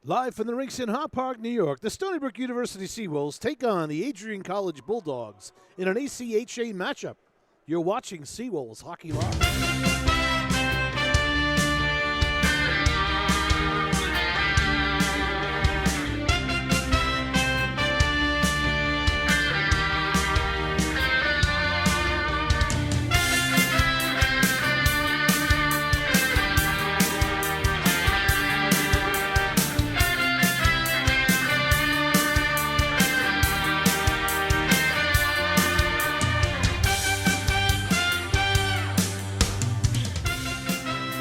Live from the rinks in Hart Park, New York, the Stony Brook University Seawolves take on the ADRIAN College Bulldogs in an ACHA matchup. You're watching Seawolves Hockey Live.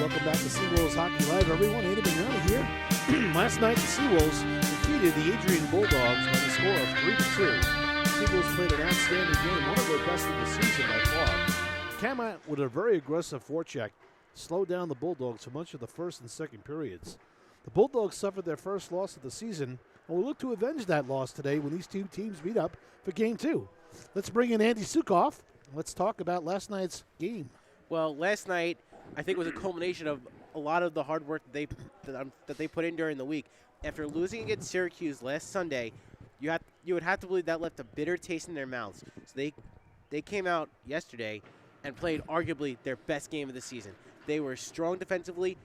Welcome back to Seawolves Hockey Live, everyone. Andy McNally here. Last night, the Seawolves defeated the ADRIAN Bulldogs by the score of 3-2. Seawolves played an outstanding game, one of their best of the season by far. Came out with a very aggressive forecheck, slowed down the Bulldogs for much of the first and second periods. The Bulldogs suffered their first loss of the season, and will look to avenge that loss today when these two teams meet up for Game 2. Let's bring in Andy Sukoff. Let's talk about last night's game. Well, last night, I think, was a culmination of a lot of the hard work that they put in during the week. After losing against Syracuse last Sunday, you would have to believe that left a bitter taste in their mouths. So they came out yesterday and played arguably their best game of the season. They were strong defensively.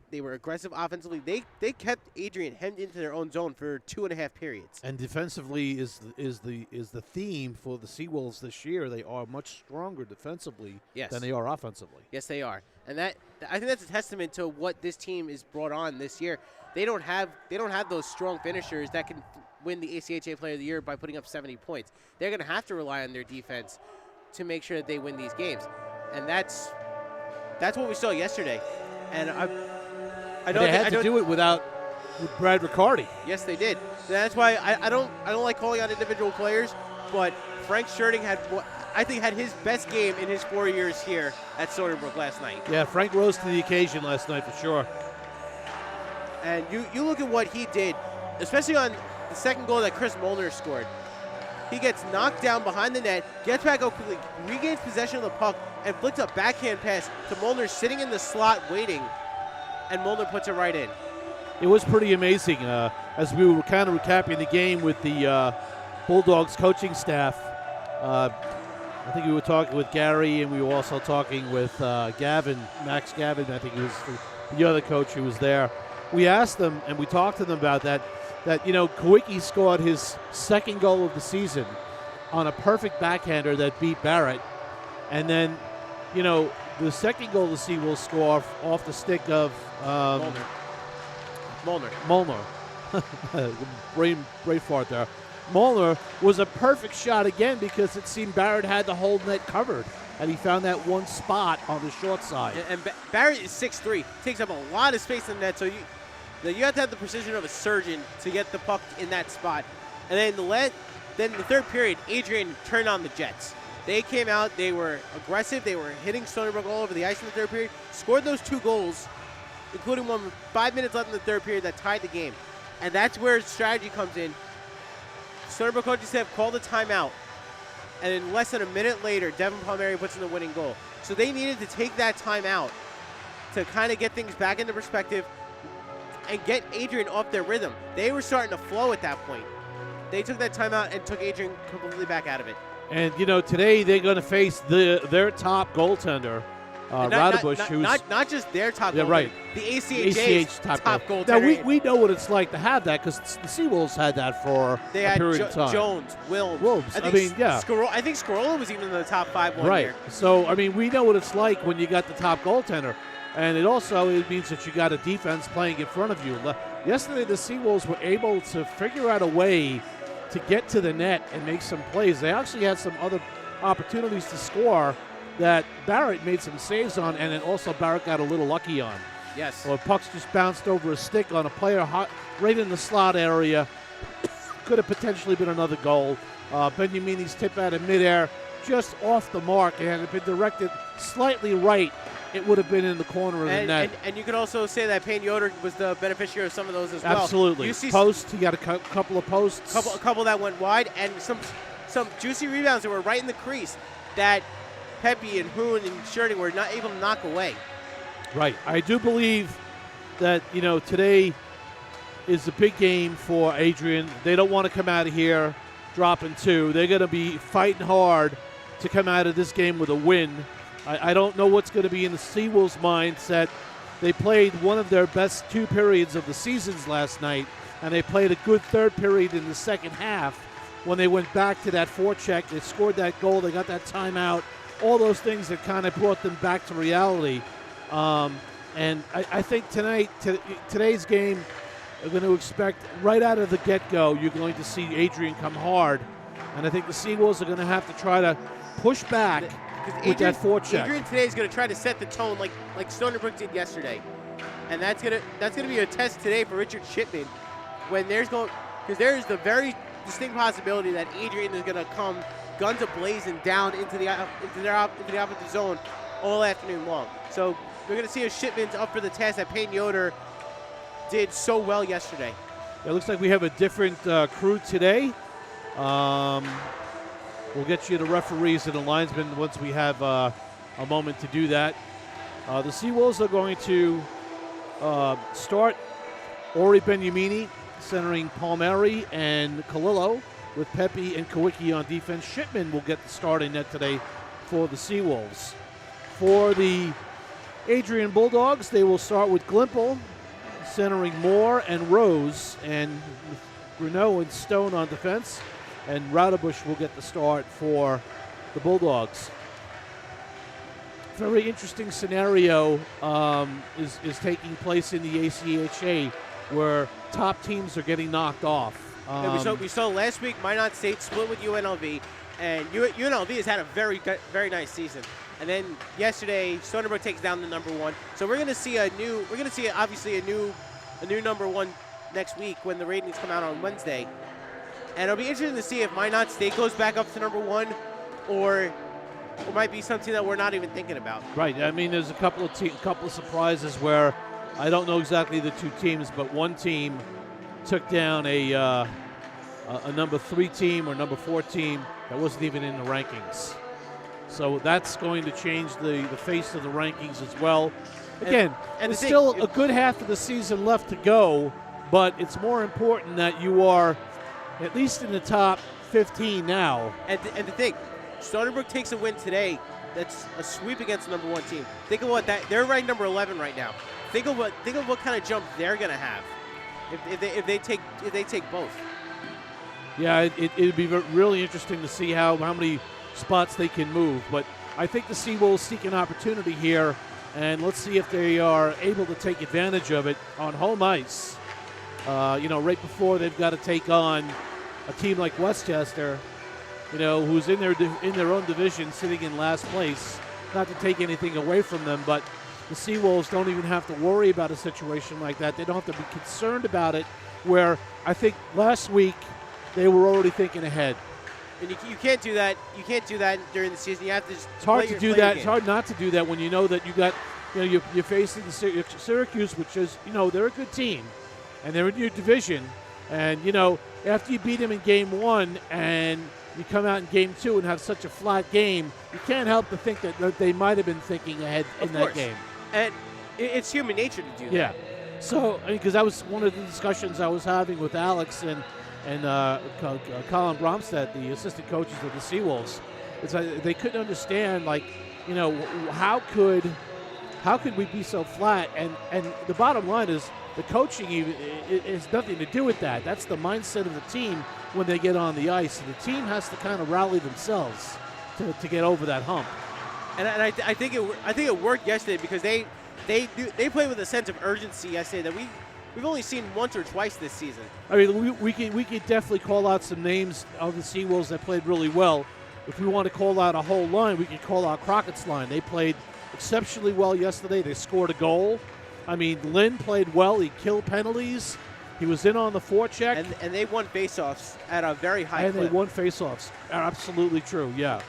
They were aggressive offensively. They kept ADRIAN hemmed into their own zone for 2.5 periods. And defensively is the theme for the Seawolves this year. They are much stronger defensively than they are offensively. Yes, they are. And I think that's a testament to what this team is brought on this year. They don't have those strong finishers that can win the ACHA Player of the Year by putting up 70 points. They're going to have to rely on their defense to make sure that they win these games. And that's what we saw yesterday. And they had to do it with Brad Riccardi. Yes, they did. That's why I don't like calling out individual players, but Frank Scherting had his best game in his 4 years here at Stony Brook last night. Yeah, Frank rose to the occasion last night for sure. And you look at what he did, especially on the second goal that Chris Molnar scored. He gets knocked down behind the net, gets back up quickly, regains possession of the puck, and flicks a backhand pass to Molnar sitting in the slot waiting, and Molnar puts it right in. It was pretty amazing. As we were kind of recapping the game with the Bulldogs coaching staff, I think we were talking with Gary, and we were also talking with Max Gavin, I think he was the other coach who was there. We asked them, and we talked to them about that Kawicki scored his second goal of the season on a perfect backhander that beat Barrett. And then, the second goal the Seawolves score off the stick of Molnar. brain fart there. Molnar was a perfect shot again because it seemed Barrett had the whole net covered, and he found that one spot on the short side. And Barrett is 6'3", takes up a lot of space in the net, so you have to have the precision of a surgeon to get the puck in that spot. And then the third period, ADRIAN turned on the Jets. They came out, they were aggressive, they were hitting Stony Brook all over the ice in the third period, scored those 2 goals, including one with 5 minutes left in the third period that tied the game. And that's where strategy comes in. Stony Brook coaching staff called a timeout, and then less than a minute later, Devin Palmieri puts in the winning goal. So they needed to take that timeout to kind of get things back into perspective and get ADRIAN off their rhythm. They were starting to flow at that point. They took that timeout and took ADRIAN completely back out of it. And, today they're going to face their top goaltender, Radebush, who's not just their top goaltender, right. The ACHA's top goaltender. Now, we know what it's like to have that because the Seawolves had that for a period of time. Jones, Wilms. I think Scarola was even in the top 5 one year. So, we know what it's like when you got the top goaltender. And it means that you got a defense playing in front of you. Yesterday, the Seawolves were able to figure out a way to get to the net and make some plays. They actually had some other opportunities to score that Barrett made some saves on, and then also Barrett got a little lucky on. Yes. Well, pucks just bounced over a stick on a player hot, right in the slot area. Could have potentially been another goal. Benjamini's tip out of midair, just off the mark, and had it been directed slightly right, it would have been in the corner of the net. And you could also say that Payne Yoder was the beneficiary of some of those as well. Absolutely. Post, he got a couple of posts. A couple that went wide, and some juicy rebounds that were right in the crease that Pepe and Hoon and Scherting were not able to knock away. Right. I do believe that, today is a big game for Adrian. They don't want to come out of here dropping 2. They're going to be fighting hard to come out of this game with a win. I don't know what's going to be in the Seawolves' mindset. They played one of their best 2 periods of the seasons last night, and they played a good 3rd period in the second half when they went back to that forecheck. They scored that goal. They got that timeout. All those things that kind of brought them back to reality. And I think today's game, we're going to expect right out of the get-go, you're going to see Adrian come hard. And I think the Seawolves are going to have to try to push back with that forecheck. Adrian today is going to try to set the tone like Stony Brook did yesterday. And that's gonna be a test today for Richard Shipman when there's the very distinct possibility that Adrian is going to come guns a-blazing down into the opposite zone all afternoon long. So we're going to see a Shipman's up for the task that Payne Yoder did so well yesterday. It looks like we have a different crew today. We'll get you the referees and the linesmen once we have a moment to do that. The Seawolves are going to start Ori Benyamini centering Palmieri and Kalilo with Pepe and Kawicki on defense. Shipman will get the starting net today for the Seawolves. For the Adrian Bulldogs, they will start with Glimple centering Moore and Rose, and Renault and Stone on defense, and Raudebusch will get the start for the Bulldogs. Very interesting scenario is taking place in the ACHA, where top teams are getting knocked off. We saw last week Minot State split with UNLV, and UNLV has had a very nice season. And then yesterday, Stony Brook takes down the number 1. So we're going to see obviously a new number 1 next week when the ratings come out on Wednesday. And it'll be interesting to see if Minot State goes back up to number 1, or it might be something that we're not even thinking about. Right. I mean, there's a couple of surprises where I don't know exactly the 2 teams, but one team took down a number 3 team or number 4 team that wasn't even in the rankings. So that's going to change the face of the rankings as well. Again, there's still a good half of the season left to go, but it's more important that you are at least in the top 15 now. And to think, Stony Brook takes a win today. That's a sweep against the number 1 team. Think of they're ranked number 11 right now. Think of what kind of jump they're going to have if they take both. Yeah, it'd be really interesting to see how many spots they can move. But I think the Seawolves seek an opportunity here, and let's see if they are able to take advantage of it on home ice. Right before they've got to take on a team like Westchester, who's in their own division, sitting in last place. Not to take anything away from them, but the Seawolves don't even have to worry about a situation like that. They don't have to be concerned about it, where I think last week they were already thinking ahead. And you can't do that. You can't do that during the season. You have to just It's hard to do that. It's hard not to do that when you know that you got, you're facing the Syracuse, which is, they're a good team, and they're in your division. And, after you beat them in game 1 and you come out in game 2 and have such a flat game, you can't help but think that they might have been thinking ahead in that game. And it's human nature to do that. Yeah. So, because that was one of the discussions I was having with Alex and Colin Bromstead, the assistant coaches of the Seawolves. It's like they couldn't understand, how could we be so flat? And the bottom line is the coaching is nothing to do with that. That's the mindset of the team when they get on the ice. And the team has to kind of rally themselves to get over that hump. And I think it worked yesterday because they played with a sense of urgency yesterday that we've only seen once or twice this season. I mean, we could definitely call out some names of the Seawolves that played really well. If we want to call out a whole line, we could call out Crockett's line. They played exceptionally well yesterday. They scored a goal. I mean, Lynn played well. He killed penalties. He was in on the forecheck. And they won faceoffs at a very high clip. And they won faceoffs. Absolutely true, yeah.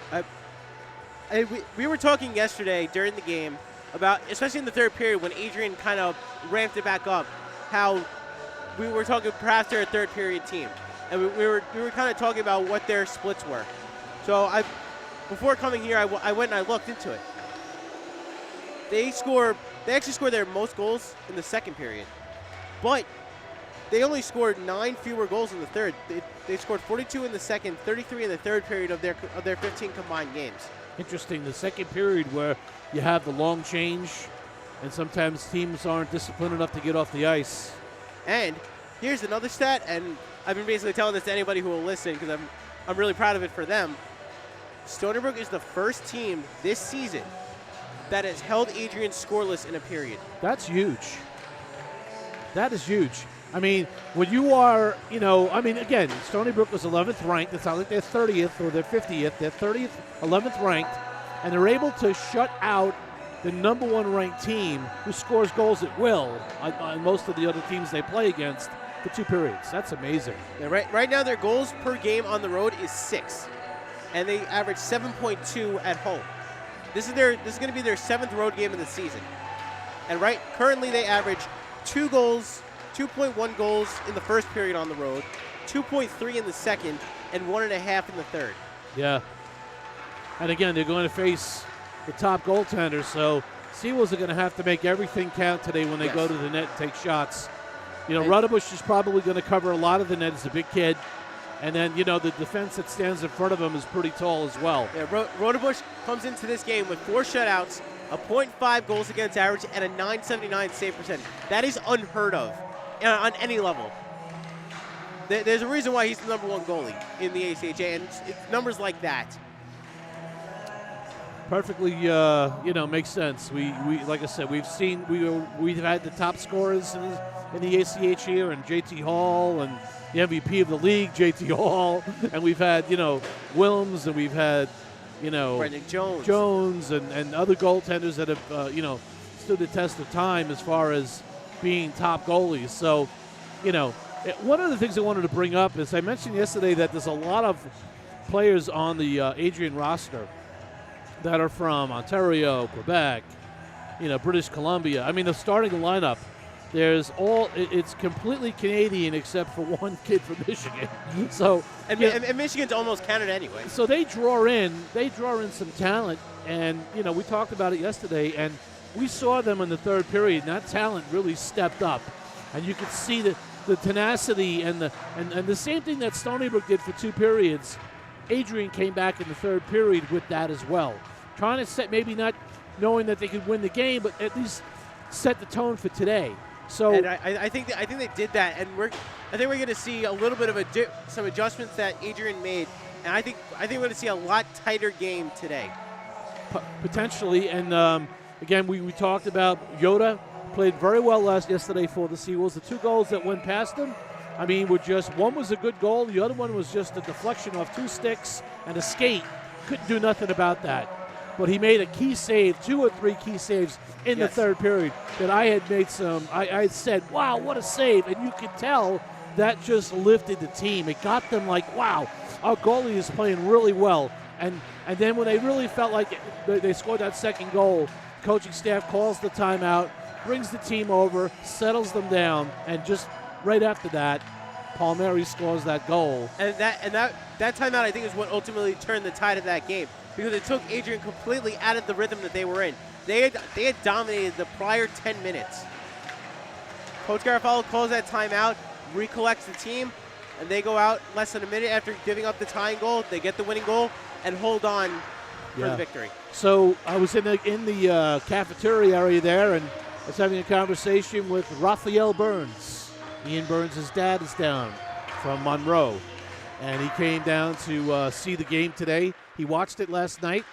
We were talking yesterday during the game about, especially in the third period when Adrian kind of ramped it back up, how we were talking perhaps they're a third period team. And we were kind of talking about what their splits were. So before coming here, I went and I looked into it. They actually scored their most goals in the second period. But they only scored 9 fewer goals in the third. They scored 42 in the second, 33 in the third period of their 15 combined games. Interesting. The second period where you have the long change, and sometimes teams aren't disciplined enough to get off the ice. And here's another stat, and I've been basically telling this to anybody who will listen because I'm really proud of it for them. Stony Brook is the first team this season that has held Adrian scoreless in a period. That's huge. That is huge. I mean, when you are, again, Stony Brook was 11th ranked. It's not like they're 30th or they're 50th. They're 30th, 11th ranked, and they're able to shut out the number 1 ranked team who scores goals at will on most of the other teams they play against for 2 periods. That's amazing. Yeah, right now, their goals per game on the road is 6, and they average 7.2 at home. This is going to be their 7th road game of the season, and currently they average 2.1 goals in the first period on the road, 2.3 in the second, and 1.5 in the third. Yeah, and again, they're going to face the top goaltender, so Seawolves are going to have to make everything count today when they go to the net and take shots. Rutterbush is probably going to cover a lot of the net. He's a big kid. And then, the defense that stands in front of him is pretty tall as well. Yeah, Rutterbush comes into this game with 4 shutouts, a .5 goals against average, and a .979 save percentage. That is unheard of on any level. There's a reason why he's the number 1 goalie in the ACHA, and it's numbers like that. Perfectly, makes sense. We like I said, we've had the top scorers in the ACH here, and JT Hall, and the MVP of the league, JT Hall, and we've had Wilms, and we've had Brendan Jones, and other goaltenders that have stood the test of time as far as being top goalies. So, one of the things I wanted to bring up is I mentioned yesterday that there's a lot of players on the Adrian roster that are from Ontario, Quebec, British Columbia. I mean, the starting lineup, it's completely Canadian except for one kid from Michigan. So and Michigan's almost Canada anyway. So they draw in some talent, and we talked about it yesterday, and we saw them in the third period, and that talent really stepped up, and you could see the tenacity and the same thing that Stony Brook did for 2 periods. Adrian came back in the third period with that as well, trying to set, maybe not knowing that they could win the game, but at least set the tone for today. So, and I think they did that, and I think we're going to see a little bit of some adjustments that Adrian made, and I think we're going to see a lot tighter game today. Potentially, and again, we talked about Yoda played very well yesterday for the Seawolves. The 2 goals that went past him, I mean, one was a good goal. The other one was just a deflection off 2 sticks and a skate. Couldn't do nothing about that. But he made a key save, 2 or 3 key saves in the third period that I had made I had said, wow, what a save. And you could tell that just lifted the team. It got them like, wow, our goalie is playing really well. And then when they really felt like they scored that second goal, coaching staff calls the timeout, brings the team over, settles them down, and just right after that, Palmieri scores that goal. And that timeout, I think, is what ultimately turned the tide of that game, because it took Adrian completely out of the rhythm that they were in. They had dominated the prior 10 minutes. Coach Garofalo calls that timeout, recollects the team, and they go out less than a minute after giving up the tying goal. They get the winning goal and hold on for the victory. So I was in the cafeteria area there, and I was having a conversation with Raphael Burns. Ian Burns' dad is down from Monroe, and he came down to see the game today. He watched it last night,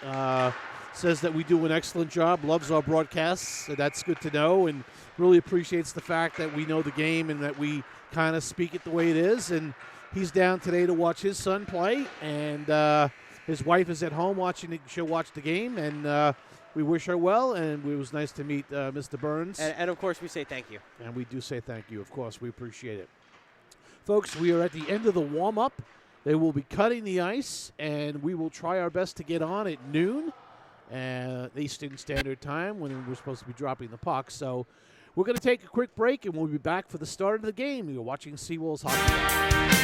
says that we do an excellent job, loves our broadcasts, and that's good to know, and really appreciates the fact that we know the game and that we kind of speak it the way it is. And he's down today to watch his son play, and his wife is at home watching. She'll watch the game, and we wish her well, and it was nice to meet Mr. Burns. And, of course, we say thank you. And we do say thank you, of course. We appreciate it. Folks, we are at the end of the warm-up. They will be cutting the ice, and we will try our best to get on at noon, Eastern Standard Time, when we're supposed to be dropping the puck. So we're going to take a quick break, and we'll be back for the start of the game. You're watching Seawolves Hockey.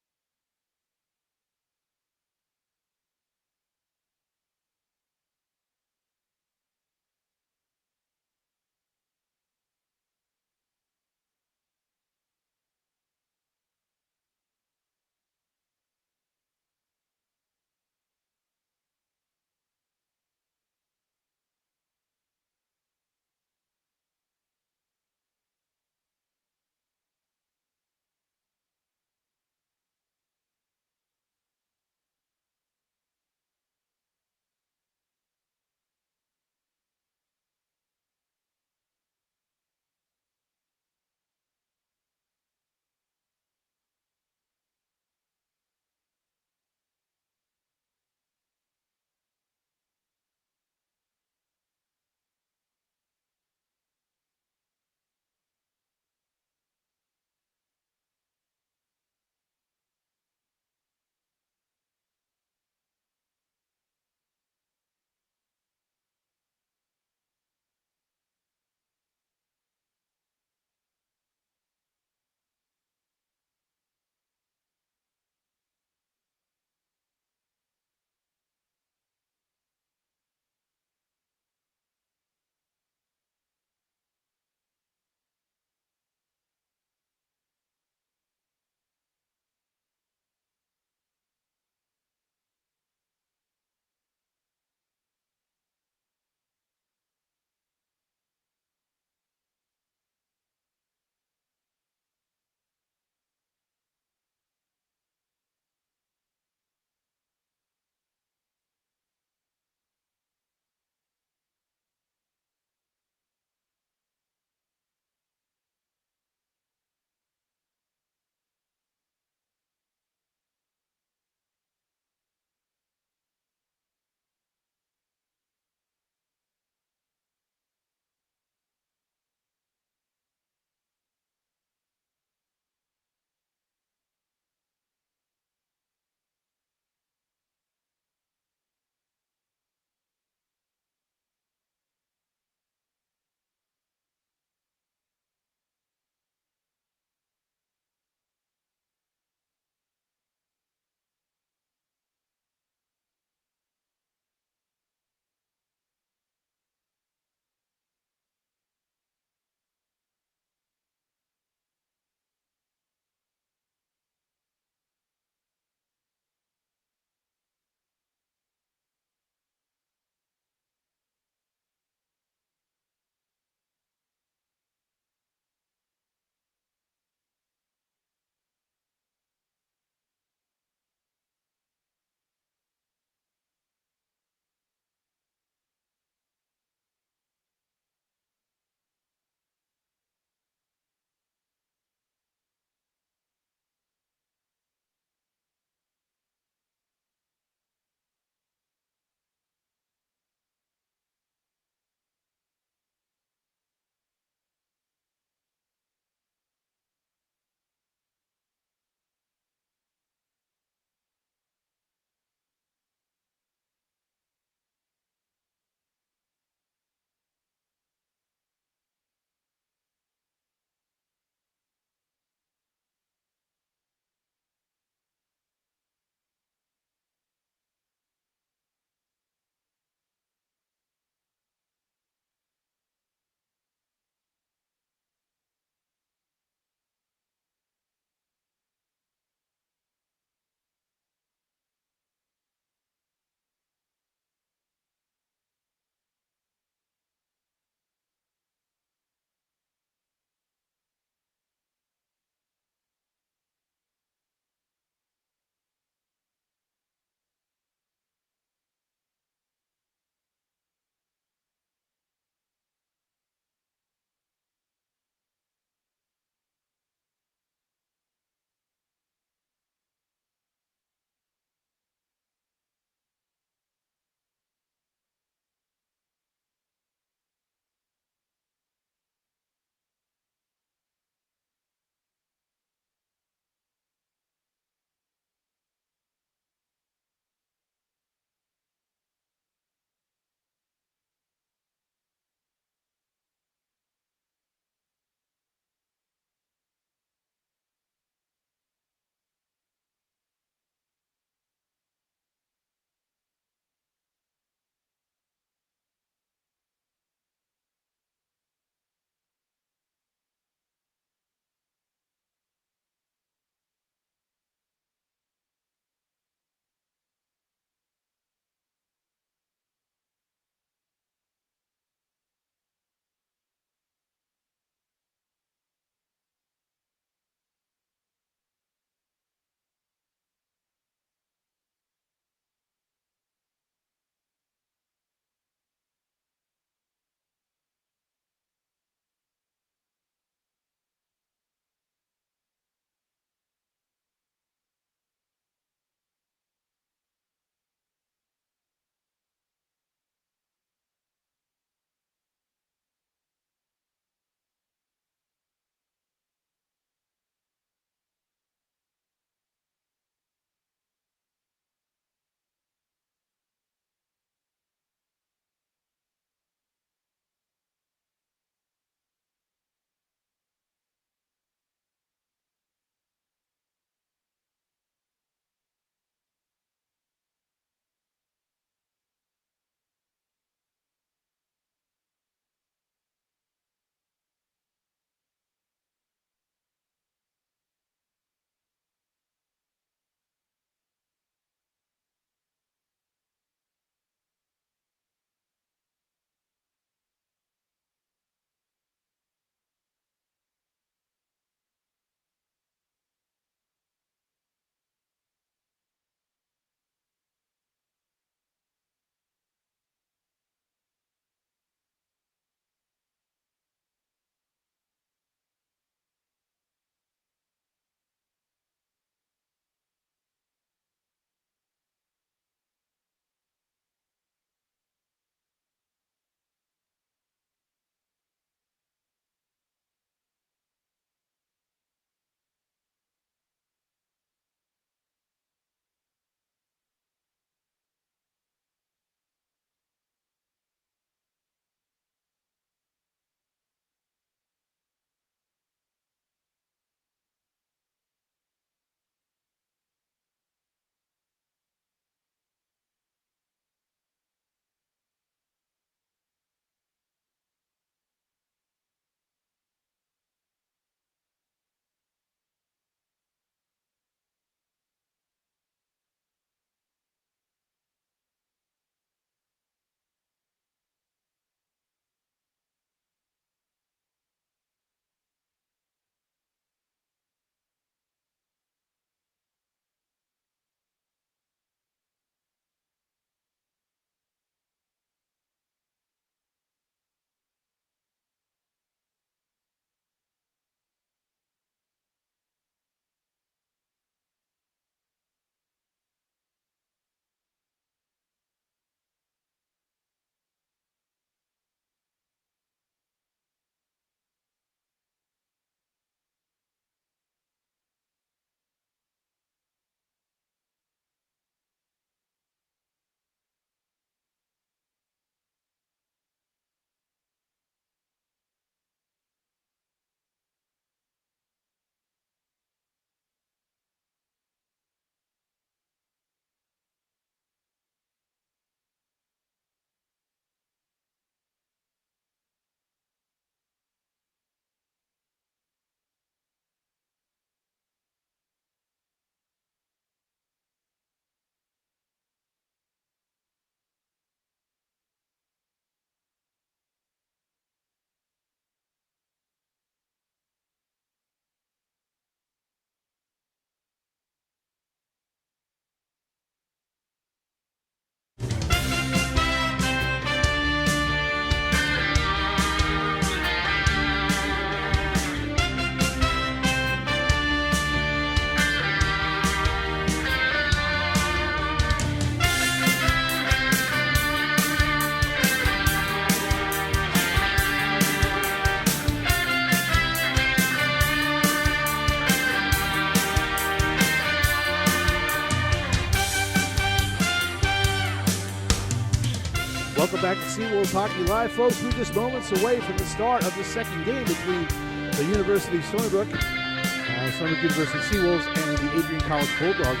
Welcome back to Seawolves Hockey Live, folks. We're just moments away from the start of the second game between the University of Stony Brook, Stony Brook University Seawolves, and the Adrian College Bulldogs.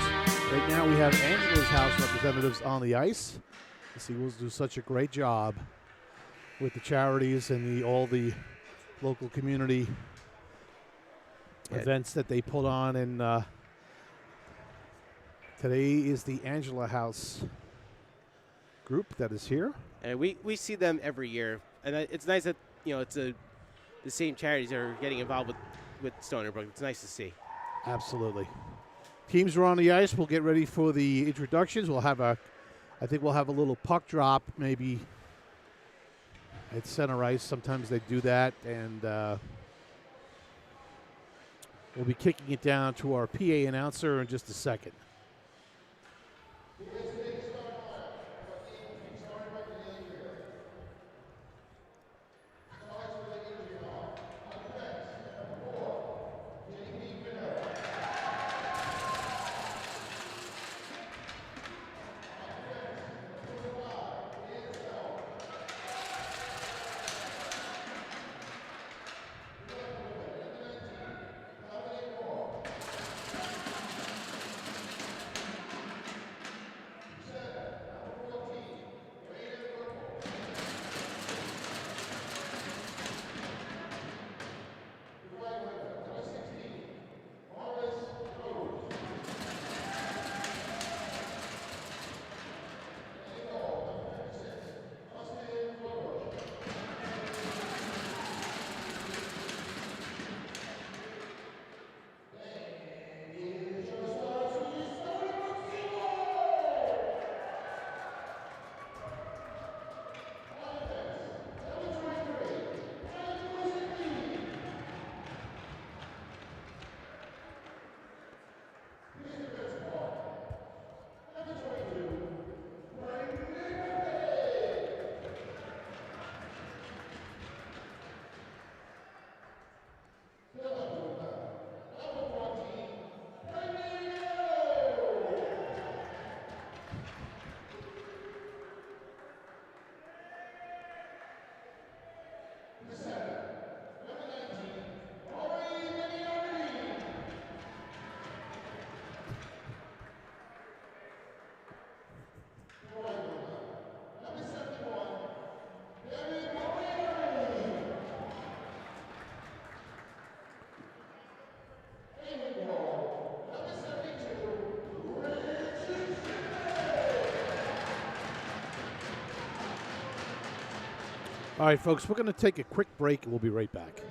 Right now we have Angela's House representatives on the ice. The Seawolves do such a great job with the charities and all the local community events that they put on. And today is the Angela House group that is here. And we see them every year, and it's nice that it's the same charities are getting involved with Stony Brook. It's nice to see. Absolutely. Teams are on the ice. We'll get ready for the introductions. I think we'll have a little puck drop maybe at center ice. Sometimes they do that, and we'll be kicking it down to our PA announcer in just a second. All right, folks, we're going to take a quick break, and we'll be right back.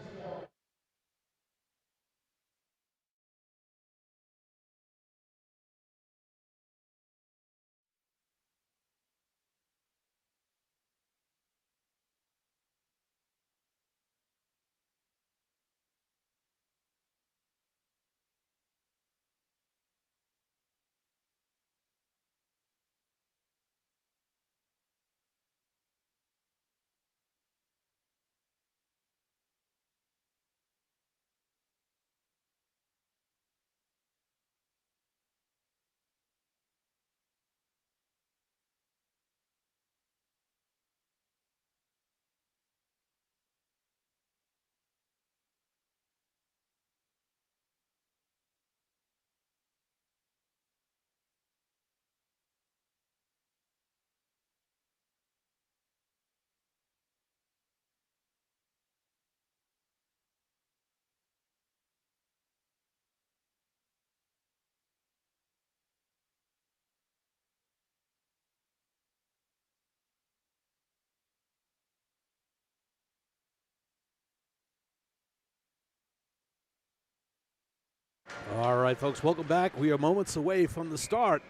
All right, folks, welcome back. We are moments away from the start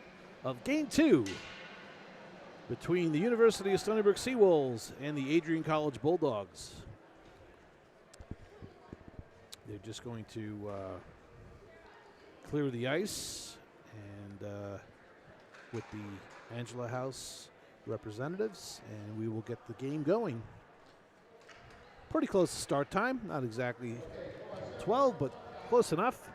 of Game 2 between the University of Stony Brook Seawolves and the Adrian College Bulldogs. They're just going to clear the ice and with the Angela House representatives, and we will get the game going. Pretty close to start time, not exactly 12, but close enough.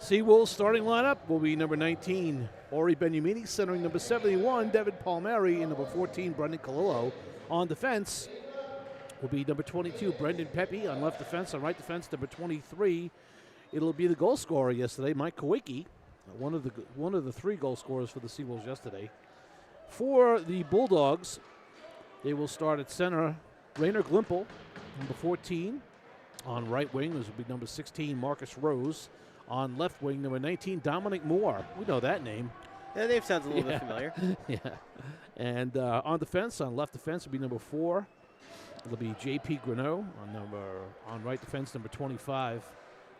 Seawolves starting lineup will be number 19, Ori Benyamini, centering number 71, Devin Palmieri, and number 14, Brendan Colillo. On defense will be number 22, Brendan Pepe. On left defense, on right defense, number 23. It'll be the goal scorer yesterday, Mike Kowicki, one of the 3 goal scorers for the Seawolves yesterday. For the Bulldogs, they will start at center, Rainer Glimpel, number 14. On right wing, this will be number 16, Marcus Rose. On left wing, number 19, Dominic Moore. We know that name. That name sounds a little bit familiar. Yeah. And on defense, on left defense, will be number 4. It'll be J.P. Greneau. On right defense, number 25,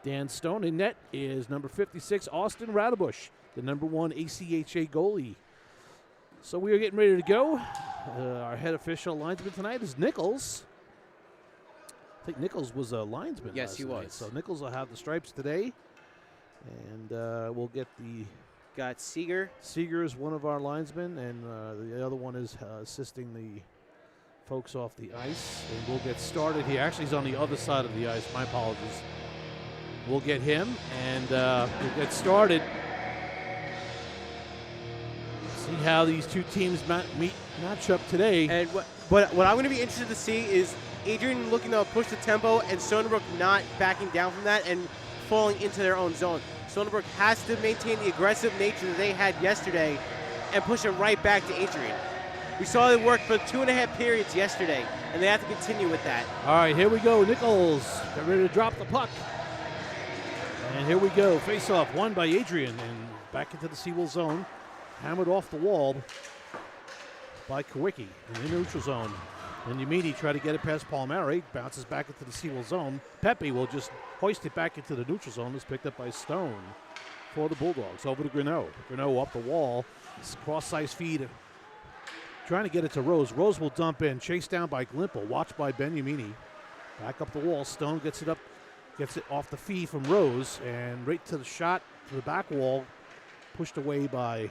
Dan Stone. In net is number 56, Austin Radebush, the number 1 ACHA goalie. So we are getting ready to go. Our head official linesman tonight is Nichols. I think Nichols was a linesman. Yes, he night. was. So Nichols will have the stripes today. And we'll get Got Seeger. Seeger is one of our linesmen, and the other one is assisting the folks off the ice. And we'll get started here. Actually, he's on the other side of the ice. My apologies. We'll get him, and we'll get started. See how these two teams match up today. And what I'm going to be interested to see is Adrian looking to push the tempo and Stonebrook not backing down from that and falling into their own zone. Stonebrook has to maintain the aggressive nature that they had yesterday and push it right back to Adrian. We saw it work for 2.5 periods yesterday, and they have to continue with that. All right, here we go. Nichols get ready to drop the puck. And here we go. Face-off won by Adrian, and back into the Seawolves zone. Hammered off the wall by Kowicki in the neutral zone. And Yamini try to get it past Palmieri. Bounces back into the Seawolves zone. Pepe will just hoist it back into the neutral zone. It's picked up by Stone for the Bulldogs. Over to Greneau. Greneau up the wall. Cross-size feed. Trying to get it to Rose. Rose will dump in. Chased down by Glimpel. Watched by Benyamini. Back up the wall. Stone gets it up. Gets it off the feed from Rose. And right to the shot to the back wall. Pushed away by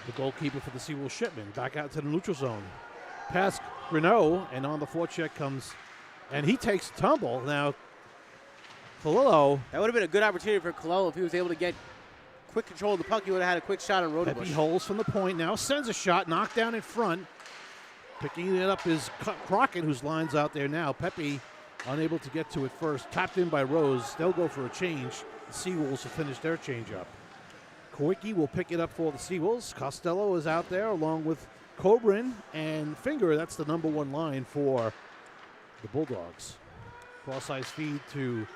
the goalkeeper for the Seawolves, Shipman. Back out to the neutral zone. Past Greneau, and on the forecheck comes, and he takes a tumble. Now, Colillo. That would have been a good opportunity for Colillo if he was able to get quick control of the puck. He would have had a quick shot on Rodebush. Pepe holds from the point now, sends a shot, knocked down in front. Picking it up is Crockett, whose line's out there now. Pepe unable to get to it first. Tapped in by Rose. They'll go for a change. The Seawolves will finish their change up. Kowicki will pick it up for the Seawolves. Costello is out there along with Cobrin and Finger. That's the number 1 line for the Bulldogs. Cross-ice feed to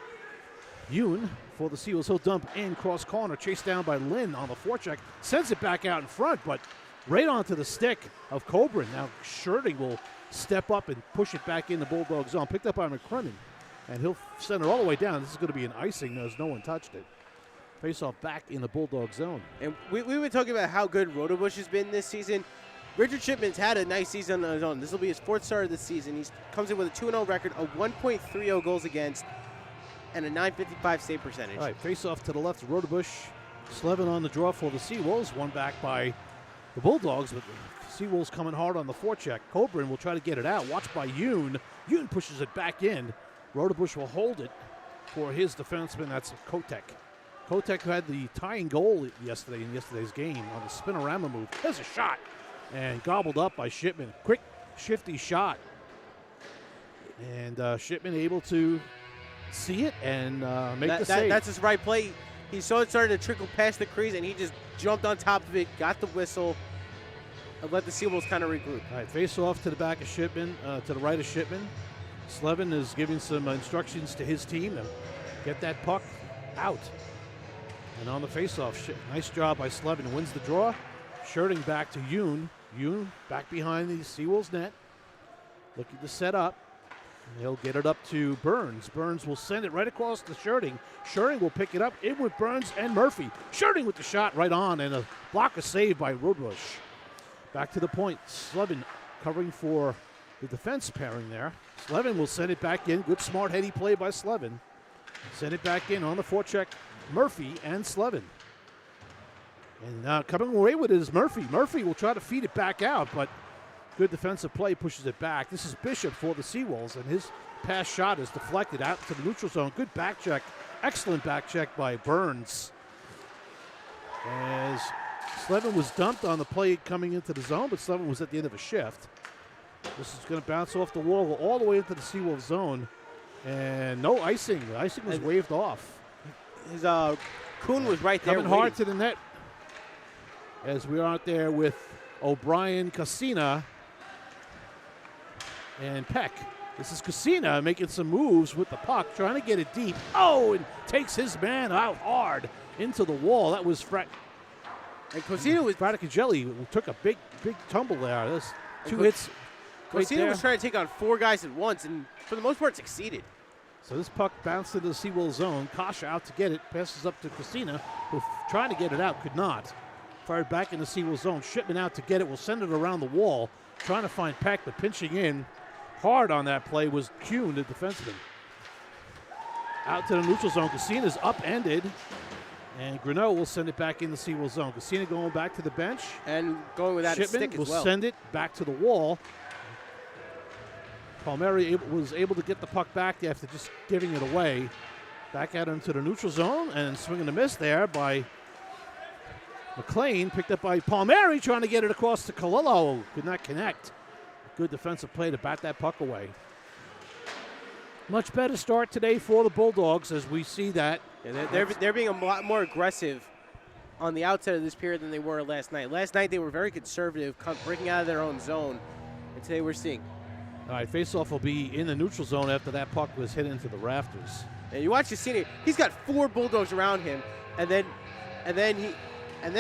Yoon for the Seawolves. He'll dump in cross corner. Chased down by Lynn on the forecheck. Sends it back out in front, but right onto the stick of Cobrin. Now Sherding will step up and push it back in the Bulldog zone. Picked up by McCrimmon, and he'll send it all the way down. This is going to be an icing as no one touched it. Face-off back in the Bulldog zone. And we've been talking about how good Rodebush has been this season. Richard Shipman's had a nice season on his own. This will be his 4th start of the season. He comes in with a 2-0 record, a 1.30 goals against, and a .955 save percentage. All right, face-off to the left, Rodebush. Slevin on the draw for the Seawolves. One back by the Bulldogs, but the Seawolves coming hard on the forecheck. Cobrin will try to get it out. Watched by Yoon. Yoon pushes it back in. Rodebush will hold it for his defenseman. That's Kotek. Kotek, who had the tying goal yesterday in yesterday's game on the spinorama move. There's a shot. And gobbled up by Shipman. Quick, shifty shot. And Shipman able to see it and make the save. That's his right play. He saw it starting to trickle past the crease, and he just jumped on top of it, got the whistle, and let the Seawolves kind of regroup. All right, face off to the back of Shipman, to the right of Shipman. Slevin is giving some instructions to his team to get that puck out. And on the face-off, nice job by Slevin. Wins the draw. Sherding back to Yoon. Yoon back behind the Seawolves net. Looking to set up. He'll get it up to Burns. Burns will send it right across to Sherding. Sherding will pick it up in with Burns and Murphy. Sherding with the shot right on, and a block of save by Rodebush. Back to the point. Slevin covering for the defense pairing there. Slevin will send it back in. Good, smart, heady play by Slevin. Send it back in on the forecheck. Murphy and Slevin. And coming away with it is Murphy. Murphy will try to feed it back out, but good defensive play pushes it back. This is Bishop for the Seawolves, and his pass shot is deflected out to the neutral zone. Good back check excellent back check by Burns. As Slevin was dumped on the play coming into the zone, but Slevin was at the end of a shift. This is going to bounce off the wall, go all the way into the Seawolf zone. And no icing. The icing was waved off. His Kuhn was right there. Coming hard to the net. As we are out there with O'Brien, Cassina, and Peck. This is Cassina making some moves with the puck, trying to get it deep. Oh, and takes his man out hard into the wall. That was And Cassina was Fraticagelli, who took a big tumble there. There's two hits. Cassina was trying to take on 4 guys at once, and for the most part, succeeded. So this puck bounced into the Seawolf zone. Kasha out to get it. Passes up to Cassina, who trying to get it out, could not. Fired back in the Seawolf zone. Shipman out to get it. Will send it around the wall. Trying to find Peck, but pinching in hard on that play was Kuhn, the defenseman. Out to the neutral zone. Cassina's upended. And Greneau will send it back in the Seawolf zone. Cassina going back to the bench. And going without a stick as well. Shipman will send it back to the wall. Palmieri was able to get the puck back after just giving it away. Back out into the neutral zone and swinging a miss there by McLean. Picked up by Palmieri, trying to get it across to Kalillo. Could not connect. Good defensive play to bat that puck away. Much better start today for the Bulldogs as we see that. Yeah, they're being a lot more aggressive on the outset of this period than they were last night. Last night they were very conservative, breaking out of their own zone. And today we're seeing. All right, faceoff will be in the neutral zone after that puck was hit into the rafters. And you watch the scene. He's got 4 Bulldogs around him, and then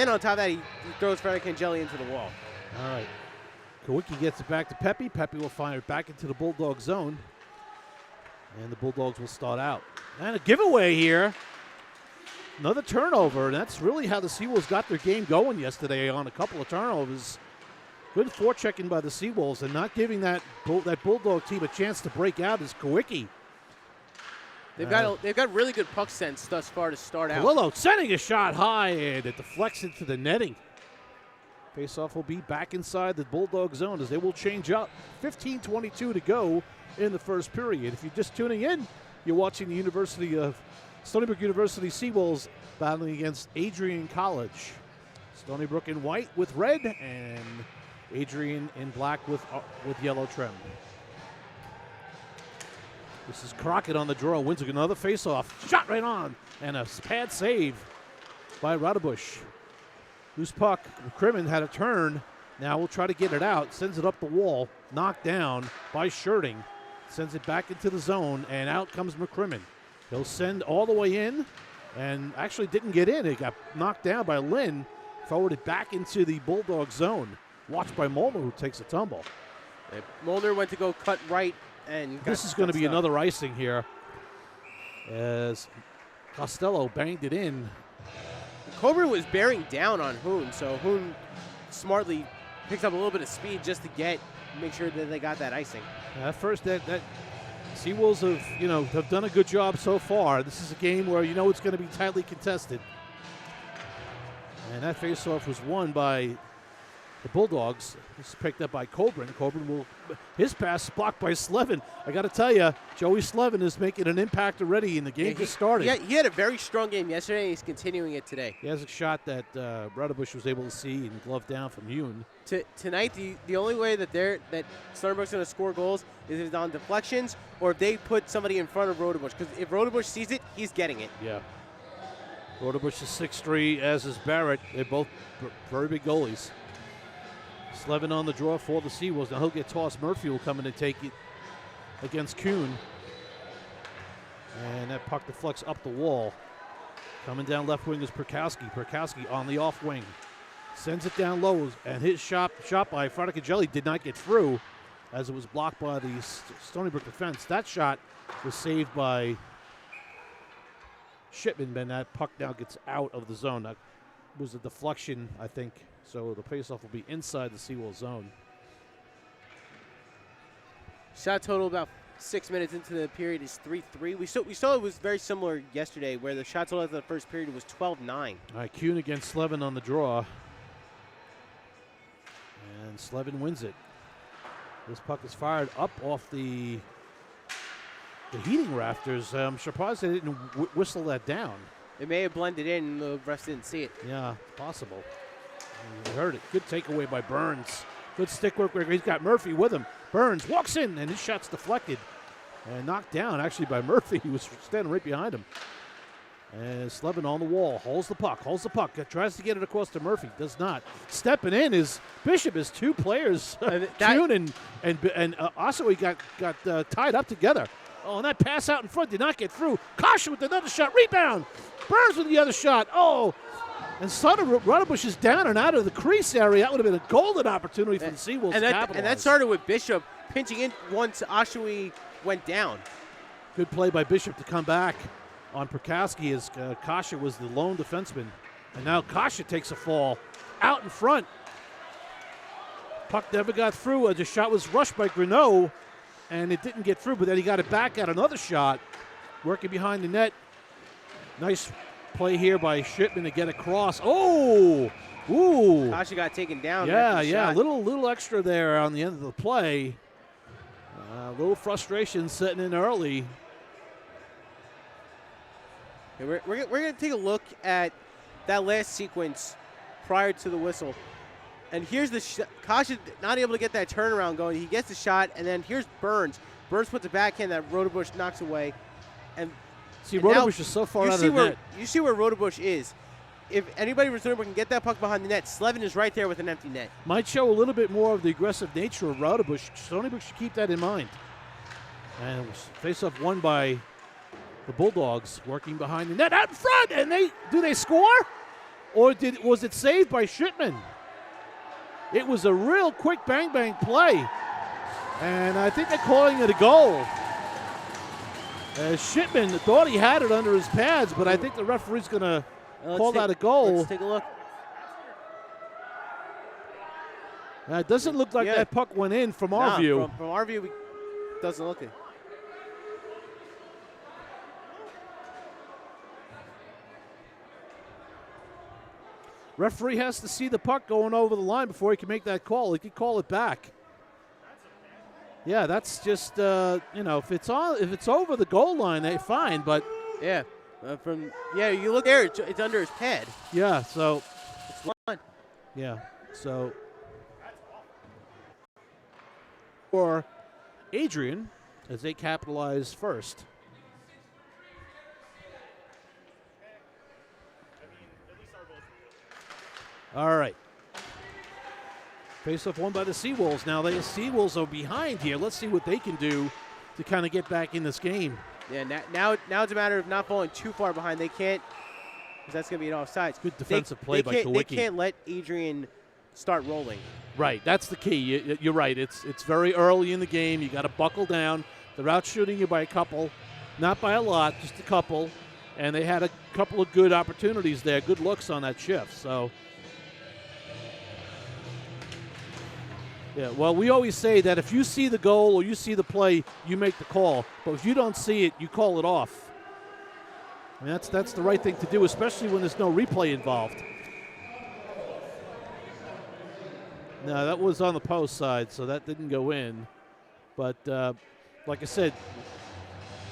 on top of that he throws Fraticagelli into the wall. All right, Kowicki gets it back to Pepe. Pepe will fire it back into the Bulldog zone, and the Bulldogs will start out. And a giveaway here. Another turnover, and that's really how the Seawolves got their game going yesterday on a couple of turnovers. Good forechecking by the Seawolves and not giving that Bulldog team a chance to break out is Kowicki. They've got really good puck sense thus far to start out. Palillo sending a shot high, and it deflects into the netting. Faceoff will be back inside the Bulldog zone as they will change up. 15:22 to go in the first period. If you're just tuning in, you're watching the Stony Brook University Seawolves battling against Adrian College. Stony Brook in white with red, and Adrian in black with yellow trim. This is Crockett on the draw. Wins another faceoff. Shot right on. And a pad save by Radebush. Loose puck. McCrimmon had a turn. Now we'll try to get it out. Sends it up the wall. Knocked down by Shirting. Sends it back into the zone. And out comes McCrimmon. He'll send all the way in. And actually didn't get in. It got knocked down by Lynn. Forwarded back into the Bulldog zone. Watched by Molnar, who takes a tumble. Molnar went to go cut right, and this is going to be another icing here as Costello banged it in. Coburn was bearing down on Hoon, so Hoon smartly picks up a little bit of speed just to make sure that they got that icing. First, that Seawolves have done a good job so far. This is a game where it's going to be tightly contested, and that faceoff was won by the Bulldogs. This is picked up by Coburn. His pass blocked by Slevin. I got to tell you, Joey Slevin is making an impact already, and the game just started. Yeah, he had a very strong game yesterday, and he's continuing it today. He has a shot that Radebush was able to see and glove down from Yoon. Tonight, the only way that Stony Brook's going to score goals is if it's on deflections or if they put somebody in front of Radebush. Because if Radebush sees it, he's getting it. Yeah. Radebush is 6'3", as is Barrett. They're both very big goalies. Slevin on the draw for the Seawolves. Now he'll get tossed. Murphy will come in and take it against Kuhn. And that puck deflects up the wall. Coming down left wing is Perkowski. Perkowski on the off wing. Sends it down low, and his shot by Fraticagelli did not get through as it was blocked by the Stony Brook defense. That shot was saved by Shipman, and that puck now gets out of the zone. That was a deflection, I think. So the faceoff will be inside the Seawolves zone. Shot total about 6 minutes into the period is 3-3. We saw it was very similar yesterday, where the shot total after the first period was 12-9. All right, Kuhn against Slevin on the draw. And Slevin wins it. This puck is fired up off the the heating rafters. I'm surprised they didn't whistle that down. It may have blended in and the refs didn't see it. Yeah, possible. You heard it. Good takeaway by Burns. Good stick work. He's got Murphy with him. Burns walks in, and his shot's deflected and knocked down, actually, by Murphy. He was standing right behind him. And Slevin on the wall. Holds the puck. Tries to get it across to Murphy. Does not. Stepping in is Bishop. Is two players. Kuhn and Osaway got tied up together. Oh, and that pass out in front did not get through. Kasha with another shot. Rebound. Burns with the other shot. Oh, and Rutterbush is down and out of the crease area. That would have been a golden opportunity for the Seawolves to capitalize. And that started with Bishop pinching in once Osaway went down. Good play by Bishop to come back on Prokowski as Kasha was the lone defenseman. And now Kasha takes a fall out in front. Puck never got through. The shot was rushed by Greneau, and it didn't get through, but then he got it back at another shot, working behind the net. Nice play here by Shipman to get across. Oh! Ooh! Kasha got taken down. Yeah. A little extra there on the end of the play. A little frustration setting in early. We're going to take a look at that last sequence prior to the whistle. And here's the Kasha not able to get that turnaround going. He gets the shot, and then here's Burns. Burns puts a backhand that Rodebush knocks away. And see, Rodebush is so far out of the net. You see where Rodebush is. If anybody from Stony Brook can get that puck behind the net, Slevin is right there with an empty net. Might show a little bit more of the aggressive nature of Rodebush. Stony Brook should keep that in mind. And face-off won by the Bulldogs, working behind the net out in front. And do they score? Or was it saved by Shipman? It was a real quick bang play. And I think they're calling it a goal. Shipman thought he had it under his pads, but I think the referee's going to call that a goal. Let's take a look. It doesn't look like that puck went in from our view. From our view, it doesn't look it. Referee has to see the puck going over the line before he can make that call. He could call it back. Yeah, that's just if it's over the goal line, they fine. But yeah, you look there, it's under his pad. Yeah, so it's one. Yeah, so for Adrian as they capitalize first. All right. Face-off won by the Seawolves. Now the Seawolves are behind here. Let's see what they can do to kind of get back in this game. Yeah, now it's a matter of not falling too far behind. They can't, because that's going to be an offsides. Good defensive play by Kowicki. They can't let Adrian start rolling. Right, that's the key. You're right. It's very early in the game. You got to buckle down. They're out shooting you by a couple, not by a lot, just a couple. And they had a couple of good opportunities there, good looks on that shift. So. Yeah, well, we always say that if you see the goal or you see the play, you make the call. But if you don't see it, you call it off. I mean, that's the right thing to do, especially when there's no replay involved. No, that was on the post side, so that didn't go in. But like I said,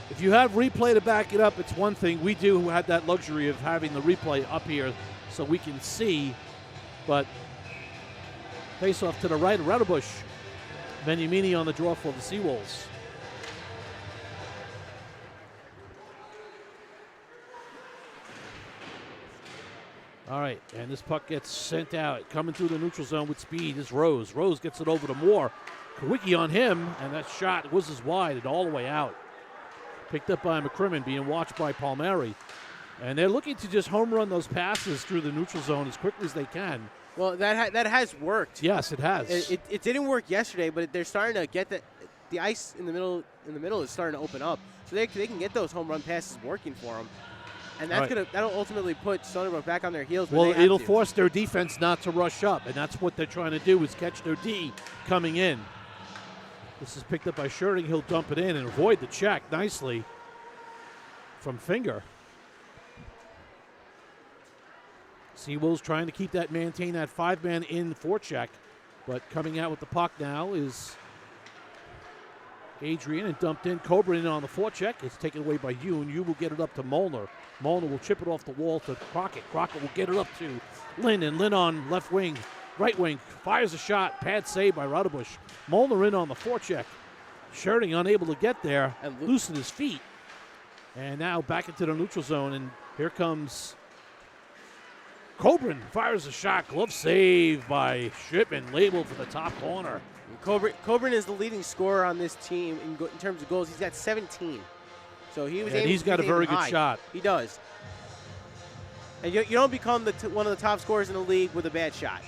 if you have replay to back it up, it's one thing. We do have that luxury of having the replay up here so we can see. But face off to the right of Rutterbush. Beniamini on the draw for the Seawolves. All right, and this puck gets sent out. Coming through the neutral zone with speed is Rose. Rose gets it over to Moore. Kowicki on him, and that shot whizzes wide and all the way out. Picked up by McCrimmon, being watched by Palmieri. And they're looking to just home run those passes through the neutral zone as quickly as they can. Well, that has worked. Yes, it has. It didn't work yesterday, but they're starting to get the ice in the middle is starting to open up, so they can get those home run passes working for them, and that'll ultimately put Stony Brook back on their heels. Well, it'll force their defense not to rush up, and that's what they're trying to do is catch their D coming in. This is picked up by Sherding. He'll dump it in and avoid the check nicely from Finger. Seawolves trying to maintain that five-man in forecheck, but coming out with the puck now is Adrian and dumped in. Cobra in on the forecheck. It's taken away by Yoon. Yoon will get it up to Molnar. Molnar will chip it off the wall to Crockett. Crockett will get it up to Lynn, and Lynn on left wing, right wing, fires a shot. Pad save by Raudebusch. Molnar in on the forecheck. Sherding unable to get there, and loosen his feet. And now back into the neutral zone, and here comes Coburn. Fires a shot. Glove save by Shipman, labeled for the top corner. Coburn is the leading scorer on this team in terms of goals. He's got 17. So he's got a very good shot. He does. And you don't become one of the top scorers in the league with a bad shot.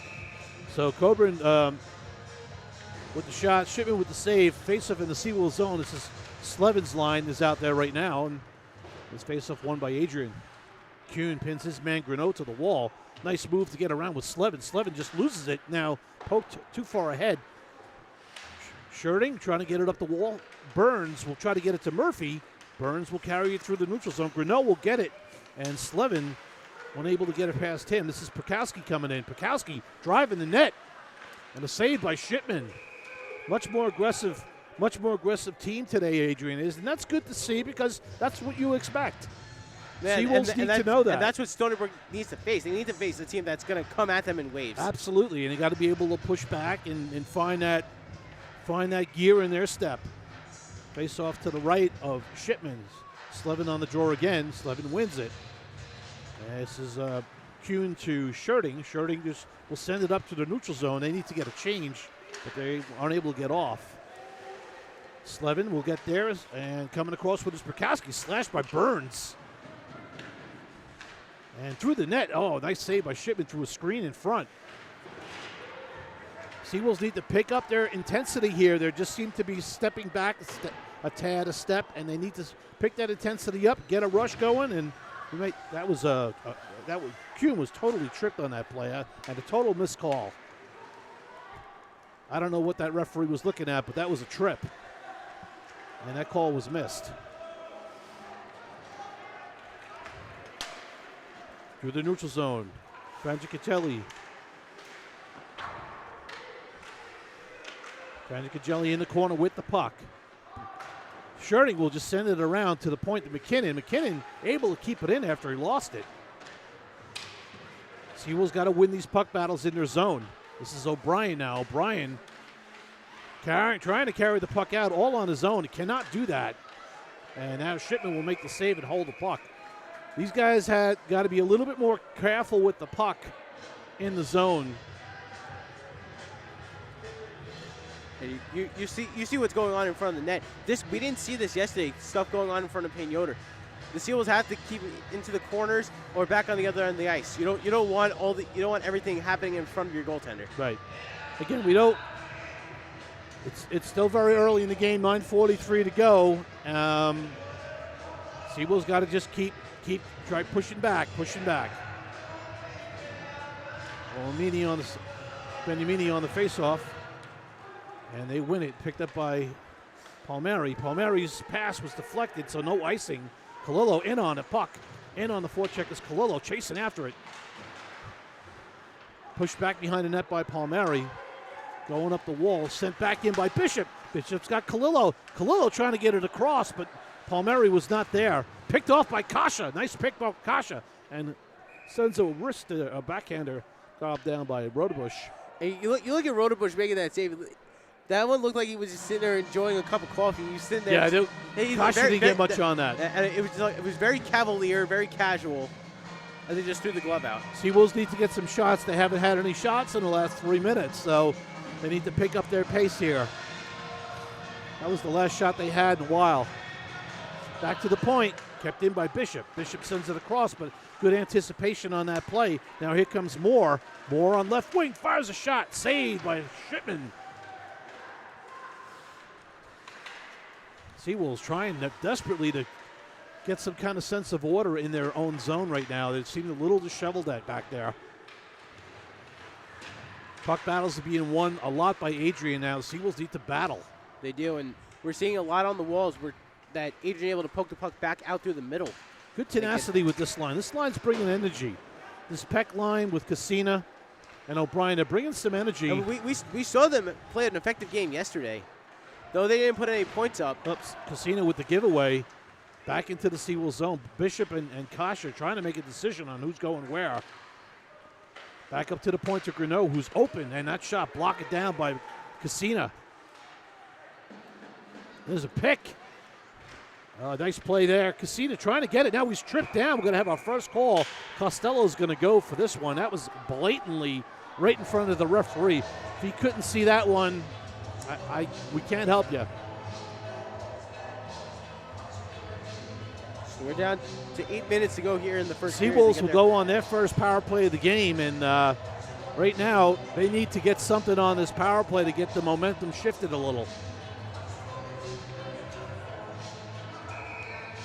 So Coburn with the shot, Shipman with the save, face-off in the Seawolves zone. This is Slevin's line is out there right now, and this face-off won by Adrian. Kuhn pins his man Greneau to the wall. Nice move to get around with Slevin. Slevin just loses it now, poked too far ahead. Sherding trying to get it up the wall. Burns will try to get it to Murphy. Burns will carry it through the neutral zone. Greneau will get it, and Slevin unable to get it past him. This is Pekowski coming in. Pekowski driving the net, and a save by Shipman. Much more aggressive team today, Adrian is, and that's good to see because that's what you expect. Seawolves need to know that. And that's what Stony Brook needs to face. They need to face a team that's going to come at them in waves. Absolutely, and they got to be able to push back and find that gear in their step. Face off to the right of Shipman. Slevin on the draw again. Slevin wins it. And this is Kuhn to Sherding. Sherding just will send it up to the neutral zone. They need to get a change, but they aren't able to get off. Slevin will get there, and coming across with his Pekowski, slashed by Burns. And through the net. Oh, nice save by Shipman through a screen in front. Seawolves need to pick up their intensity here. They just seem to be stepping back a step, and they need to pick that intensity up, get a rush going, and Kuhn was totally tripped on that play, and a total missed call. I don't know what that referee was looking at, but that was a trip, and that call was missed. Through the neutral zone, Frangicacelli. Frangicacelli in the corner with the puck. Sherding will just send it around to the point to McKinnon. McKinnon able to keep it in after he lost it. Seawolves got to win these puck battles in their zone. This is O'Brien now. O'Brien trying to carry the puck out all on his own. He cannot do that. And now Shipman will make the save and hold the puck. These guys had got to be a little bit more careful with the puck in the zone. You see what's going on in front of the net. We didn't see this yesterday. Stuff going on in front of Payne Yoder. The Seawolves have to keep it into the corners or back on the other end of the ice. You don't want everything happening in front of your goaltender. Right. Again, we don't. It's still very early in the game. 9:43 to go. Seawolves got to just try pushing back. Beniamini on the faceoff. And they win it, picked up by Palmieri. Palmieri's pass was deflected, so no icing. Kalilo in on the puck. In on the forecheck is Kalilo, chasing after it. Pushed back behind the net by Palmieri. Going up the wall, sent back in by Bishop. Bishop's got Kalilo. Kalilo trying to get it across, but Palmieri was not there. Picked off by Kasha. Nice pick by Kasha. And sends a backhander dropped down by Raudebusch. Hey, you look at Raudebusch making that save. That one looked like he was just sitting there enjoying a cup of coffee. He was sitting there. Yeah, Kasha didn't get much on that. And it was very cavalier, very casual, and they just threw the glove out. Seawolves need to get some shots. They haven't had any shots in the last 3 minutes, so they need to pick up their pace here. That was the last shot they had in a while. Back to the point, kept in by Bishop. Bishop sends it across, but good anticipation on that play. Now here comes Moore. Moore on left wing, fires a shot, saved by Shipman. Seawolves trying desperately to get some kind of sense of order in their own zone right now. They seem a little disheveled back there. Puck battles are being won a lot by Adrian now. The Seawolves need to battle. They do, and we're seeing a lot on the walls that Adrian able to poke the puck back out through the middle. Good tenacity with this line. This line's bringing energy. This Peck line with Cassina and O'Brien, they're bringing some energy. And we saw them play an effective game yesterday. though they didn't put any points up. Oops, Casino with the giveaway. Back into the Seawolves zone. Bishop and Kasha trying to make a decision on who's going where. Back up to the point to Greneau, who's open, and that shot blocked it down by Casino. There's a pick. Nice play there. Casino trying to get it. Now he's tripped down. We're going to have our first call. Costello's going to go for this one. That was blatantly right in front of the referee. If he couldn't see that one, we can't help you. So we're down to 8 minutes to go here in the first period. Seawolves will go on their first power play of the game, and right now they need to get something on this power play to get the momentum shifted a little.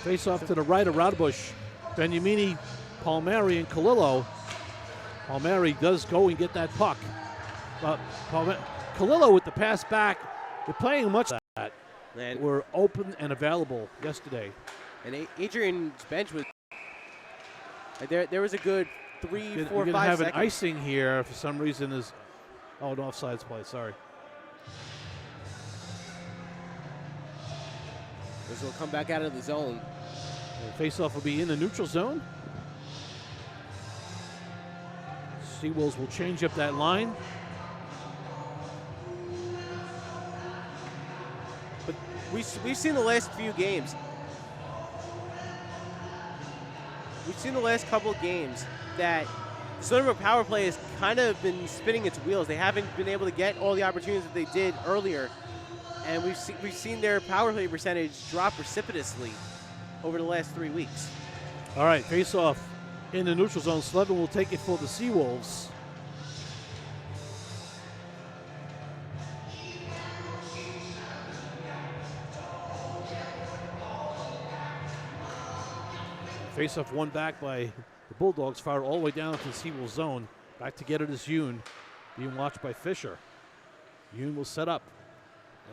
Face off to the right of Radbush. Beniamini, Palmieri, and Kalilo. Palmieri does go and get that puck. Kalilo with the pass back. They're playing much of that. And were open and available yesterday. And Adrian's bench was there was a good 3, 4, 5 seconds. You're going to have an icing here for some reason. An offsides play, sorry. This will come back out of the zone. Face-off will be in the neutral zone. Seawolves will change up that line. But we've seen the last few games. We've seen the last couple of games that Stone River power play has kind of been spinning its wheels. They haven't been able to get all the opportunities that they did earlier. And we've seen their power play percentage drop precipitously over the last 3 weeks. All right, face-off in the neutral zone. Slevin will take it for the Seawolves. Face-off won back by the Bulldogs. Fired all the way down into the Seawolves zone. Back to get it is Yoon, being watched by Fisher. Yoon will set up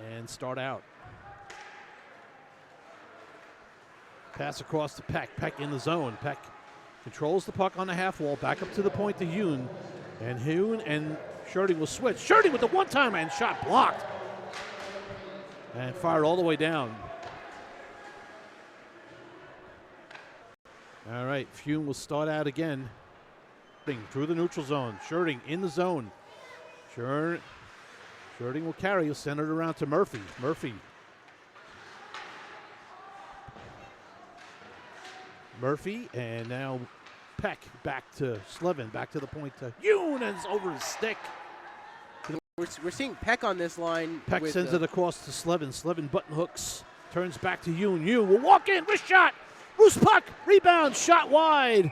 and start out. Pass across to Peck. Peck in the zone. Peck controls the puck on the half wall. Back up to the point to Yoon. And Yoon and Sherding will switch. Sherding with the one-timer and shot blocked. And fired all the way down. All right, Fume will start out again. Through the neutral zone. Sherding in the zone. Sherding will carry. He'll send it around to Murphy. Murphy, and now Peck back to Slevin. Back to the point to Yoon, and it's over his stick. We're seeing Peck on this line. Peck sends it across to Slevin. Slevin button hooks. Turns back to Yoon. Yoon will walk in. Wrist shot. Loose puck. Rebound. Shot wide.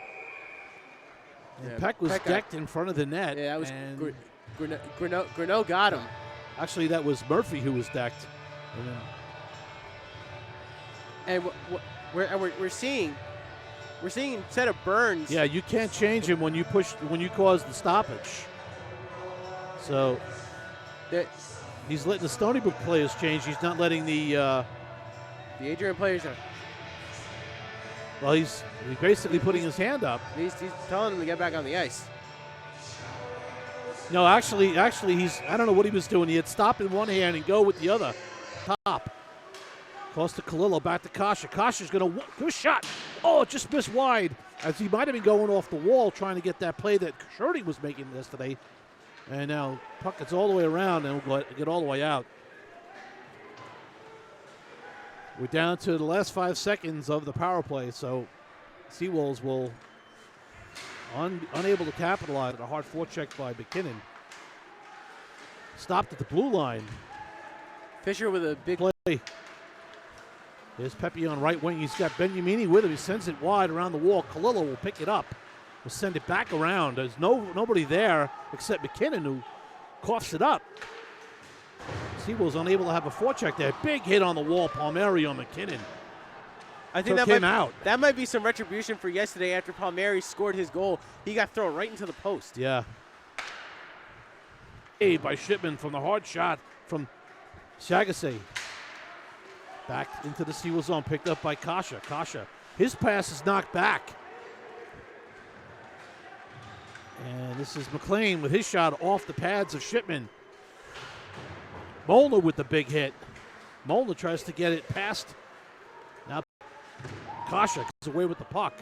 And Peck was decked in front of the net. Yeah, that was Greneau got him. Actually, that was Murphy who was decked. And we're seeing instead of Burns. Yeah, you can't change him when you cause the stoppage. So he's letting the Stony Brook players change. He's not letting the Adrian players. Well, he's basically putting his hand up. He's telling them to get back on the ice. No, actually, I don't know what he was doing. He had stop in one hand and go with the other. Top. Cross to Kalilo, back to Kasha. Kasha's going to do a shot. Oh, it just missed wide. As he might have been going off the wall trying to get that play that Sherding was making yesterday. And now puck gets all the way around and will get all the way out. We're down to the last 5 seconds of the power play, so Seawolves will unable to capitalize. A hard forecheck by McKinnon. Stopped at the blue line. Fisher with a big play. There's Pepe on right wing. He's got Beniamini with him. He sends it wide around the wall. Kalilo will pick it up. Will send it back around. There's nobody there except McKinnon who coughs it up. Seawolves unable to have a forecheck there. Big hit on the wall. Palmieri on McKinnon. I think that might be some retribution for yesterday after Palmieri scored his goal. He got thrown right into the post. Yeah. Hey, by Shipman from the hard shot from Shagase. Back into the Seawolves zone, picked up by Kasha. Kasha, his pass is knocked back. And this is McLean with his shot off the pads of Shipman. Molnar with the big hit. Molnar tries to get it past. Now Kasha goes away with the puck.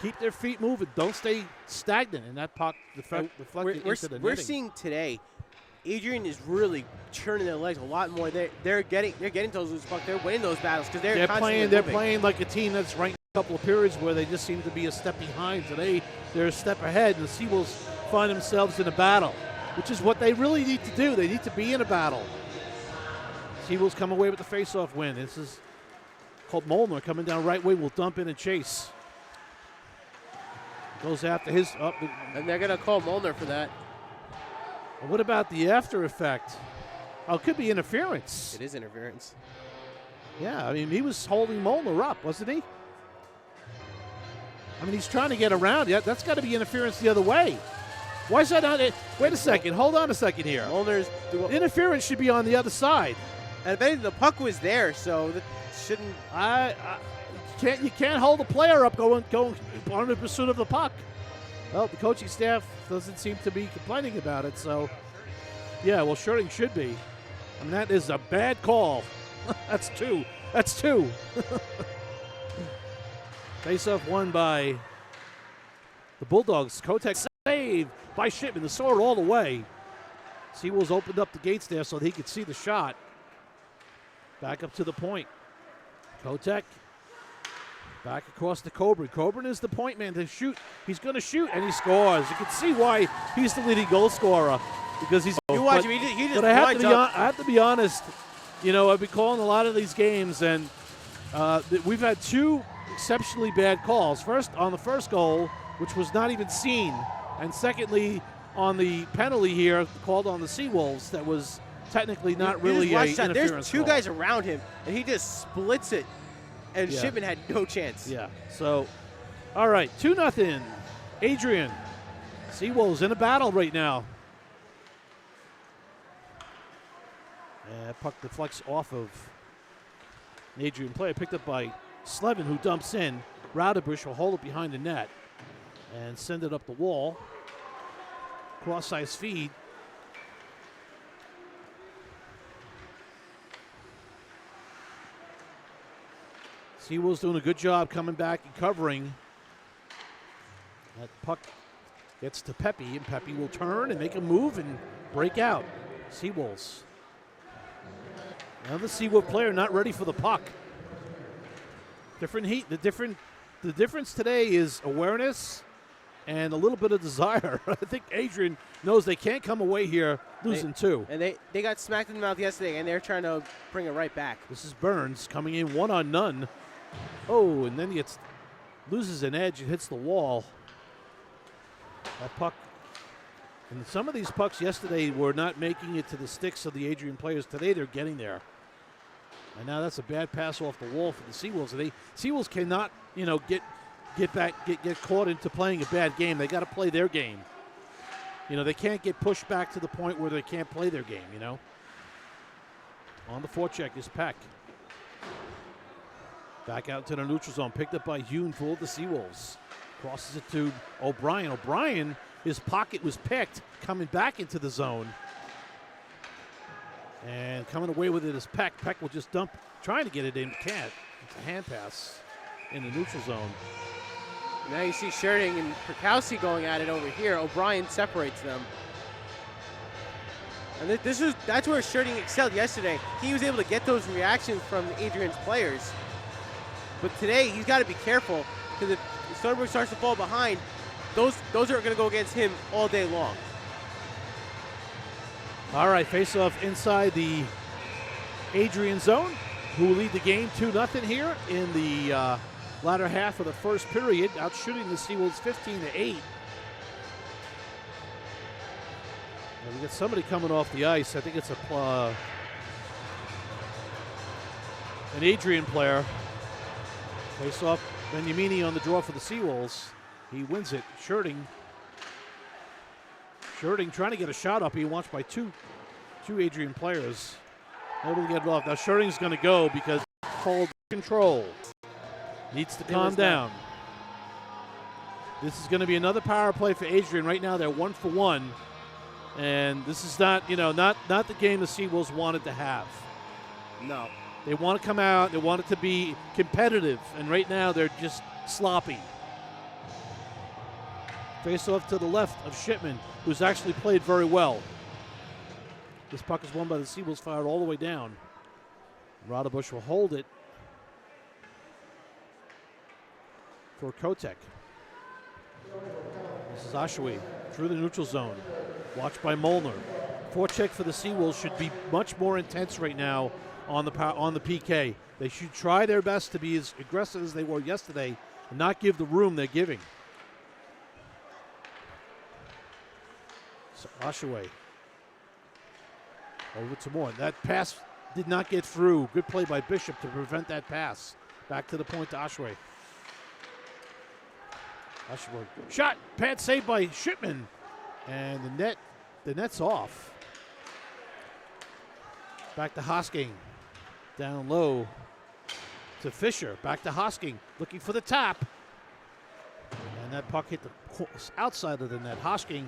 Keep their feet moving. Don't stay stagnant, and that puck deflected into the netting. We're seeing today, Adrian is really churning their legs a lot more. They're getting to those loose pucks. They're winning those battles because they're constantly They're playing like a team that's ranked a couple of periods where they just seem to be a step behind. Today they're a step ahead, and the Seawolves find themselves in a battle, which is what they really need to do. They need to be in a battle. Seawolves come away with the face-off win. This is called Molnar coming down right way. Will dump in and chase. Goes after his up. And they're going to call Molnar for that. Well, what about the after effect? Oh, it could be interference. It is interference. Yeah, I mean, he was holding Molnar up, wasn't he? I mean, he's trying to get around it. That's got to be interference the other way. Why is that not it? Wait a second. Hold on a second here. Molnar's interference should be on the other side. And I bet the puck was there, so that shouldn't. You can't hold a player up going on in pursuit of the puck. Well, the coaching staff doesn't seem to be complaining about it, so yeah, well, Schurting should be. I mean, that is a bad call. That's two. Face-off won by the Bulldogs. Kotek saved by Shipman. The sword all the way. Seawolves opened up the gates there so that he could see the shot. Back up to the point. Kotek back across to Coburn. Coburn is the point man to shoot. He's going to shoot, and he scores. You can see why he's the leading goal scorer because he's. You watch him. He just. But I have to be honest. You know, I've been calling a lot of these games, and we've had two exceptionally bad calls. First, on the first goal, which was not even seen, and secondly, on the penalty here called on the Seawolves that was technically not really an interference. There's two guys around him, and he just splits it. And Shipman had no chance. Yeah. So, all right, 2-0. Adrian. Seawolves in a battle right now. Puck deflects off of an Adrian player. Picked up by Slevin, who dumps in. Rauderbush will hold it behind the net and send it up the wall. Cross-ice feed. Seawolves doing a good job coming back and covering. That puck gets to Pepe, and Pepe will turn and make a move and break out. Seawolves. Another Seawolf player not ready for the puck. Different heat. The difference today is awareness and a little bit of desire. I think Adrian knows they can't come away here losing two. And they got smacked in the mouth yesterday, and they're trying to bring it right back. This is Burns coming in 1-on-none. Oh, and then he loses an edge and hits the wall. That puck. And some of these pucks yesterday were not making it to the sticks of the Adrian players. Today they're getting there. And now that's a bad pass off the wall for the Seawolves. Seawolves cannot, get caught into playing a bad game. They got to play their game. They can't get pushed back to the point where they can't play their game, On the forecheck is Peck. Back out to the neutral zone. Picked up by Hune for the Seawolves. Crosses it to O'Brien. O'Brien, his pocket was picked, coming back into the zone. And coming away with it is Peck. Peck will just dump, trying to get it in. Can't. It's a hand pass in the neutral zone. Now you see Schurting and Perkowski going at it over here. O'Brien separates them. And that's where Schurting excelled yesterday. He was able to get those reactions from Adrian's players. But today, he's got to be careful because if Soderberg starts to fall behind, those are going to go against him all day long. All right, face-off inside the Adrian zone, who will lead the game 2-0 here in the latter half of the first period, outshooting the Seawolves 15-8. We got somebody coming off the ice. I think it's an Adrian player. Face off, Benyamini on the draw for the Seawolves. He wins it. Schurting trying to get a shot up. He watched by two Adrian players. Able to get it off. Now Schurting's going to go because hold control. Needs to calm down. This is going to be another power play for Adrian. Right now they're 1 for 1. And this is not the game the Seawolves wanted to have. No. They want to come out. They want it to be competitive. And right now, they're just sloppy. Face off to the left of Shipman, who's actually played very well. This puck is won by the Seawolves, fired all the way down. Rodebush will hold it for Kotek. This is Oshawa through the neutral zone. Watched by Molnar. Forecheck for the Seawolves should be much more intense right now on the PK. They should try their best to be as aggressive as they were yesterday and not give the room they're giving. So Oshawa over to Moore. That pass did not get through. Good play by Bishop to prevent that pass. Back to the point to Oshawa. Oshawa shot. Pad saved by Shipman. And the net's off. Back to Hosking. Down low to Fisher. Back to Hosking. Looking for the tap. And that puck hit the outside of the net. Hosking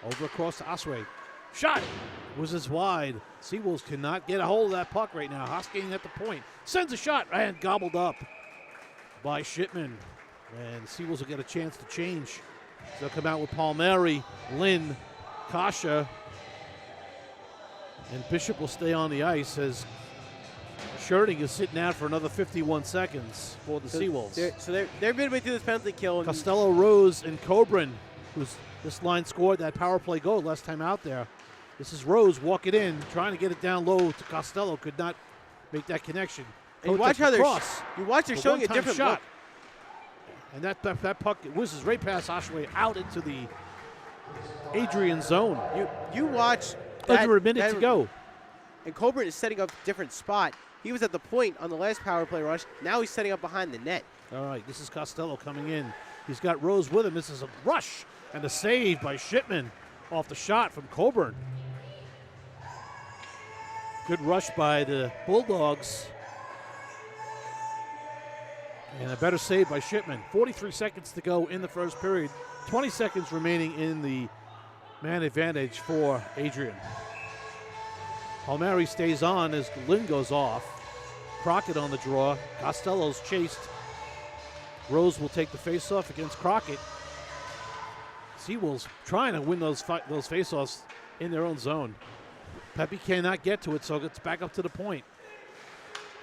over across to Osway. Shot was as wide. Seawolves cannot get a hold of that puck right now. Hosking at the point. Sends a shot and gobbled up by Shipman. And Seawolves will get a chance to change. So they'll come out with Palmieri, Lynn, Kasha, and Bishop will stay on the ice as Sherding is sitting out for another 51 seconds for the Seawolves. They're midway through this penalty kill. Costello, Rose, and Coburn, who's this line scored that power play goal last time out there. This is Rose walking in, trying to get it down low to Costello. Could not make that connection. And you watch how they're showing a different shot. Look. And that puck whizzes right past Oshawa out into the Adrian zone. You watch under a minute to go. And Coburn is setting up a different spot. He was at the point on the last power play rush. Now he's setting up behind the net. All right, this is Costello coming in. He's got Rose with him. This is a rush and a save by Shipman off the shot from Coburn. Good rush by the Bulldogs. And a better save by Shipman. 43 seconds to go in the first period. 20 seconds remaining in the man advantage for Adrian. Palmieri stays on as Lynn goes off. Crockett on the draw. Costello's chased. Rose will take the face-off against Crockett. Seawolves trying to win those face-offs in their own zone. Pepe cannot get to it, so it's back up to the point.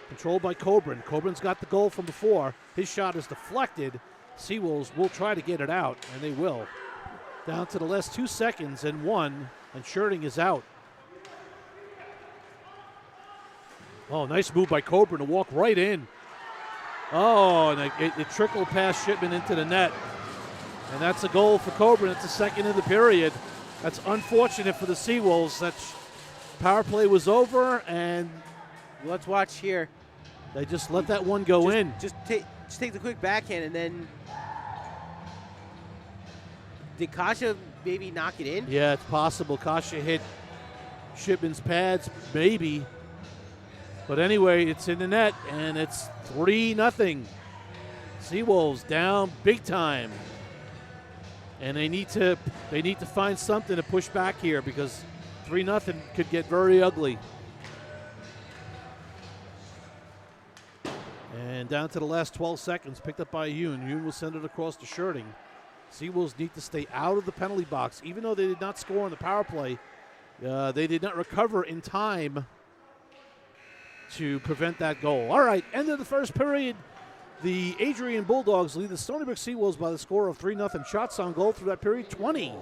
Controlled by Coburn. Coburn's got the goal from before. His shot is deflected. Seawolves will try to get it out, and they will. Down to the last 2 seconds and one, and Sherding is out. Oh, nice move by Coburn to walk right in. Oh, and it trickled past Shipman into the net. And that's a goal for Coburn. It's the second of the period. That's unfortunate for the Seawolves. That power play was over, and let's watch here. They just let that one go in. Just take the quick backhand, and then did Kasha maybe knock it in? Yeah, it's possible. Kasha hit Shipman's pads, maybe. But anyway, it's in the net, and it's 3-0. Seawolves down big time. And they need to find something to push back here because 3-0 could get very ugly. And down to the last 12 seconds, picked up by Yoon. Yoon will send it across to Sherding. Seawolves need to stay out of the penalty box. Even though they did not score on the power play, they did not recover in time to prevent that goal. All right, end of the first period. The Adrian Bulldogs lead the Stony Brook Seawolves by the score of 3-0. Shots on goal through that period, 20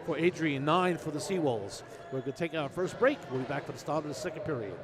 for Adrian, 9 for the Seawolves. We're going to take our first break. We'll be back for the start of the second period.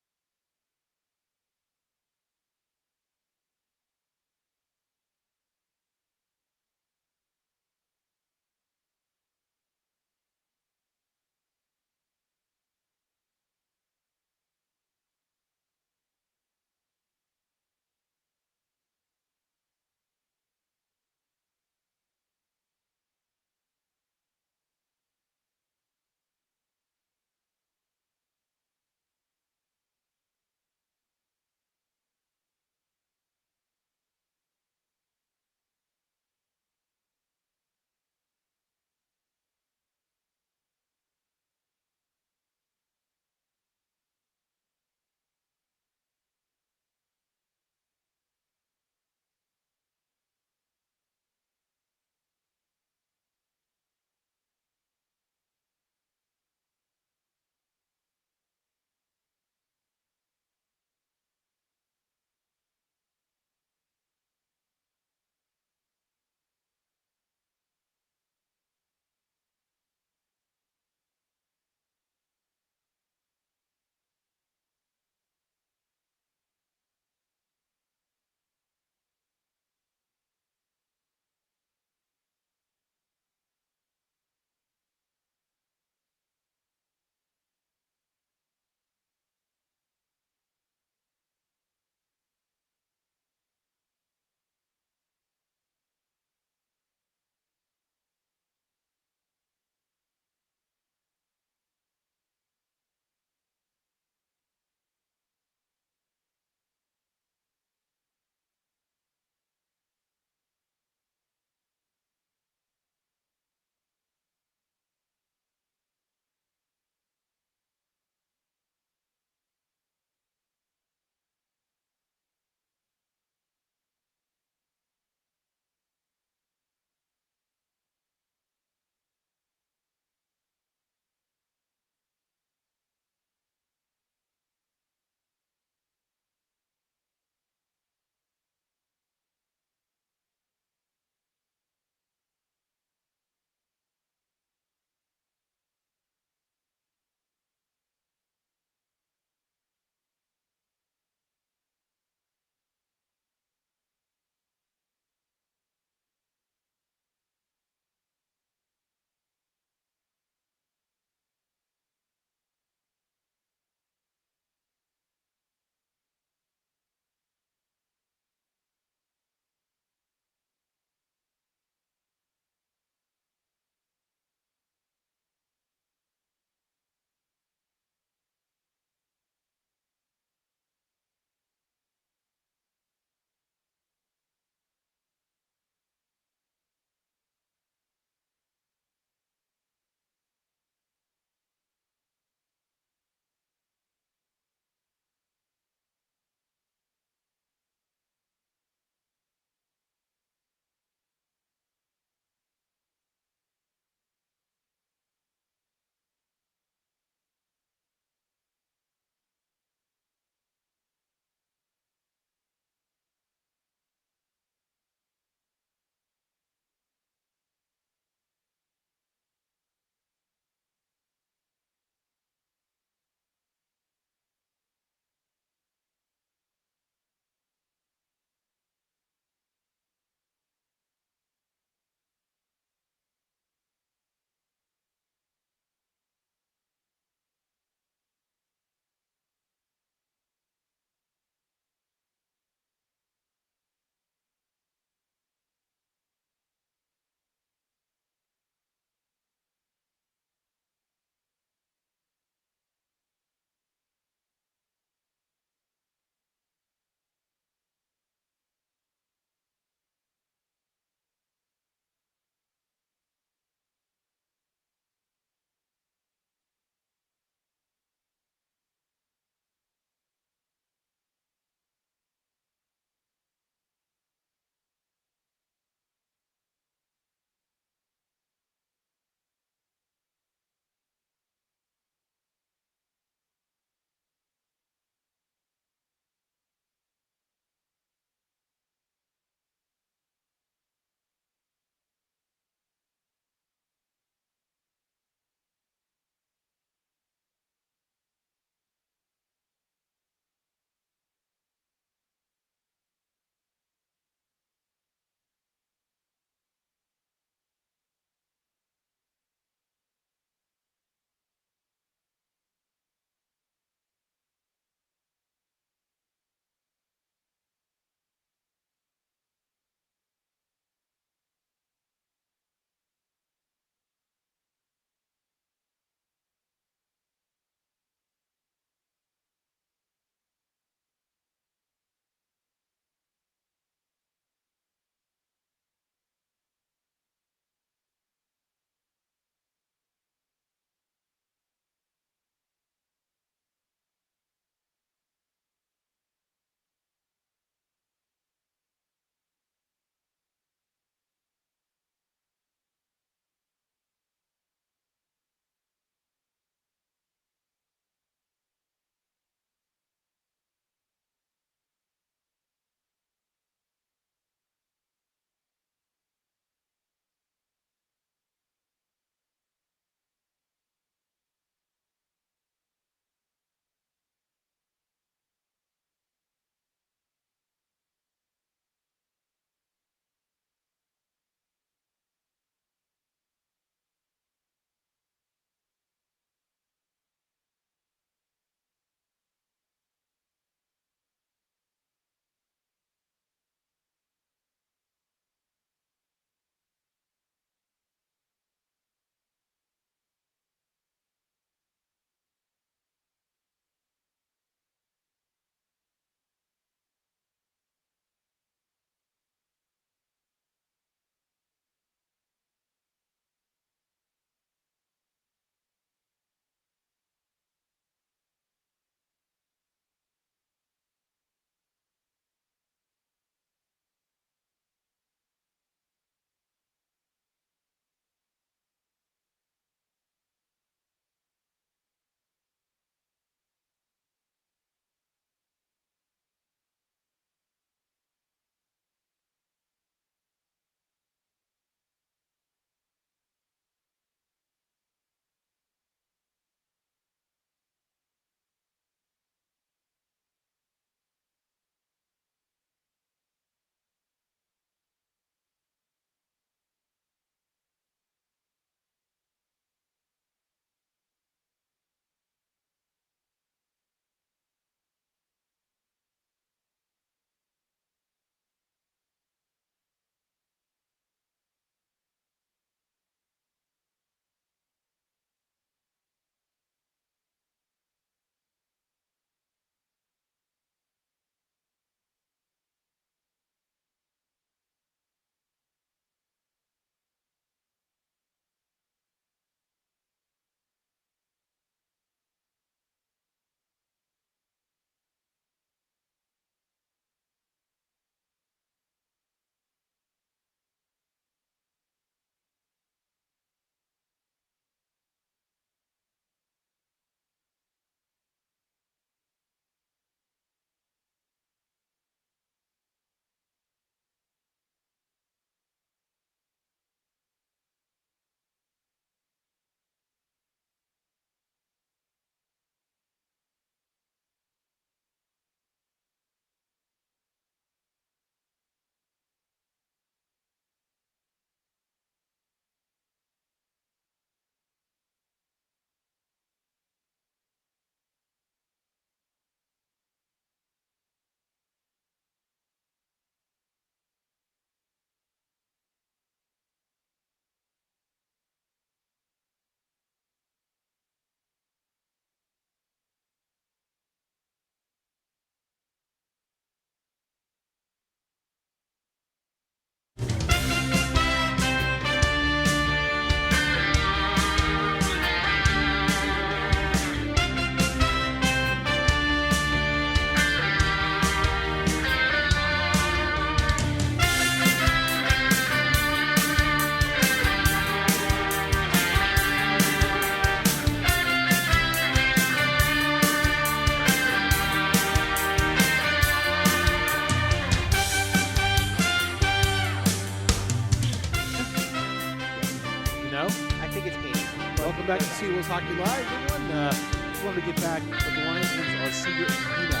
back to Seawolves Hockey Live, everyone. Just wanted to get back with the linesmen are Seager and Pina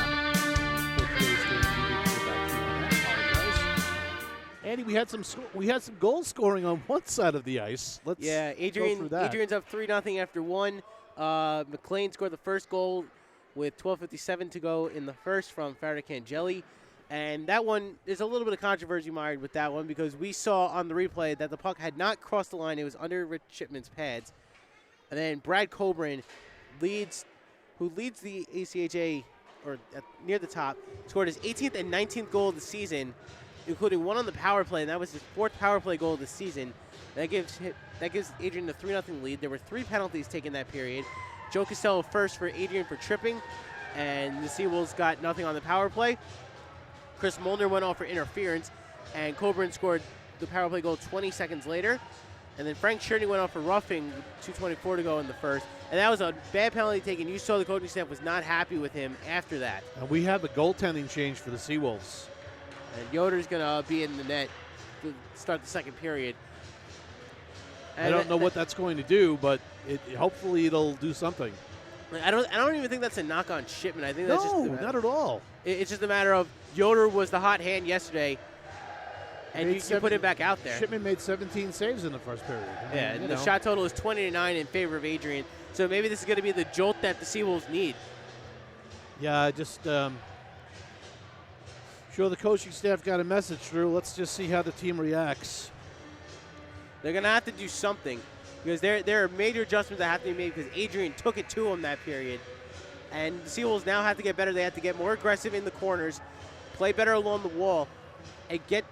for today's game. We didn't get back to you on that. Apologize. Andy, we had some goal scoring on one side of the ice. Let's go through that. Adrian's up 3-0 after one. McLean scored the first goal with 12:57 to go in the first from Farah Cangeli. And that one, there's a little bit of controversy mired with that one because we saw on the replay that the puck had not crossed the line. It was under Rich Shipman's pads. And then Brad Coburn who leads the ACHA near the top, scored his 18th and 19th goal of the season, including one on the power play, and that was his 4th power play goal of the season. That gives Adrian the 3-0 lead. There were 3 penalties taken that period. Joe Costello first for Adrian for tripping, and the Seawolves got nothing on the power play. Chris Molnar went off for interference, and Coburn scored the power play goal 20 seconds later. And then Frank Cherney went off for roughing, 2:24 to go in the first. And that was a bad penalty taken. You saw the coaching staff was not happy with him after that. And we have a goaltending change for the Seawolves. And Yoder's going to be in the net to start the second period. And I don't know what that's going to do, but hopefully it'll do something. I don't even think that's a knock on Shipman. I think that's just not at all. It's just a matter of Yoder was the hot hand yesterday, and you put him back out there. Shipman made 17 saves in the first period. The shot total is 20-9 in favor of Adrian. So maybe this is going to be the jolt that the Seawolves need. Yeah, just sure the coaching staff got a message through. Let's just see how the team reacts. They're going to have to do something because there are major adjustments that have to be made because Adrian took it to him that period. And the Seawolves now have to get better. They have to get more aggressive in the corners, play better along the wall, and get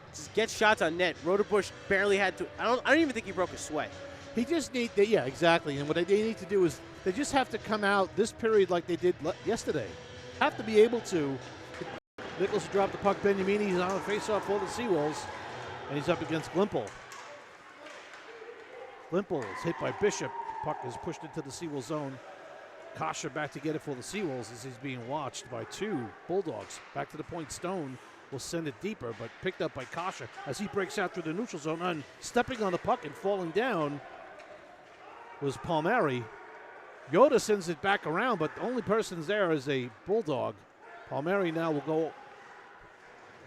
shots on net. Roderbush barely had to. I don't even think he broke a sweat. He just yeah, exactly. And what they need to do is they just have to come out this period like they did yesterday. Have to be able to. Nicholas dropped the puck. Beniamini, he's on a face-off for the Seawolves, and he's up against Glimple. Glimple is hit by Bishop. Puck is pushed into the Seawolves zone. Kasha back to get it for the Seawolves as he's being watched by 2 Bulldogs. Back to the point. Stone will send it deeper, but picked up by Kasha as he breaks out through the neutral zone. And stepping on the puck and falling down was Palmieri. Yoda sends it back around, but the only person there is a Bulldog. Palmieri now will go,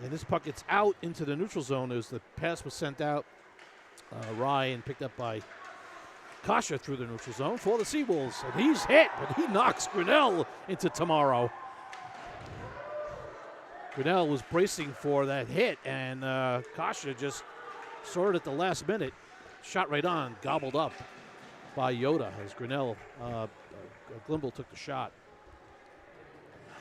and this puck gets out into the neutral zone as the pass was sent out. Ryan picked up by Kasha through the neutral zone for the Seawolves, and he's hit, but he knocks Grinnell into tomorrow. Grinnell was bracing for that hit, and Kasha just saw it at the last minute. Shot right on, gobbled up by Yoda as Grinnell, Glimble took the shot.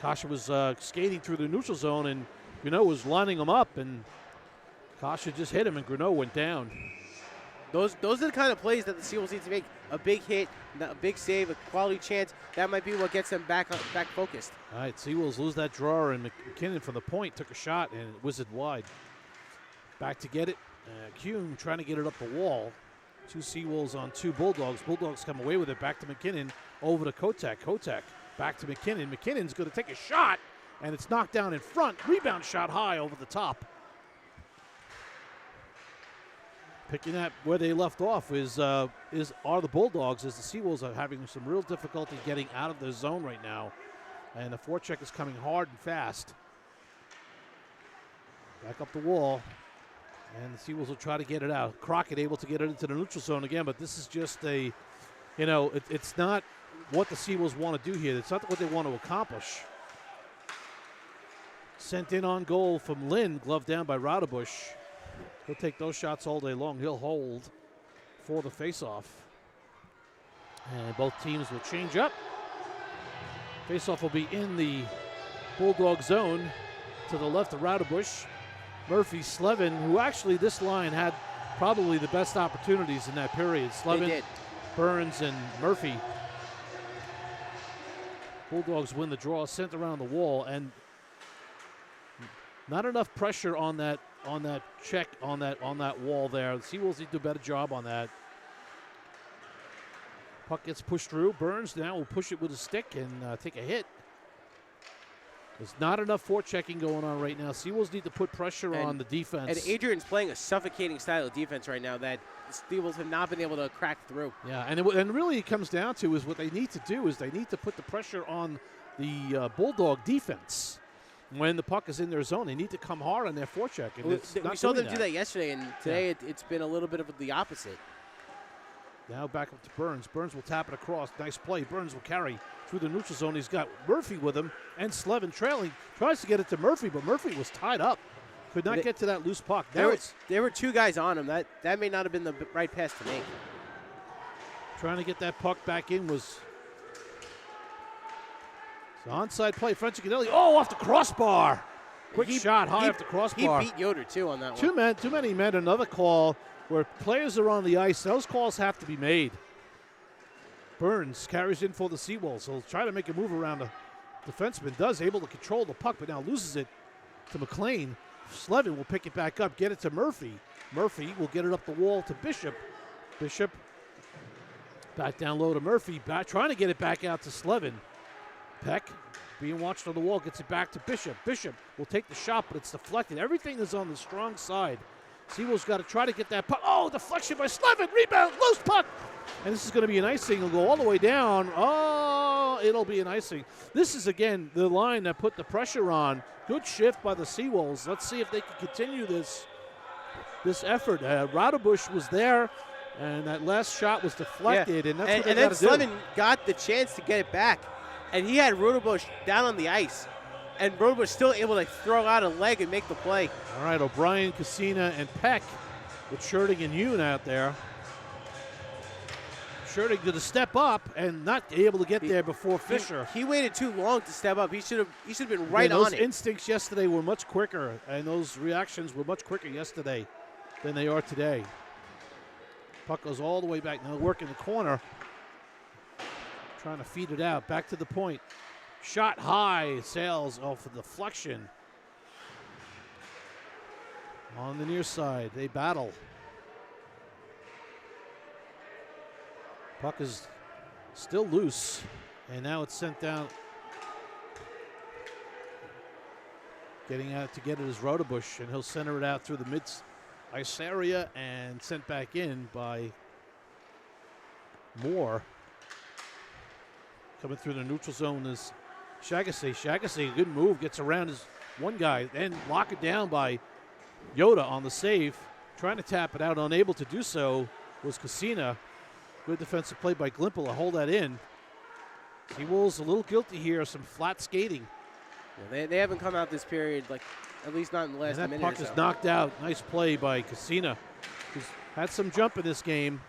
Kasha was skating through the neutral zone, and Grinnell was lining him up, and Kasha just hit him, and Grinnell went down. Those are the kind of plays that the Seawolves need to make. A big hit, a big save, a quality chance. That might be what gets them back focused. All right, Seawolves lose that drawer, and McKinnon from the point took a shot and it whizzed wide. Back to get it. Kuhn trying to get it up the wall. 2 Seawolves on 2 Bulldogs. Bulldogs come away with it. Back to McKinnon. Over to Kotek. Kotek back to McKinnon. McKinnon's going to take a shot, and it's knocked down in front. Rebound shot high over the top. Picking up where they left off are the Bulldogs, as the Seawolves are having some real difficulty getting out of their zone right now. And the forecheck is coming hard and fast. Back up the wall. And the Seawolves will try to get it out. Crockett able to get it into the neutral zone again, but this is just it's not what the Seawolves want to do here. It's not what they want to accomplish. Sent in on goal from Lynn, gloved down by Roderbush. He'll take those shots all day long. He'll hold for the faceoff. And both teams will change up. Faceoff will be in the Bulldog zone to the left of Roderbush. Murphy, Slevin, who actually this line had probably the best opportunities in that period. Slevin, Burns, and Murphy. Bulldogs win the draw, sent around the wall, and not enough pressure on that check on that wall there. The Seawolves need to do a better job on that. Puck gets pushed through. Burns now will push it with a stick and take a hit. There's not enough forechecking going on right now. Seawolves need to put pressure on the defense. And Adrian's playing a suffocating style of defense right now that the Seawolves have not been able to crack through. Yeah, and really it comes down to is what they need to do is they need to put the pressure on the Bulldog defense. When the puck is in their zone, they need to come hard on their forecheck. And we saw them do that yesterday, and today it's been a little bit of the opposite. Now back up to Burns. Burns will tap it across. Nice play. Burns will carry through the neutral zone. He's got Murphy with him and Slevin trailing. Tries to get it to Murphy, but Murphy was tied up. Could not get to that loose puck. There were two guys on him. That may not have been the right pass to make. Trying to get that puck back in was onside play. French Cadelli. Oh, off the crossbar. Quick shot high off the crossbar. He beat Yoder, too, on that one. Too many men. Another call where players are on the ice. Those calls have to be made. Burns carries in for the Seawolves. He'll try to make a move around the defenseman. Does, able to control the puck, but now loses it to McLean. Slevin will pick it back up, get it to Murphy. Murphy will get it up the wall to Bishop. Bishop back down low to Murphy. Trying to get it back out to Slevin. Peck being watched on the wall, gets it back to Bishop. Bishop will take the shot, but it's deflected. Everything is on the strong side. Seawolves got to try to get that puck. Oh, deflection by Slevin. Rebound, loose puck. And this is going to be an icing. It'll go all the way down. Oh, it'll be an icing. This is, again, the line that put the pressure on. Good shift by the Seawolves. Let's see if they can continue this effort. Radebush was there, and that last shot was deflected, and that's what they got to do. And then Slevin got the chance to get it back, and he had Radebush down on the ice. And Radebush still able to throw out a leg and make the play. All right, O'Brien, Cassina, and Peck with Scherting and Yoon out there. Scherting to step up and not able to get there before Fisher. He waited too long to step up. He should have been right on it. Those instincts yesterday were much quicker, and those reactions were much quicker yesterday than they are today. Puck goes all the way back. Now work in the corner. Trying to feed it out. Back to the point. Shot high, sails off of deflection. On the near side, they battle. Puck is still loose, and now it's sent down. Getting out to get it is Radebush, and he'll center it out through the mid-ice area and sent back in by Moore. Coming through the neutral zone is Shagase. Shagase, a good move, gets around his one guy, then lock it down by Yoda on the save. Trying to tap it out, unable to do so was Cassina. Good defensive play by Glimpel to hold that in. Seawolves a little guilty here, some flat skating. Yeah, they haven't come out this period, like at least not in the last minute or so. That puck is knocked out. Nice play by Cassina, who's had some jump in this game.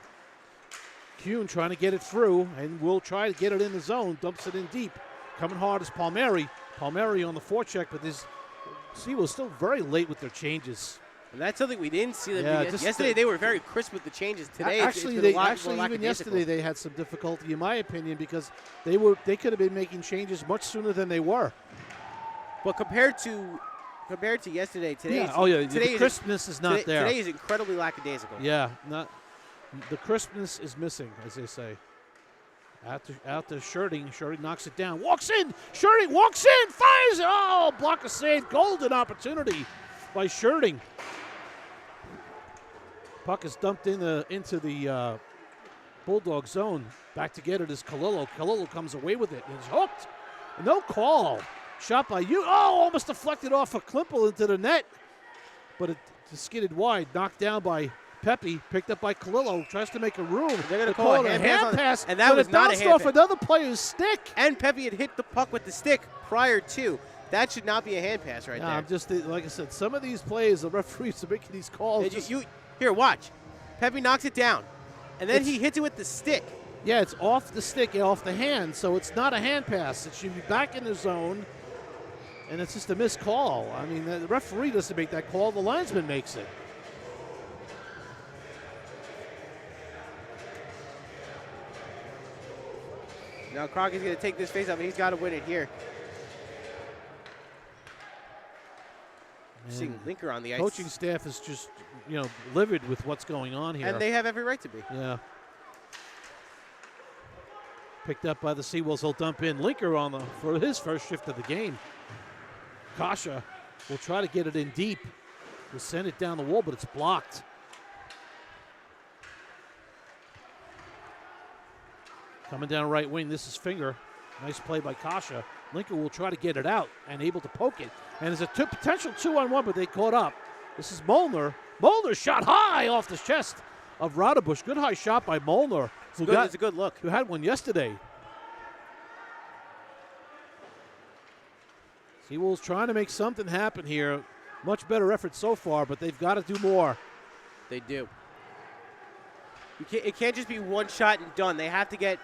Kuhn trying to get it through, and will try to get it in the zone. Dumps it in deep. Coming hard is Palmieri. Palmieri on the forecheck, but this Seawolves still very late with their changes. And that's something we didn't see them do. Yesterday they were very crisp with the changes. Today even yesterday they had some difficulty, in my opinion, because they could have been making changes much sooner than they were. But compared to yesterday, today the crispness is not there. Today is incredibly lackadaisical. Yeah, the crispness is missing, as they say. Out to Scherting. Scherting knocks it down. Walks in. Scherting walks in. Fires it. Oh, block a save. Golden opportunity by Scherting. Puck is dumped into the Bulldog zone. Back to get it is Kalilo. Kalilo comes away with it. He's hooked. No call. Shot by you. Oh, almost deflected off of Klimpel into the net. But it skidded wide. Knocked down by Pepe, picked up by Kalilo, tries to make a room. They're going to call it a hand pass, and that was not a hand pass. Off another player's stick. And Pepe had hit the puck with the stick prior to. That should not be a hand pass right there. I'm just, like I said, some of these plays, the referees are making these calls. Here, watch. Pepe knocks it down, and then he hits it with the stick. Yeah, it's off the stick, off the hand, so it's not a hand pass. It should be back in the zone, and it's just a missed call. I mean, the referee doesn't make that call. The linesman makes it. Now Crockett's going to take this faceoff, and he's got to win it here. Seeing Linker on the ice. Coaching staff is just, livid with what's going on here. And they have every right to be. Yeah. Picked up by the Seawolves. He'll dump in Linker for his first shift of the game. Kasha will try to get it in deep. Will send it down the wall, but it's blocked. Coming down right wing, this is Finger. Nice play by Kasha. Lincoln will try to get it out and able to poke it. And there's a potential 2-on-1, but they caught up. This is Molnar. Molnar shot high off the chest of Radebush. Good high shot by Molnar. It's a good look. Who had one yesterday. Seawolves trying to make something happen here. Much better effort so far, but they've got to do more. They do. It can't just be one shot and done. They have to get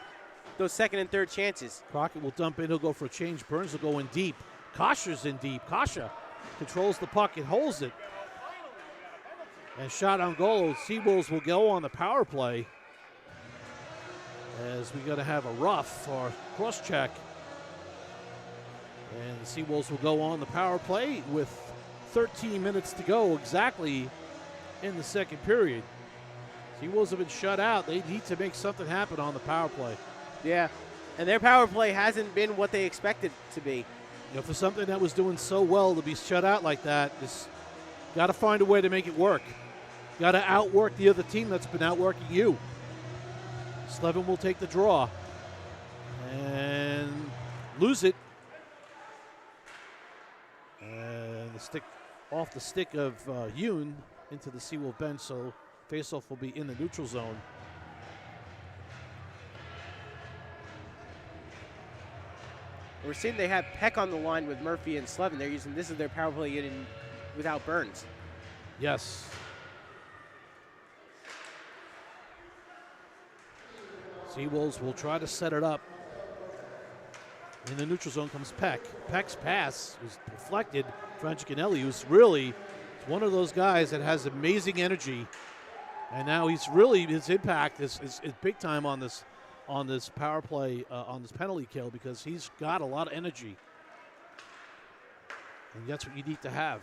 those second and third chances. Crockett will dump in. He'll go for a change. Burns will go in deep. Kasha's in deep. Kasha controls the puck and holds it. And shot on goal. Seawolves will go on the power play as we got to have a rough or cross check. And the Seawolves will go on the power play with 13 minutes to go exactly in the second period. Seawolves have been shut out. They need to make something happen on the power play. Yeah, and their power play hasn't been what they expected to be. You know, for something that was doing so well to be shut out like that, just got to find a way to make it work. Got to outwork the other team that's been outworking you. Slevin will take the draw and lose it. And the stick off the stick of Yoon into the Seawolf bench, so faceoff will be in the neutral zone. We're seeing they have Peck on the line with Murphy and Slevin. They're using this as their power play unit without Burns. Yes. Seawolves will try to set it up. In the neutral zone comes Peck. Peck's pass was deflected. Franchicanelli, who's really one of those guys that has amazing energy, and now he's really, his impact is big time on this power play, on this penalty kill, because he's got a lot of energy, and that's what you need to have.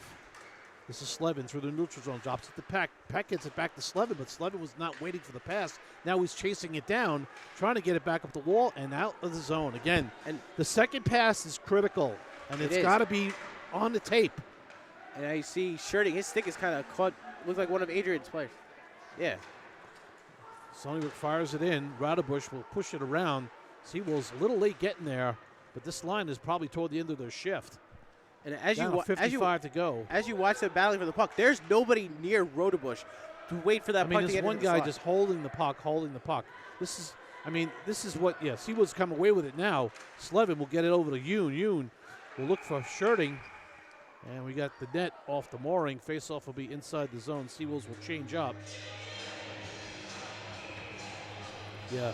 This is Slevin through the neutral zone, drops it to Peck. Peck gets it back to Slevin, but Slevin was not waiting for the pass. Now he's chasing it down, trying to get it back up the wall and out of the zone again. And the second pass is critical, and it's got to be on the tape. And I see Shirting, his stick is kind of caught, looks like one of Adrian's players. Yeah. Sonnybrook fires it in. Radebush will push it around. Seawolves a little late getting there, but this line is probably toward the end of their shift. And as you 55 to go. As you watch them battling for the puck, there's nobody near Radebush to wait for that puck to get into the slot. There's one guy just holding the puck, This is what, Seawolves come away with it now. Slevin will get it over to Yoon. Yoon will look for Shirting. And we got the net off the mooring. Face-off will be inside the zone. Seawolves will change up. Yeah.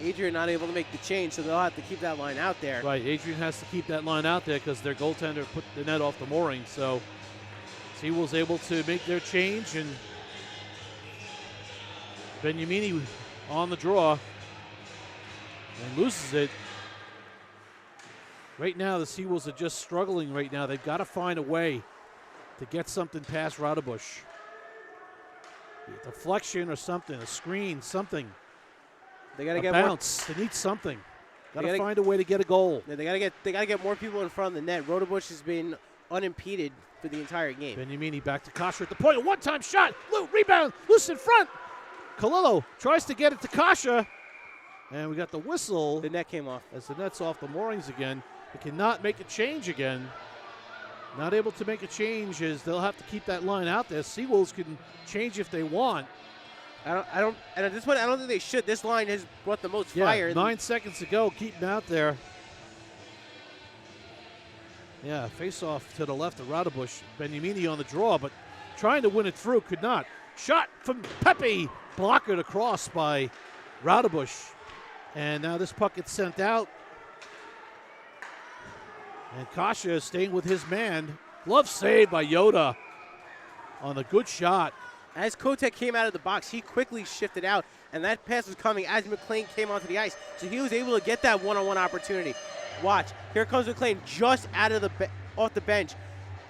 Adrian not able to make the change, so they'll have to keep that line out there. Right, Adrian has to keep that line out there because their goaltender put the net off the mooring. So Seawolves able to make their change, and Benyamini on the draw and loses it. Right now, the Seawolves are just struggling right now. They've got to find a way to get something past Radebush. A deflection or something, a screen, something. They got to get bounce. They need something. Got to find a way to get a goal. Yeah, they got to get more people in front of the net. Radebush has been unimpeded for the entire game. Benyamini back to Kasha at the point. A one-time shot. Rebound. Loose in front. Kalillo tries to get it to Kasha. And we got the whistle. The net came off. As the net's off the moorings again. They cannot make a change again. Not able to make a change as they'll have to keep that line out there. Seawolves can change if they want. And at this point, I don't think they should. This line has brought the most fire. 9 seconds to go. Keep them out there. Yeah, face-off to the left of Radebush. Benyamini on the draw, but trying to win it through, could not. Shot from Pepe. Blockered across by Radebush. And now this puck gets sent out. And Kasha is staying with his man. Glove save by Yoda on the good shot. As Kotek came out of the box, he quickly shifted out, and that pass was coming as McLean came onto the ice. So he was able to get that one-on-one opportunity. Watch, here comes McLean just out of off the bench.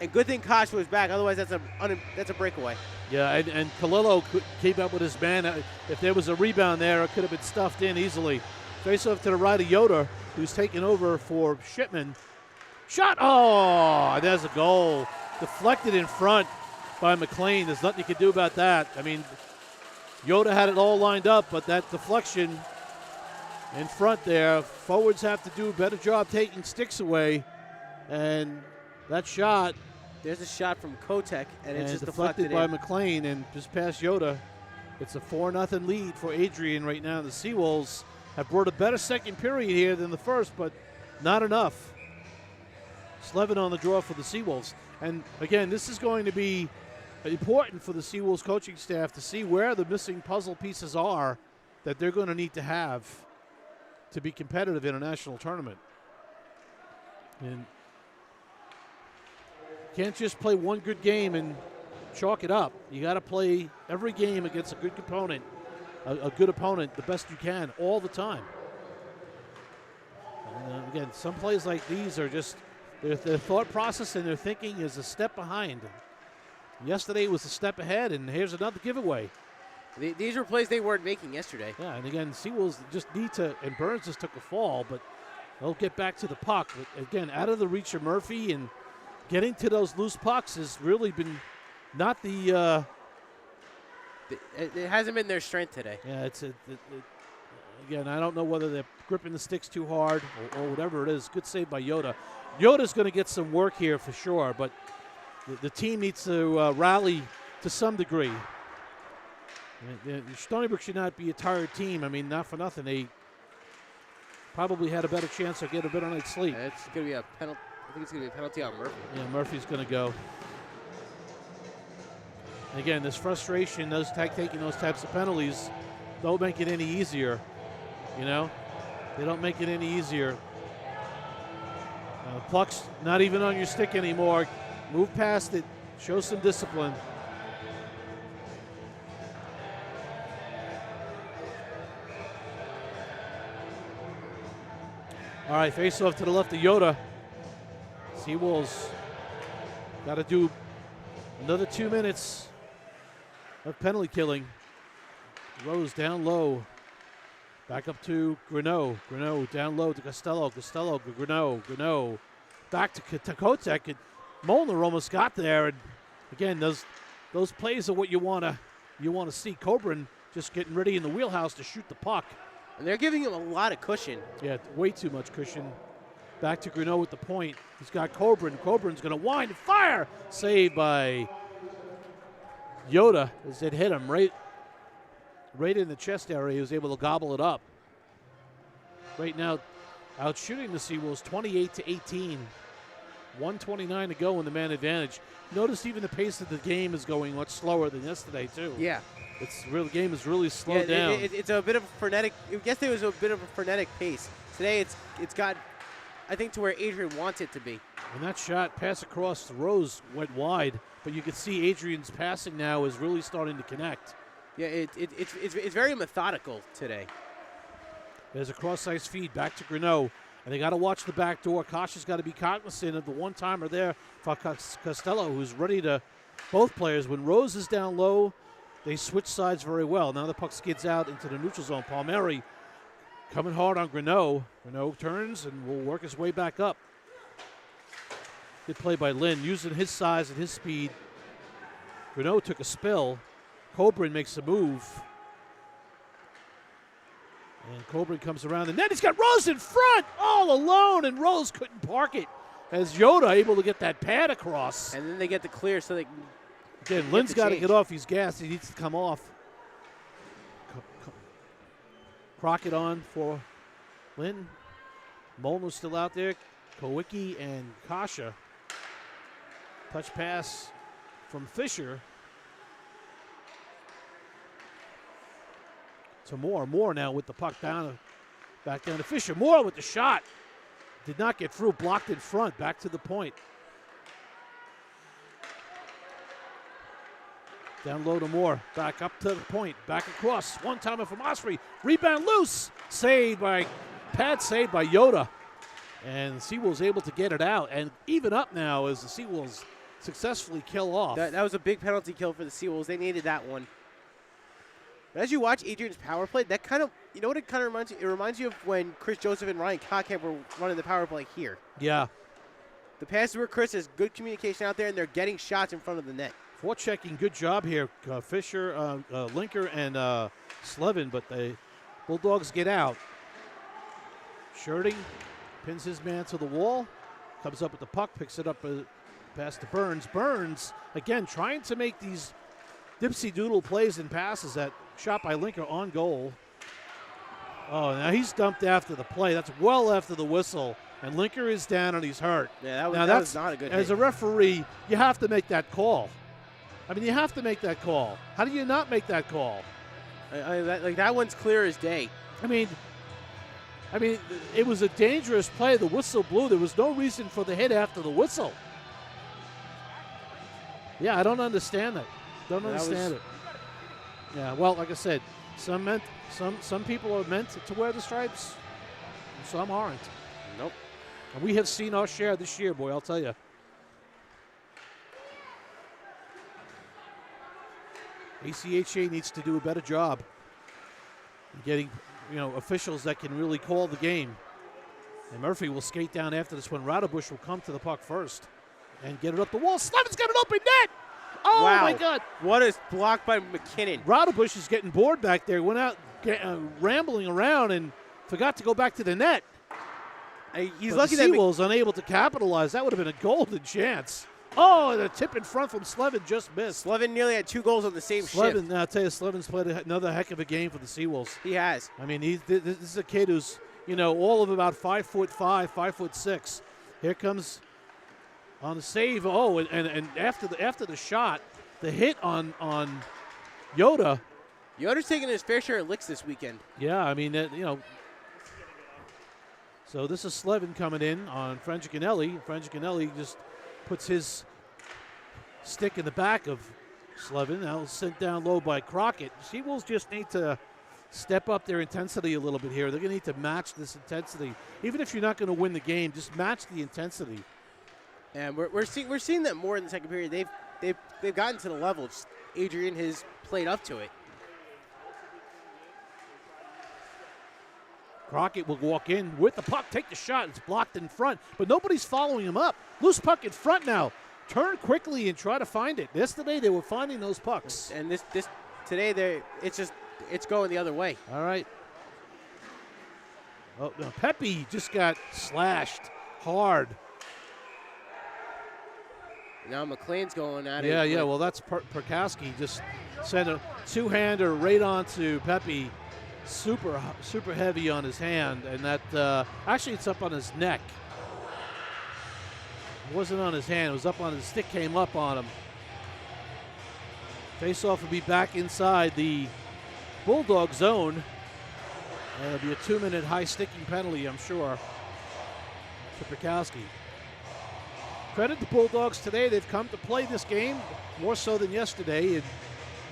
And good thing Kasha was back, otherwise that's a breakaway. Yeah, and Kalillo came up with his man. If there was a rebound there, it could have been stuffed in easily. Face off to the right of Yoda, who's taken over for Shipman. Shot. Oh, there's a goal. Deflected in front by McLean. There's nothing you can do about that. I mean, Yoda had it all lined up, but that deflection in front there, forwards have to do a better job taking sticks away. And that shot. There's a shot from Kotek, and it's just deflected by McLean and just past Yoda. It's a 4-0 lead for Adrian right now. The Seawolves have brought a better second period here than the first, but not enough. 11 on the draw for the Seawolves. And again, this is going to be important for the Seawolves coaching staff to see where the missing puzzle pieces are that they're going to need to have to be competitive in a national tournament. And can't just play one good game and chalk it up. You got to play every game against a good opponent, a good opponent, the best you can all the time. And again, some plays like these are just their thought process and their thinking is a step behind. Yesterday was a step ahead, and here's another giveaway. These were plays they weren't making yesterday. Yeah, and again, Seawolves just need to, and Burns just took a fall, but they'll get back to the puck. But again, out of the reach of Murphy and getting to those loose pucks has really been not the. It hasn't been their strength today. Yeah, again, I don't know whether they're gripping the sticks too hard or whatever it is. Good save by Yoda. Yoda's going to get some work here for sure, but the team needs to rally to some degree. Stony Brook should not be a tired team. I mean, not for nothing. They probably had a better chance to get a better night's sleep. It's going to be a penalty. I think it's going to be a penalty on Murphy. Yeah, Murphy's going to go. And again, this frustration, taking those types of penalties don't make it any easier. You know, they don't make it any easier. Puck's not even on your stick anymore. Move past it. Show some discipline. All right, face off to the left of Yoda. Seawolves got to do another 2 minutes of penalty killing. Rose down low. Back up to Greneau. Greneau down low to Costello. Costello, Greneau. Back to Kotek. And Molnar almost got there. And again, those plays are what you want to see. Coburn just getting ready in the wheelhouse to shoot the puck. And they're giving him a lot of cushion. Yeah, way too much cushion. Back to Greneau with the point. He's got Coburn. Coburn's going to wind and fire. Saved by Yoda as it hit him right in the chest area. He was able to gobble it up. Right now, out shooting the Seawolves 28-18. 1:29 to go in the man advantage. Notice even the pace of the game is going much slower than yesterday, too. Yeah. The game is really slowed down. It's a bit of a frenetic. Yesterday was a bit of a frenetic pace. Today it's got, I think, to where Adrian wants it to be. And that shot, pass across the Rose, went wide. But you can see Adrian's passing now is really starting to connect. Yeah, it's very methodical today. There's a cross-ice feed back to Greneau. And they got to watch the back door. Kasha's got to be cognizant of the one-timer there for Costello, who's ready to both players. When Rose is down low, they switch sides very well. Now the puck skids out into the neutral zone. Palmieri coming hard on Greneau. Greneau turns and will work his way back up. Good play by Lynn, using his size and his speed. Greneau took a spill. Coburn makes a move. And Coburn comes around, and then he's got Rose in front, all alone, and Rose couldn't park it. As Yoda able to get that pad across. And then they get the clear so they can. Again, Lynn's got to get off. He's gassed. He needs to come off. Crockett on for Lynn. Molnar's still out there. Kowicki and Kasha. Touch pass from Fisher to Moore. Moore now with the puck back down to Fisher. Moore with the shot. Did not get through. Blocked in front. Back to the point. Down low to Moore. Back up to the point. Back across. One-timer from Osprey. Rebound loose. Saved by Yoda. And Seawolves able to get it out. And even up now as the Seawolves successfully kill off. That was a big penalty kill for the Seawolves. They needed that one. But as you watch Adrian's power play, that kind of, you know what it kind of reminds you? It reminds you of when Chris Joseph and Ryan Cockham were running the power play here. Yeah. The passes were crisp. There's good communication out there, and they're getting shots in front of the net. Forechecking, good job here. Fisher, Linker, and Slevin, but the Bulldogs get out. Sherding pins his man to the wall, comes up with the puck, picks it up past to Burns. Burns, again, trying to make these dipsy-doodle plays and passes. That shot by Linker on goal. Oh, now he's dumped after the play. That's well after the whistle, and Linker is down and he's hurt. Yeah, that was not a good hit. As a referee, you have to make that call. I mean, you have to make that call. How do you not make that call? That one's clear as day. I mean, it was a dangerous play. The whistle blew. There was no reason for the hit after the whistle. Yeah, I don't understand that. Don't understand it. Yeah, well, like I said, some people are meant to wear the stripes, and some aren't. Nope. And we have seen our share this year, boy, I'll tell you. ACHA needs to do a better job in getting, officials that can really call the game. And Murphy will skate down after this one. Radebush will come to the puck first and get it up the wall. Slevin's got an open net. Oh, wow. My God. What is blocked by McKinnon? Radebush is getting bored back there. Went out rambling around and forgot to go back to the net. He's lucky that Seawolves unable to capitalize. That would have been a golden chance. Oh, and a tip in front from Slevin just missed. Slevin nearly had 2 goals on the same shift. I'll tell you, Slevin's played another heck of a game for the Seawolves. He has. I mean, this is a kid who's, all of about 5'5", 5'6". Here comes on the save. Oh, and after the shot, the hit on Yoda. Yoda's taking his fair share of licks this weekend. Yeah, I mean, So this is Slevin coming in on Frangicanelli. Frangicanelli just puts his stick in the back of Slevin. Now sent down low by Crockett. Seawolves just need to step up their intensity a little bit here. They're going to need to match this intensity. Even if you're not going to win the game, just match the intensity. And we're seeing that more in the second period. They've gotten to the level. Just Adrian has played up to it. Crockett will walk in with the puck, take the shot. It's blocked in front, but nobody's following him up. Loose puck in front now. Turn quickly and try to find it. Yesterday they were finding those pucks. And today it's going the other way. All right. Oh, no, Pepe just got slashed hard. Now McLean's going at it. Yeah. Well, that's Perkowski just sent a two-hander right onto Pepe. Super heavy on his hand, and that actually it's up on his neck. It wasn't on his hand, it was up on his stick, came up on him. Face-off will be back inside the Bulldog zone. And it'll be a 2-minute high sticking penalty, I'm sure, to Perkowski. Credit the Bulldogs today. They've come to play this game more so than yesterday, and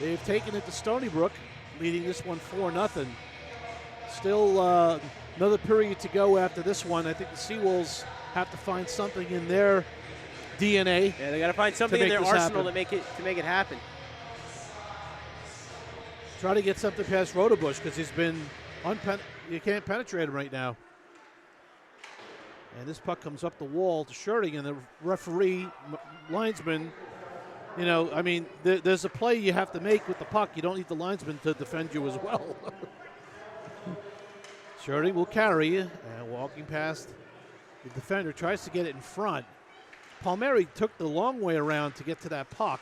they've taken it to Stony Brook, leading this one 4-0. Still another period to go after this one. I think the Seawolves have to find something in their DNA. Yeah, they got to find something in their arsenal to make it happen. Try to get something past Rodebush because he's been you can't penetrate him right now. And this puck comes up the wall to Sherding, and the referee, linesman. There's a play you have to make with the puck. You don't need the linesman to defend you as well. Sherding will carry, and walking past the defender, tries to get it in front. Palmieri took the long way around to get to that puck.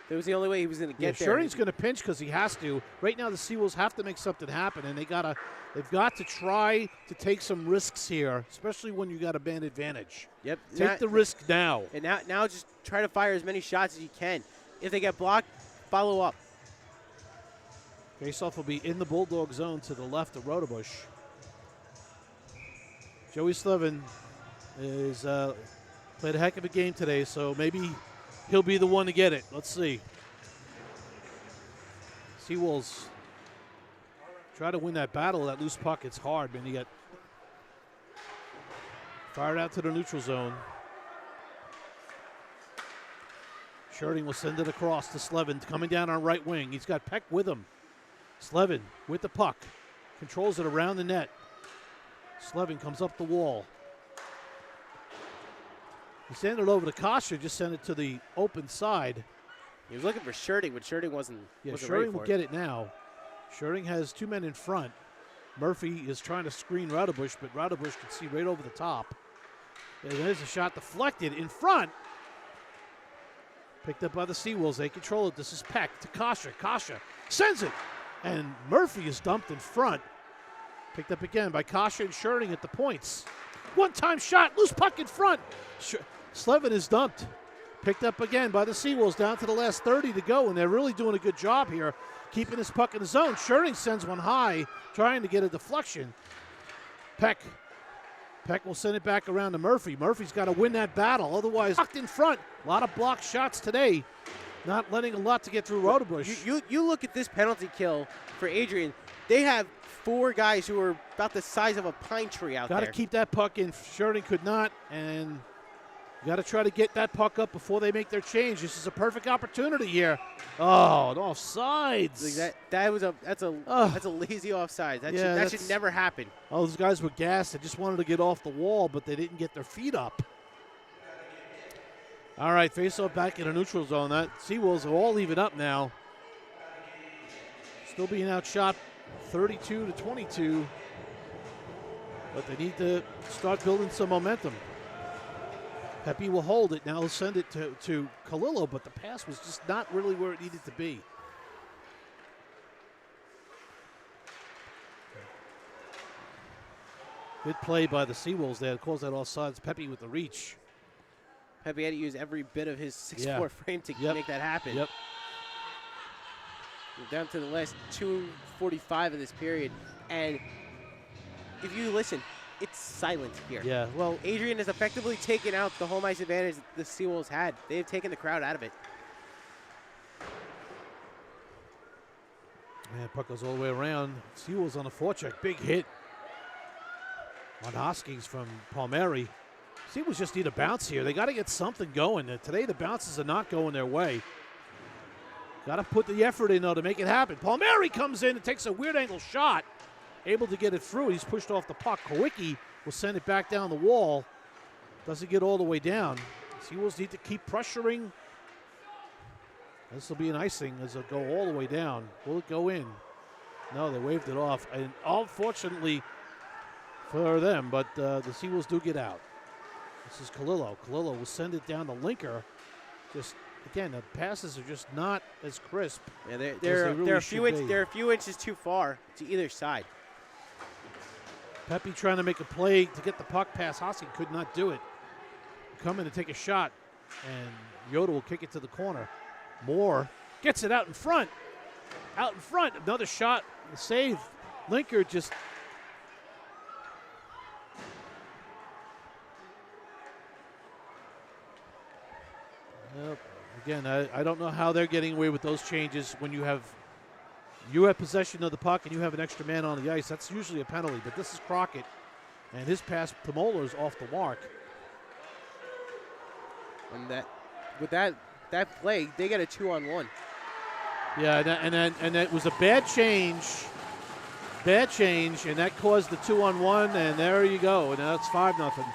That was the only way he was going to get there. Sherding's going to pinch because he has to. Right now, the Seawolves have to make something happen, and they've got to try to take some risks here, especially when you got a man advantage. Yep. Take the risk now. And now just try to fire as many shots as you can. If they get blocked, follow up. Faceoff will be in the Bulldog zone to the left of Rodebush. Joey Slevin is played a heck of a game today, so maybe he'll be the one to get it. Let's see. Seawolves try to win that battle. That loose puck, it's hard, man. You got fired out to the neutral zone. Sherding will send it across to Slevin, coming down on right wing. He's got Peck with him. Slevin with the puck. Controls it around the net. Slevin comes up the wall. He sent it over to Kasha, just sent it to the open side. He was looking for Sherding, but Sherding wasn't ready Sherding for will get it now. Sherding has 2 men in front. Murphy is trying to screen Radebush, but Radebush can see right over the top. And there's a shot deflected in front. Picked up by the Seawolves. They control it. This is Peck to Kasha. Kasha sends it. And Murphy is dumped in front. Picked up again by Kasha and Sherding at the points. One-time shot. Loose puck in front. Slevin is dumped. Picked up again by the Seawolves down to the last 30 to go, and they're really doing a good job here keeping this puck in the zone. Sherding sends one high, trying to get a deflection. Peck will send it back around to Murphy. Murphy's got to win that battle, otherwise locked in front. A lot of blocked shots today, not letting a lot to get through Radebush. You look at this penalty kill for Adrian. They have 4 guys who are about the size of a pine tree out there. Got to keep that puck in. Sherding could not, and got to try to get that puck up before they make their change. This is a perfect opportunity here. Oh, an offsides. Like that's a lazy offside. That should never happen. Oh, those guys were gassed. They just wanted to get off the wall, but they didn't get their feet up. All right, face-off back in a neutral zone. That Seawolves are all even up now. Still being outshot 32-22, but they need to start building some momentum. Pepe will hold it. Now he'll send it to Kalilo, but the pass was just not really where it needed to be. Good play by the Seawolves there. Calls that offsides. Pepe with the reach. Pepe had to use every bit of his 6'4" frame to make that happen. Yep. We're down to the last 2:45 of this period, and if you listen, it's silent here. Yeah, well, Adrian has effectively taken out the home ice advantage that the Seawolves had. They've taken the crowd out of it. Man, puck goes all the way around. Seawolves on the forecheck. Big hit on Hoskins from Palmieri. Seawolves just need a bounce here. They got to get something going. Today the bounces are not going their way. Got to put the effort in, though, to make it happen. Palmieri comes in and takes a weird angle shot. Able to get it through. He's pushed off the puck. Kowicki will send it back down the wall. Doesn't get all the way down. Seawolves need to keep pressuring. This will be an icing as it'll go all the way down. Will it go in? No, they waved it off. And unfortunately for them, but the Seawolves do get out. This is Kalilo. Kalilo will send it down to Linker. Just, again, the passes are just not as crisp. Yeah, they're a few inches too far to either side. Pepe trying to make a play to get the puck past Hoskins, could not do it. Come in to take a shot, and Yoda will kick it to the corner. Moore gets it out in front. Out in front, another shot, save. Linker just... Yep. Again, I don't know how they're getting away with those changes when you have possession of the puck and you have an extra man on the ice. That's usually a penalty, but this is Crockett, and his pass to Moeller is off the mark. And with that play, they get a 2-on-1. Yeah, and that was a bad change, and that caused the 2-on-1, and there you go, and now it's 5-0.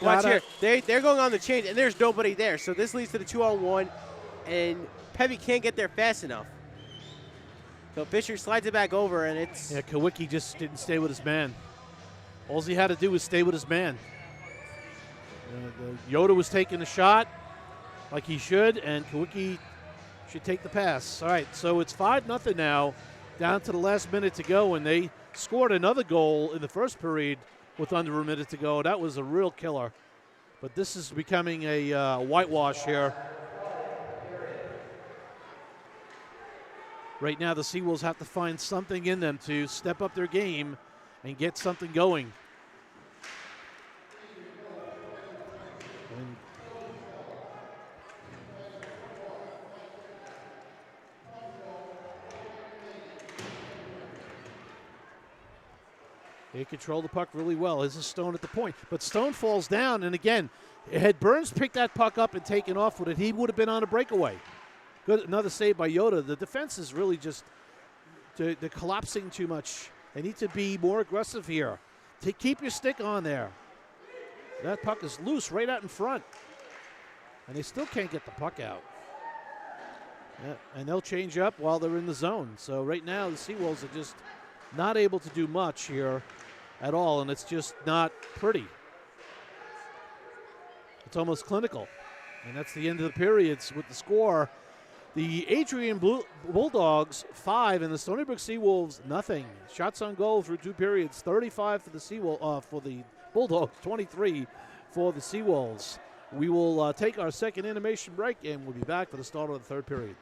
Watch here. They're going on the change, and there's nobody there. So this leads to the 2-on-1, and Pepe can't get there fast enough. So Fisher slides it back over, and it's... Yeah, Kowicki just didn't stay with his man. All he had to do was stay with his man. Yoda was taking the shot like he should, and Kowicki should take the pass. All right, so it's 5-0 now, down to the last minute to go, and they scored another goal in the first period with under a minute to go. That was a real killer. But this is becoming a whitewash here. Right now, the Seawolves have to find something in them to step up their game and get something going. They control the puck really well. This is Stone at the point. But Stone falls down, and again, had Burns picked that puck up and taken off with it, he would have been on a breakaway. Good, another save by Yoda. The defense is really just they're collapsing too much. They need to be more aggressive here. Keep your stick on there. That puck is loose right out in front. And they still can't get the puck out. Yeah, and they'll change up while they're in the zone. So right now the Seawolves are just not able to do much here at all, and it's just not pretty. It's almost clinical. And that's the end of the periods with the score. The Adrian Bulldogs 5 and the Stony Brook Seawolves nothing. Shots on goal through 2 periods. 35 for the Bulldogs, 23 for the Seawolves. We will take our second intermission break, and we'll be back for the start of the third period.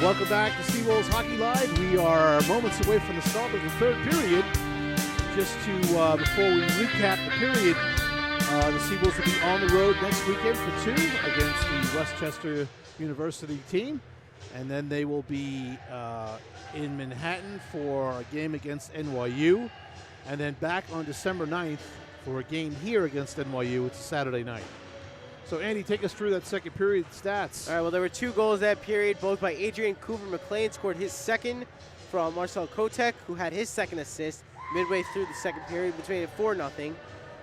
Welcome back to Seawolves Hockey Live. We are moments away from the start of the third period. Just to, before we recap the period, the Seawolves will be on the road next weekend for 2 against the Westchester University team. And then they will be in Manhattan for a game against NYU. And then back on December 9th for a game here against NYU. It's a Saturday night. So, Andy, take us through that second period stats. All right, well, there were 2 goals that period, both by Adrian. Cooper McLean scored his second from Marcel Kotek, who had his second assist midway through the second period, which made it 4-0. And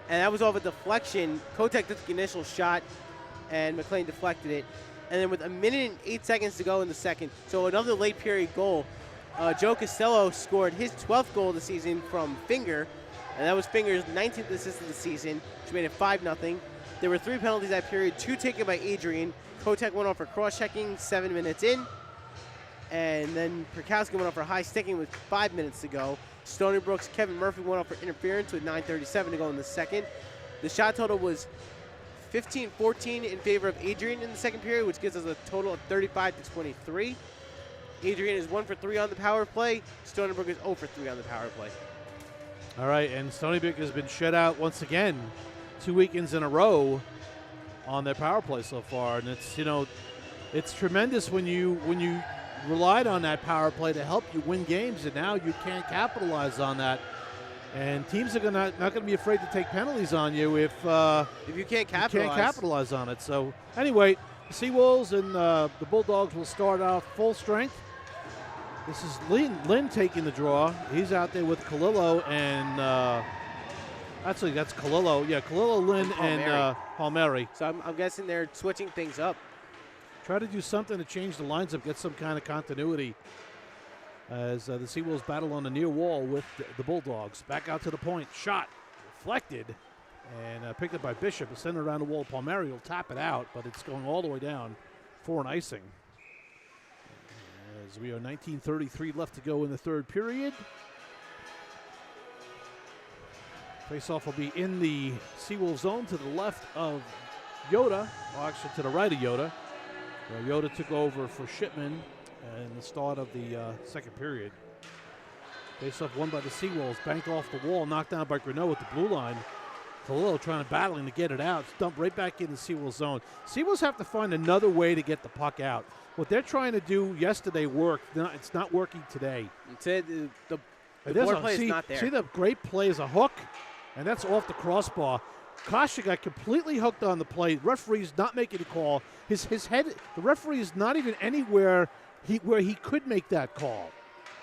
that was off a deflection. Kotek took the initial shot, and McLean deflected it. And then with 1 minute and 8 seconds to go in the second, so another late period goal, Joe Costello scored his 12th goal of the season from Finger, and that was Finger's 19th assist of the season, which made it 5-0. There were 3 penalties that period, 2 taken by Adrian. Kotek went off for cross-checking 7 minutes in. And then Perkowski went off for high sticking with 5 minutes to go. Stony Brook's Kevin Murphy went off for interference with 9:37 to go in the second. The shot total was 15-14 in favor of Adrian in the second period, which gives us a total of 35-23. Adrian is 1 for 3 on the power play. Stony Brook is 0 for 3 on the power play. All right, and Stony Brook has been shut out once again 2 weekends in a row on their power play so far, and it's, you know, it's tremendous when you relied on that power play to help you win games, and now you can't capitalize on that. And teams are not going to be afraid to take penalties on you if you can't capitalize on it. So anyway, the Seawolves and the Bulldogs will start off full strength. This is Lynn taking the draw. He's out there with Kalilo and actually that's Kalilo. Yeah, Kalilo, Lynn, and Palmieri. So I'm guessing they're switching things up. Try to do something to change the lines up, get some kind of continuity as the Seawolves battle on the near wall with the Bulldogs. Back out to the point. Shot deflected and picked up by Bishop. Send it around the wall. Palmieri will tap it out, but it's going all the way down for an icing. As we are 19:33 left to go in the third period. Faceoff will be in the Seawolves zone to the left of Yoda, or actually to the right of Yoda. Yoda took over for Shipman in the start of the second period. Faceoff won by the Seawolves, banked off the wall, knocked down by Greneau at the blue line. Kalilo battling to get it out. It's dumped right back in the Seawolves zone. Seawolves have to find another way to get the puck out. What they're trying to do yesterday worked. It's not working today. The board play is not there. See the great play is a hook, and that's off the crossbar. Kasha got completely hooked on the play. Referee's not making a call. His head, the referee is not even anywhere where he could make that call.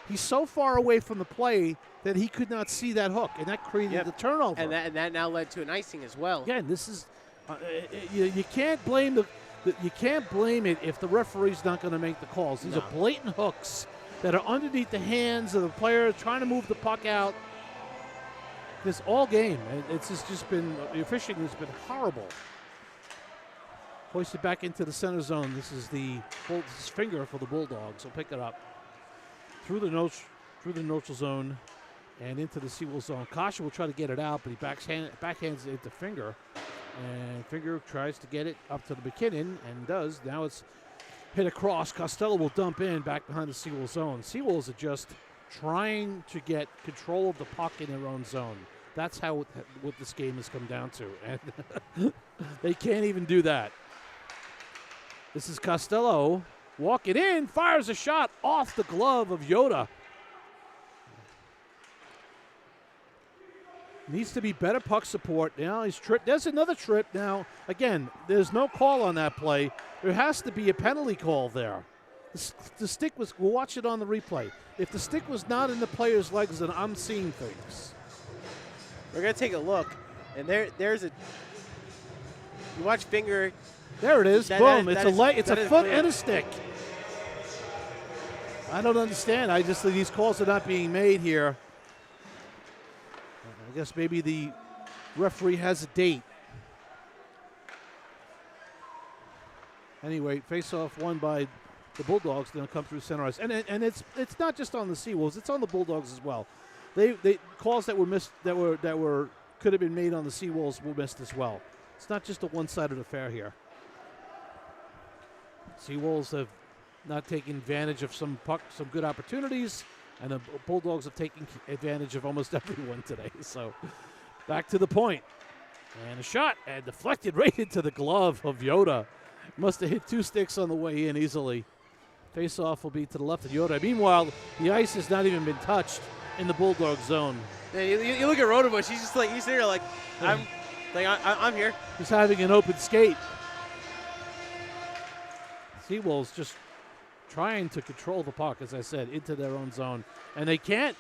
He's so far away from the play that he could not see that hook, and that created the turnover. And that now led to an icing as well. Again, this is you can't blame you can't blame it if the referee's not going to make the calls. These are blatant hooks that are underneath the hands of the player trying to move the puck out. This all game, it's just been, the officiating has been horrible. Hoisted back into the center zone. This is Finger for the Bulldogs. He'll pick it up through the neutral zone and into the Seawolves zone. Kasha will try to get it out, but he backhands it into Finger. And Finger tries to get it up to the McKinnon and does. Now it's hit across. Costello will dump in back behind the Seawolves zone. Seawolves are just trying to get control of the puck in their own zone. That's what this game has come down to. And they can't even do that. This is Costello walking in, fires a shot off the glove of Yoda. Needs to be better puck support. Now he's tripped. There's another trip now. Again, there's no call on that play. There has to be a penalty call there. The stick was, we'll watch it on the replay. If the stick was not in the player's legs, then I'm seeing things. We're going to take a look. And there's a, you watch Finger. There it is. Boom. It's a foot clear. and a stick. I don't understand. I just think these calls are not being made here. I guess maybe the referee has a date. Anyway, face-off won by the Bulldogs. Going to come through center ice, and it's not just on the Seawolves; it's on the Bulldogs as well. They calls that were missed that could have been made on the Seawolves were missed as well. It's not just a one-sided affair here. Seawolves have not taking advantage of some good opportunities, and the Bulldogs have taken advantage of almost everyone today. So back to the point. And a shot, and deflected right into the glove of Yoda. Must have hit 2 sticks on the way in easily. Face-off will be to the left of Yoda. Meanwhile, the ice has not even been touched in the Bulldog zone. Yeah, you look at Rodebush, he's just like, he's there like, I'm here. He's having an open skate. Seawolves just trying to control the puck, as I said, into their own zone. And they can't.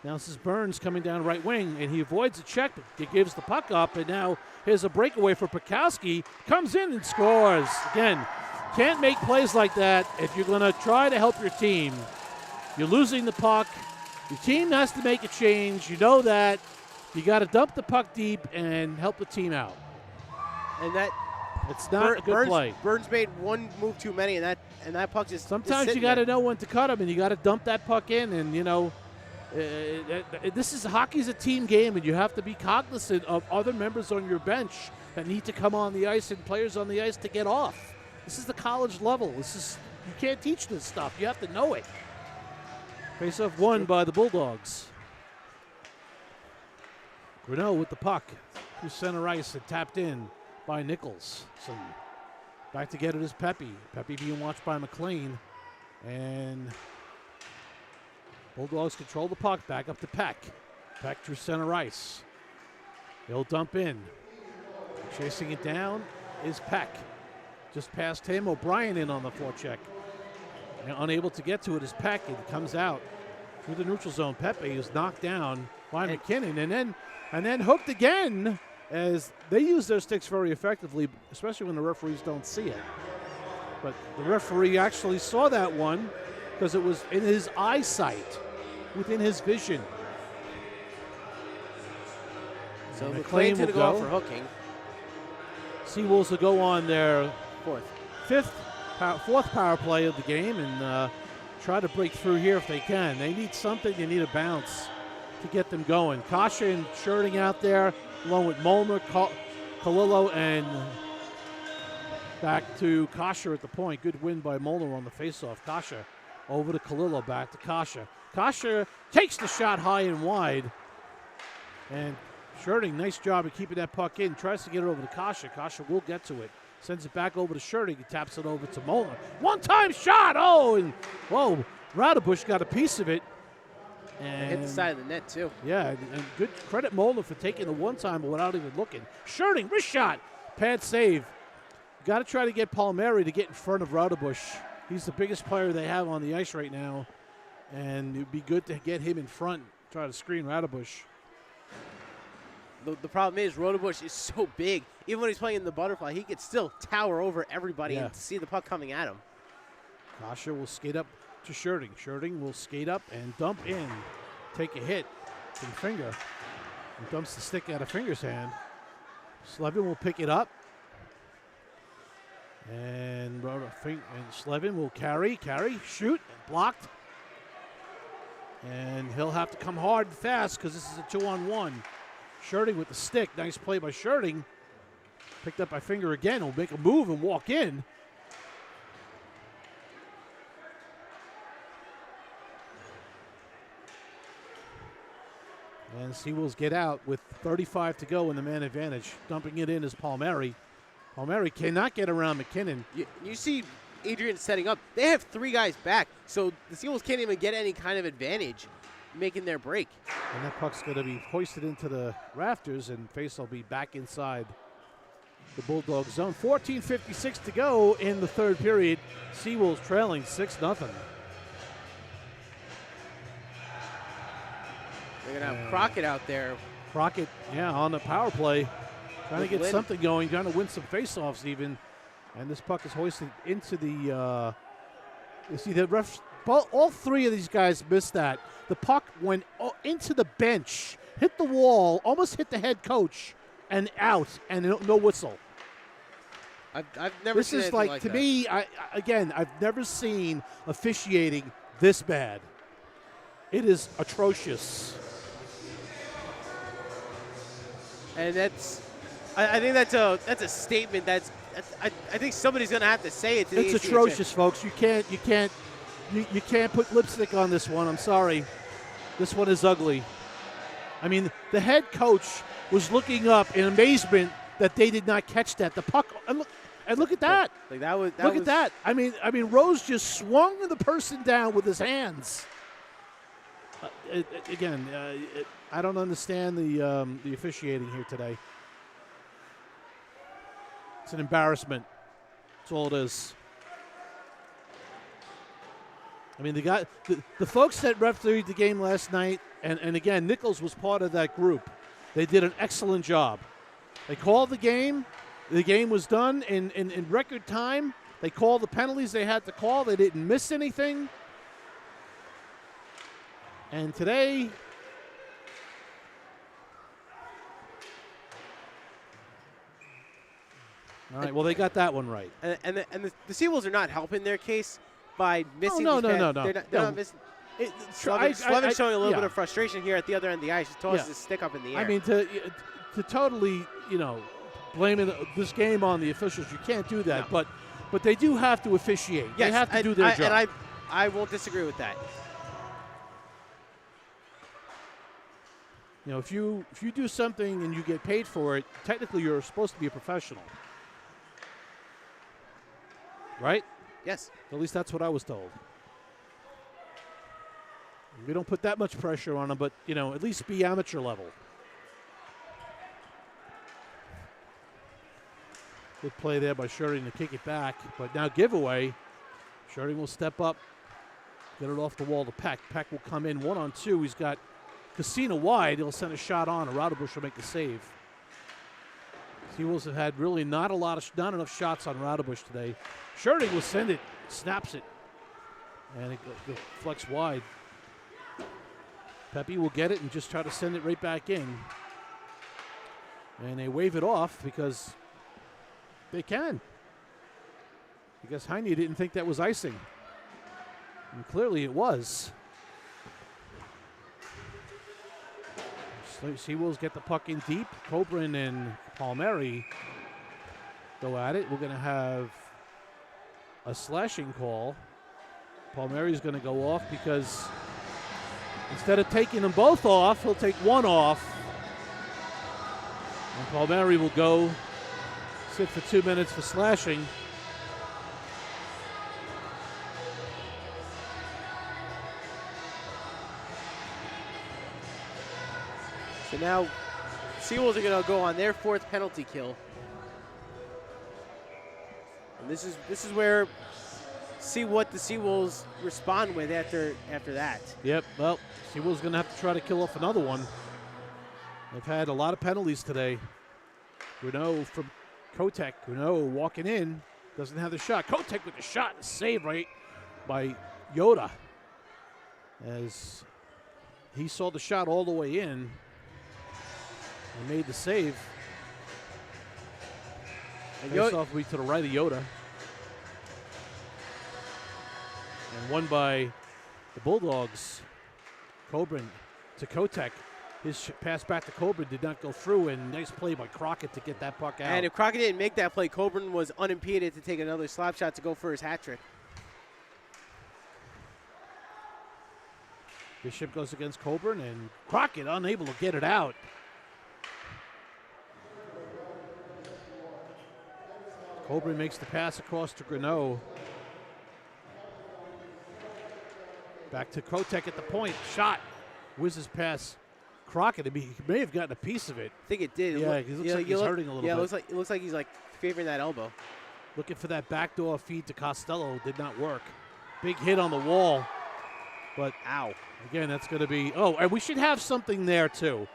Now this is Burns coming down right wing, and he avoids a check, but he gives the puck up, and now here's a breakaway for Pekowski. Comes in and scores. Again, can't make plays like that if you're going to try to help your team. You're losing the puck. Your team has to make a change. You know that. You got to dump the puck deep and help the team out. And that it's not a good play. Burns made one move too many, and that puck just sometimes you got to know when to cut them, and you got to dump that puck in, and you know. Hockey's a team game, and you have to be cognizant of other members on your bench that need to come on the ice and players on the ice to get off. This is the college level. You can't teach this stuff. You have to know it. Face-off won by the Bulldogs. Grinnell with the puck through center ice and tapped in by Nichols. So back to get it is Pepe. Pepe being watched by McLean, and Bulldogs control the puck, back up to Peck. Peck through center ice. He'll dump in. Chasing it down is Peck. Just past him, O'Brien in on the forecheck. And unable to get to it is Peck. It comes out through the neutral zone. Pepe is knocked down by McKinnon, and then hooked again as they use their sticks very effectively, especially when the referees don't see it. But the referee actually saw that one because it was in his eyesight, within his vision. So McLean will go for hooking. Seawolves will go on their fourth power play of the game and try to break through here if they can. They need something. They need a bounce to get them going. Kasha and Sherding out there, along with Molnar, Kalillo, and back to Kasha at the point. Good win by Molnar on the faceoff. Kasha over to Kalillo, back to Kasha. Kasha takes the shot high and wide. And Sherding, nice job of keeping that puck in. Tries to get it over to Kasha. Kasha will get to it. Sends it back over to Sherding. He taps it over to Molnar. One-time shot! Oh, and whoa, Radebush got a piece of it. And hit the side of the net, too. Yeah, and good credit Molnar for taking the one-timer without even looking. Sherding, wrist shot. Pad save. Got to try to get Palmieri to get in front of Radebush. He's the biggest player they have on the ice right now. And it would be good to get him in front, try to screen Radebush. The problem is Rodebush is so big. Even when he's playing in the butterfly, he could still tower over everybody and see the puck coming at him. Kasha will skate up to Sherding. Sherding will skate up and dump in. Take a hit from Finger. And dumps the stick out of Finger's hand. Slevin will pick it up. And Slevin will carry, shoot, and blocked. And he'll have to come hard and fast because this is a 2-on-1. Sherding with the stick. Nice play by Sherding. Picked up by Finger again. He'll make a move and walk in. And Seawolves get out with 35 to go in the man advantage. Dumping it in is Palmieri. Palmieri cannot get around McKinnon. You see Adrian setting up. They have 3 guys back, so the Seawolves can't even get any kind of advantage making their break. And that puck's going to be hoisted into the rafters, and Face will be back inside the Bulldog zone. 14:56 to go in the third period. Seawolves trailing 6-0. They're going to have Crockett out there. Crockett, on the power play. Trying to get something going, trying to win some faceoffs even. And this puck is hoisted into the, you see the refs, all 3 of these guys missed that. The puck went into the bench, hit the wall, almost hit the head coach, and out, and no whistle. I've never seen anything like that. To me, I've never seen officiating this bad. It is atrocious. And I think that's a statement that's I think somebody's going to have to say it to the It's ACHA. atrocious, folks. You can't put lipstick on this one. I'm sorry. This one is ugly. I mean, the head coach was looking up in amazement that they did not catch that. The puck, and look at that. Like that was. Look at that. I mean, Rose just swung the person down with his hands. I don't understand the officiating here today. It's an embarrassment. That's all it is. I mean, the folks that refereed the game last night, and again, Nichols was part of that group. They did an excellent job. They called the game. The game was done in record time. They called the penalties they had to call. They didn't miss anything. And today, all right, well, they got that one right. And the Seawolves are not helping their case by missing. No. They're not missing. Slovin's showing a little bit of frustration here at the other end of the ice. He tosses his stick up in the air. I mean, to totally, blaming this game on the officials, you can't do that. No. But they do have to officiate. Yes, they have to do their job. And I won't disagree with that. If you do something and you get paid for it, technically you're supposed to be a professional. Right? Yes. At least that's what I was told. We don't put that much pressure on them, but, at least be amateur level. Good play there by Sherding to kick it back, but now giveaway. Sherding will step up, get it off the wall to Peck. Peck will come in 1-on-2. He's got Casino wide. He'll send a shot on, and Raudebusch will make the save. Seawolves have had really not enough shots on Raudebusch today. Sherding will send it, snaps it, and it flex wide. Pepe will get it and just try to send it right back in. And they wave it off because they can. Because Heine didn't think that was icing. And clearly it was. Seawolves get the puck in deep. Coburn and Palmieri go at it. We're going to have a slashing call. Palmieri's going to go off because instead of taking them both off, he'll take one off. And Palmieri will go sit for 2 minutes for slashing. So now Seawolves are going to go on their fourth penalty kill. And this is where see what the Seawolves respond with after that. Yep, well, Seawolves going to have to try to kill off another one. They've had a lot of penalties today. Renault from Kotek. Renault walking in, doesn't have the shot. Kotek with the shot, and save right by Yoda. As he saw the shot all the way in and made the save. Face off to the right of Yoda. And won by the Bulldogs. Coburn to Kotek. His pass back to Coburn did not go through, and nice play by Crockett to get that puck out. And if Crockett didn't make that play, Coburn was unimpeded to take another slap shot to go for his hat trick. Bishop goes against Coburn, and Crockett unable to get it out. Coburn makes the pass across to Greneau. Back to Kotek at the point. Shot. Whizzes past Crockett. He may have gotten a piece of it. I think it did. Yeah, it looks like he's hurting a little bit. Yeah, it looks like he's favoring that elbow. Looking for that backdoor feed to Costello. Did not work. Big hit on the wall. But, ow. Again, that's going to be... Oh, and we should have something there, too.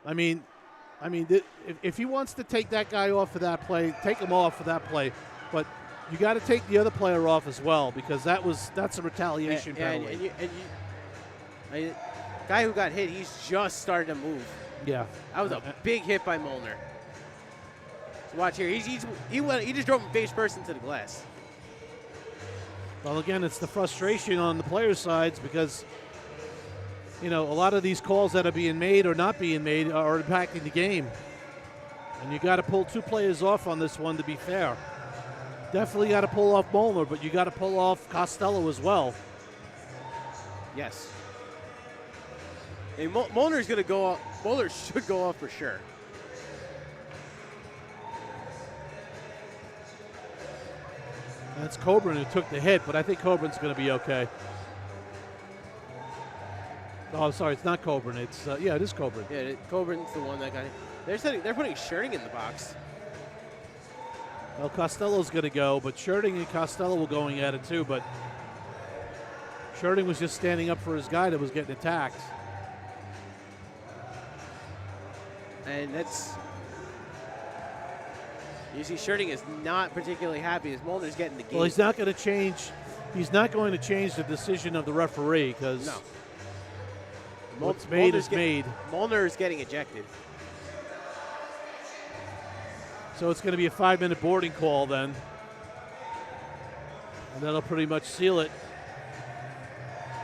I mean, if he wants to take that guy off for that play, take him off for that play. But you got to take the other player off as well, because that's a retaliation penalty. And guy who got hit, he's just starting to move. Yeah. That was a big hit by Molnar. So watch here. He just drove him face first into the glass. Well, again, it's the frustration on the players' sides because, a lot of these calls that are being made or not being made are impacting the game. And you got to pull two players off on this one to be fair. Definitely got to pull off Molnar, but you got to pull off Costello as well. Yes. And Molnar's going to go off. Molnar should go off for sure. That's Coburn who took the hit, but I think Coburn's going to be okay. Oh, sorry, it's not Coburn. It's yeah, it is Coburn. Yeah, Coburn's the one that got hit. They're putting Sherding in the box. Well, Costello's going to go, but Sherding and Costello were going at it too, but Sherding was just standing up for his guy that was getting attacked. And that's... You see Sherding is not particularly happy as Molnar's getting the game. Well, he's not going to change. He's not going to change the decision of the referee because no. What's made is made. Molnar is getting ejected. So it's going to be a 5-minute boarding call then. And that'll pretty much seal it.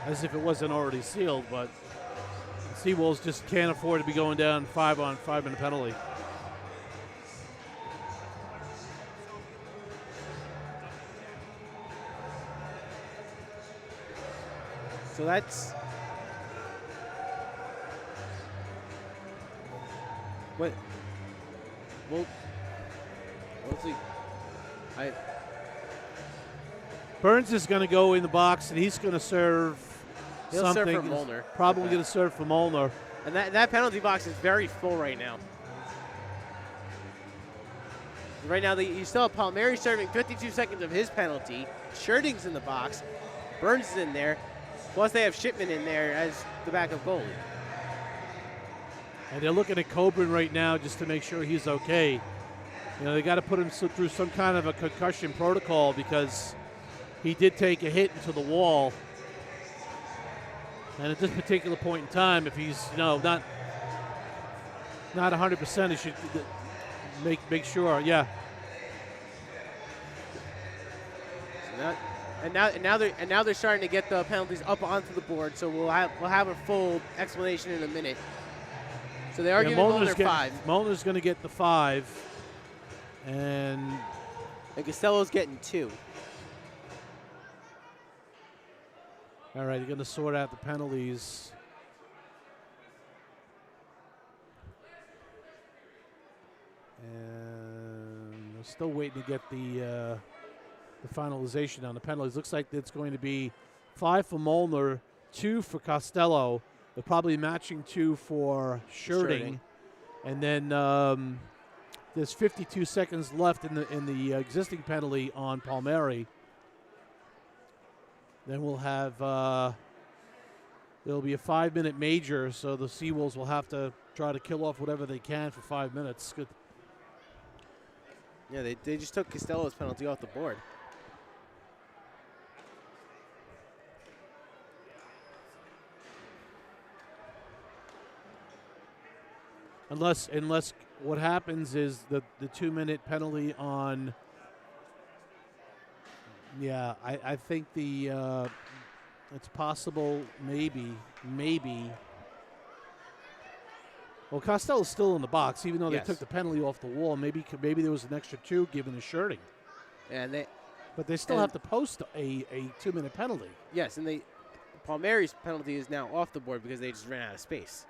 As if it wasn't already sealed, but Seawolves just can't afford to be going down 5 on 5-minute penalty. So that's what. Well, let's see. Burns is going to go in the box and he's going to serve something. Serve for Molnar. Probably going to serve for Molnar. And that penalty box is very full right now. Right now, you still have Palmieri serving 52 seconds of his penalty. Sherding's in the box. Burns is in there. Plus, they have Shipman in there as the backup goalie. And they're looking at Coburn right now just to make sure he's okay. You know, they got to put him through some kind of a concussion protocol because he did take a hit into the wall. And at this particular point in time, if he's not 100%, he should make sure. Yeah. So now they're starting to get the penalties up onto the board. So we'll have a full explanation in a minute. So they are giving Molnar 5. Molnar's going to get the 5, and Costello's getting 2. All right, you're going to sort out the penalties. And we're still waiting to get the finalization on the penalties. Looks like it's going to be 5 for Molnar, 2 for Costello. They're probably matching 2 for Sherding. And then there's 52 seconds left in the existing penalty on Palmieri. Then we'll have there'll be a 5-minute major, so the Seawolves will have to try to kill off whatever they can for 5 minutes. Good. Yeah, they just took Costello's penalty off the board. Unless what happens is the 2-minute penalty on. Yeah, I think it's possible, maybe. Well, Costello's still in the box, even though they took the penalty off the wall. Maybe there was an extra 2 given to Sherding. But they still have to post a 2-minute penalty. Yes, and Palmieri's penalty is now off the board because they just ran out of space.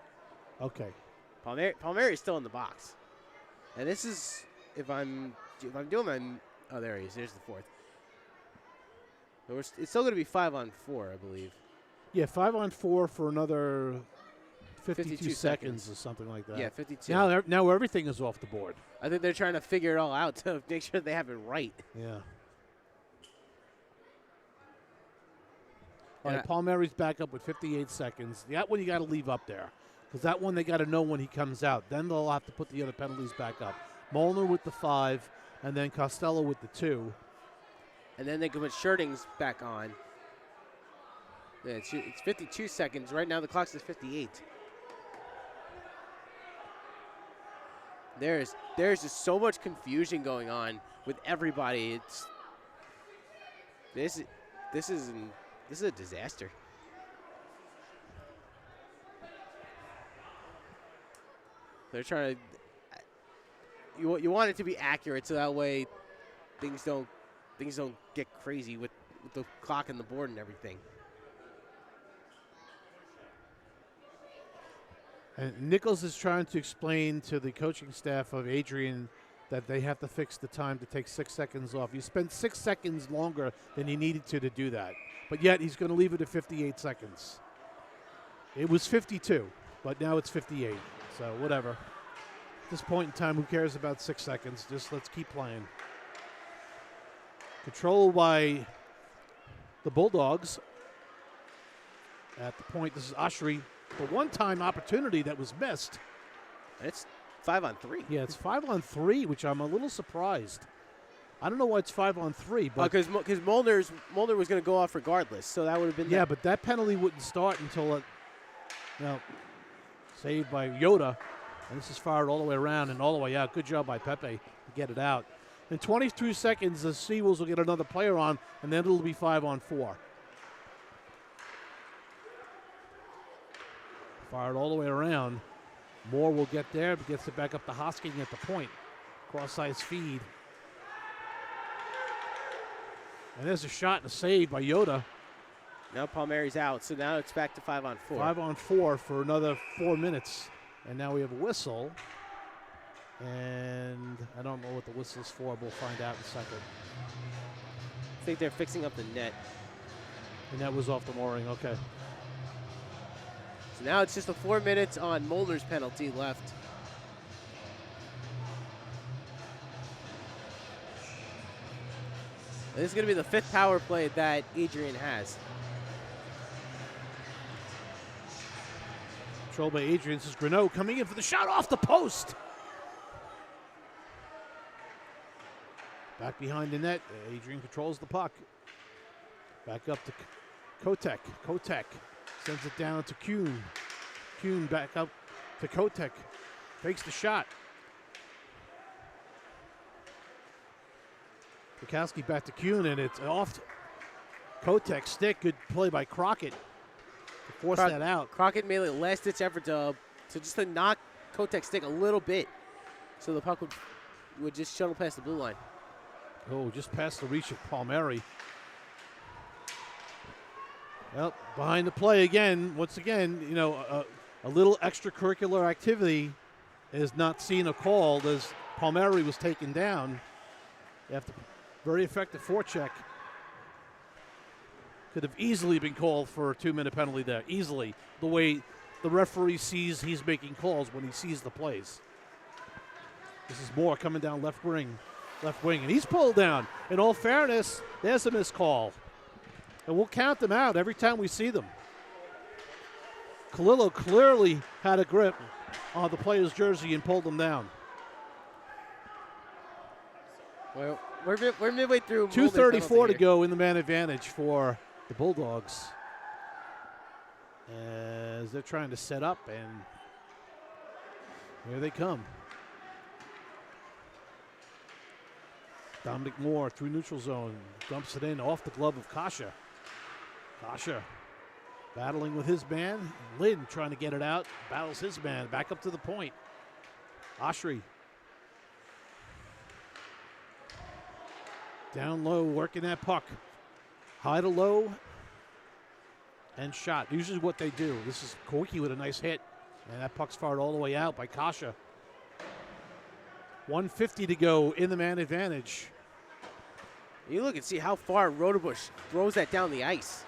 Okay. Palmieri is still in the box, and this is if I'm doing my there he is. There's the 4th. It's still going to be 5 on 4, I believe. Yeah, 5 on 4 for another 52 seconds or something like that. Yeah, 52. Now everything is off the board. I think they're trying to figure it all out to make sure they have it right. Yeah. All right, Palmieri's back up with 58 seconds. That one you got to leave up there because that one they got to know when he comes out. Then they'll have to put the other penalties back up. Molnar with the 5, and then Costello with the 2. And then they can put Sherding's back on. Yeah, it's 52 seconds. Right now the clock says 58. There's just so much confusion going on with everybody. This is a disaster. They're trying to. You want it to be accurate so that way things don't things don't get crazy with the clock and the board and everything. And Nichols is trying to explain to the coaching staff of Adrian that they have to fix the time to take 6 seconds off. You spent 6 seconds longer than you needed to do that. But yet he's going to leave it at 58 seconds. It was 52, but now it's 58. So whatever. At this point in time, who cares about 6 seconds? Just let's keep playing. Controlled by the Bulldogs. At the point, this is Oshry. The one-time opportunity that was missed. It's 5-on-3. Yeah, it's 5-on-3, which I'm a little surprised. I don't know why it's 5-on-3, but because Molnar was going to go off regardless, so that would have been but that penalty wouldn't start until saved by Yoda, and this is fired all the way around and all the way out. Good job by Pepe to get it out. In 22 seconds, the Seawolves will get another player on, and then it'll be 5-on-4. Fired all the way around. Moore will get there, but gets it back up to Hosking at the point. Cross-ice feed. And there's a shot and a save by Yoda. Now Palmieri's out, so now it's back to 5-on-4. 5-on-4 for another 4 minutes. And now we have a whistle. And I don't know what the whistle's for. We'll find out in a second. I think they're fixing up the net. And that was off the mooring. Okay. So now it's just the 4 minutes on Molnar's penalty left. This is going to be the 5th power play that Adrian has. Controlled by Adrian. This is Greneau coming in for the shot off the post. Back behind the net. Adrian controls the puck. Back up to Kotek. Kotek sends it down to Kuhn. Kuhn back up to Kotek. Takes the shot. Bukowski back to Kuhn, and it's off Kotek's stick. Good play by Crockett to force that out. Crockett made a last-ditch effort to knock Kotek's stick a little bit, so the puck would just shuttle past the blue line. Oh, just past the reach of Palmieri. Well, behind the play again. Once again, a little extracurricular activity is not seen or called as Palmieri was taken down. After very effective forecheck. Could have easily been called for a 2-minute penalty there. Easily. The way the referee sees he's making calls when he sees the plays. This is Moore coming down left wing, and he's pulled down. In all fairness, there's a missed call. And we'll count them out every time we see them. Kalilo clearly had a grip on the player's jersey and pulled them down. Well, we're midway through. 2:34 to go in the man advantage for the Bulldogs. As they're trying to set up, and here they come. Dominic Moore through neutral zone, dumps it in off the glove of Kasha. Kasha battling with his man. Lynn trying to get it out, battles his man, back up to the point. Oshry. Down low, working that puck. High to low, and shot. Usually what they do. This is Koike with a nice hit, and that puck's fired all the way out by Kasha. 1:50 to go in the man advantage. You look and see how far Rodebush throws that down the ice.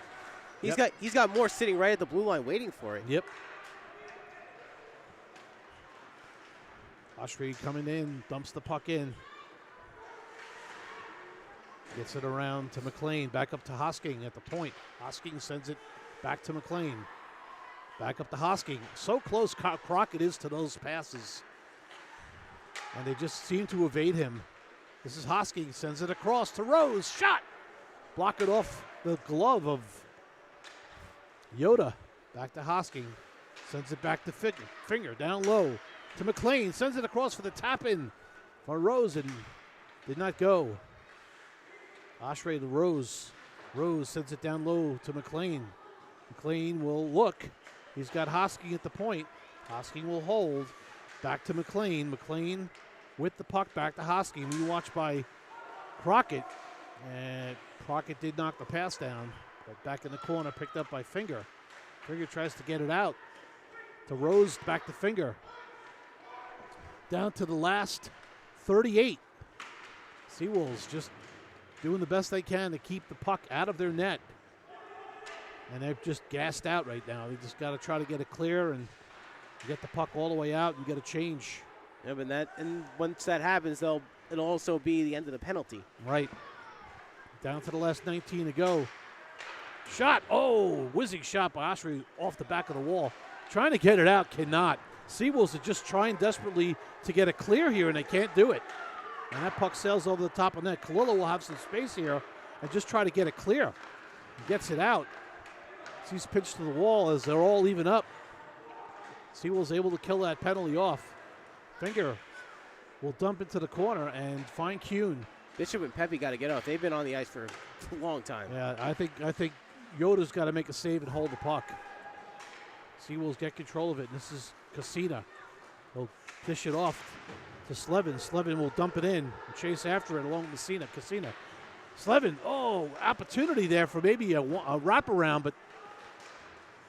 He's got more sitting right at the blue line waiting for it. Yep. Oshry coming in, dumps the puck in. Gets it around to McLean, back up to Hosking at the point. Hosking sends it back to McLean. Back up to Hosking. So close Crockett is to those passes. And they just seem to evade him. This is Hosking, sends it across to Rose. Shot! Block it off the glove of Yoda. Back to Hosking. Sends it back to Finger, down low to McLean. Sends it across for the tap-in for Rose, and did not go. Oshry to Rose. Rose sends it down low to McLean. McLean will look. He's got Hosking at the point. Hosking will hold. Back to McLean. McLean with the puck back to Hosking. We watch by Crockett. And Crockett did knock the pass down, but back in the corner, picked up by Finger. Finger tries to get it out to Rose, back to Finger. Down to the last 38. Seawolves just doing the best they can to keep the puck out of their net. And they're just gassed out right now. They just got to try to get it clear and get the puck all the way out and get a change. Yeah, and once that happens, it'll also be the end of the penalty. Right. Down to the last 19 to go. Shot. Oh, whizzing shot by Osprey off the back of the wall. Trying to get it out, cannot. Seawolves are just trying desperately to get it clear here, and they can't do it. And that puck sails over the top of net. Kalila will have some space here and just try to get it clear. He gets it out. He's pitched to the wall as they're all even up. Seawolves able to kill that penalty off. Finger will dump into the corner and find Kuhn. Bishop and Pepe got to get out. They've been on the ice for a long time. Yeah, I think Yoda's got to make a save and hold the puck. Seawolves get control of it. This is Casina. He'll dish it off to Slevin. Slevin will dump it in and chase after it along Casina. Slevin, opportunity there for maybe a wraparound, but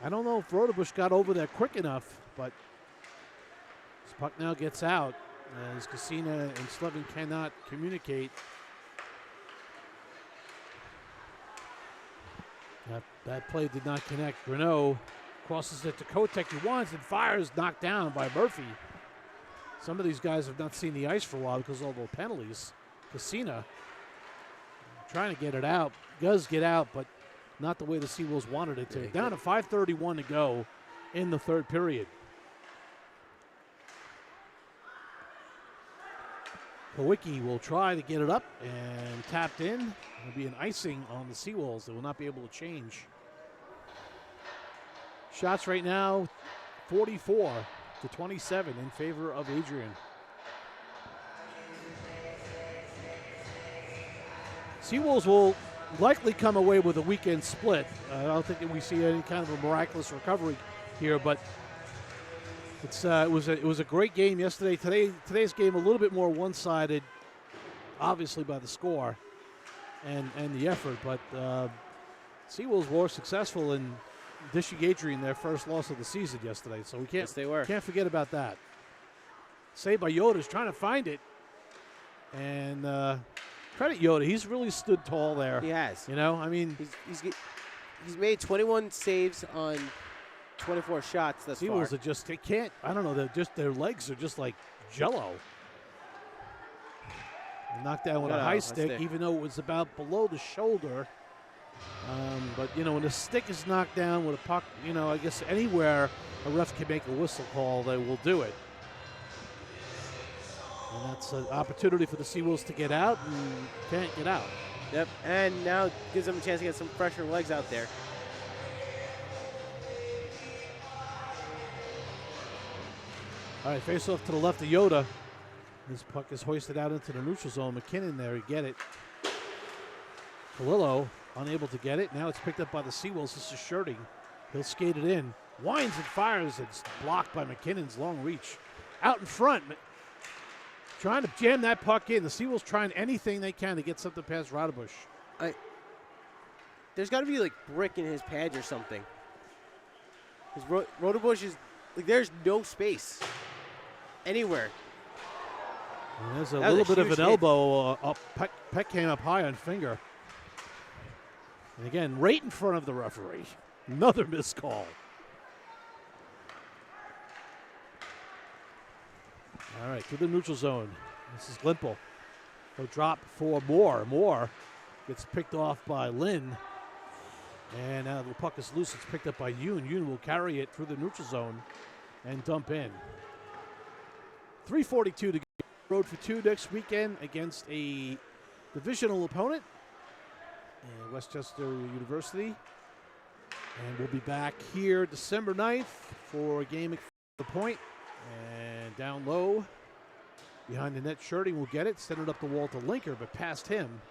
I don't know if Rodebush got over there quick enough, but this puck now gets out as Casina and Slevin cannot communicate. That play did not connect. Renault crosses it to Kotek. He wants and fires, knocked down by Murphy. Some of these guys have not seen the ice for a while because of all the penalties. Casina trying to get it out. Does get out, but not the way the Seawolves wanted it to. Yeah, down to 5:31 to go in the third period. Kowicki will try to get it up and tapped in. It'll be an icing on the Seawolves. They will not be able to change. Shots right now, 44-27 in favor of Adrian. Seawolves will likely come away with a weekend split. I don't think that we see any kind of a miraculous recovery here, but it was a great game yesterday. Today's game a little bit more one-sided, obviously by the score and the effort, but Seawolves were successful in dishing Adrian their first loss of the season yesterday, so we can't forget about that. Saved by Yoda's trying to find it, and credit Yoda. He's really stood tall there. He has. You know, I mean, he's made 21 saves on 24 shots thus far. Seawolves are just, they can't, I don't know, their legs are just like jello. Knocked down with a high stick, even though it was about below the shoulder. But, you know, when the stick is knocked down with a puck, you know, I guess anywhere a ref can make a whistle call, they will do it. And that's an opportunity for the Seawolves to get out and can't get out. Yep, and now gives them a chance to get some fresher legs out there. All right, face off to the left of Yoda. This puck is hoisted out into the neutral zone. McKinnon there, he get it. Palillo unable to get it. Now it's picked up by the Seawolves. This is Sherding. He'll skate it in. Winds and fires. It's blocked by McKinnon's long reach. Out in front. Trying to jam that puck in. The Seawolves trying anything they can to get something past Rodebush. There's got to be like brick in his pads or something. Because Rodebush is like, there's no space anywhere. And there's a little bit of an elbow up. Peck came up high on Finger. And again, right in front of the referee. Another missed call. All right, to the neutral zone. This is Glimpel. He'll drop for Moore. Moore gets picked off by Lynn. And now the puck is loose. It's picked up by Yoon. Yoon will carry it through the neutral zone and dump in. 3:42 to go. Road for two next weekend against a divisional opponent, Westchester University. And we'll be back here December 9th for a game at the point. And down low, behind the net, Sherding will get it. Send it up the wall to Linker, but past him.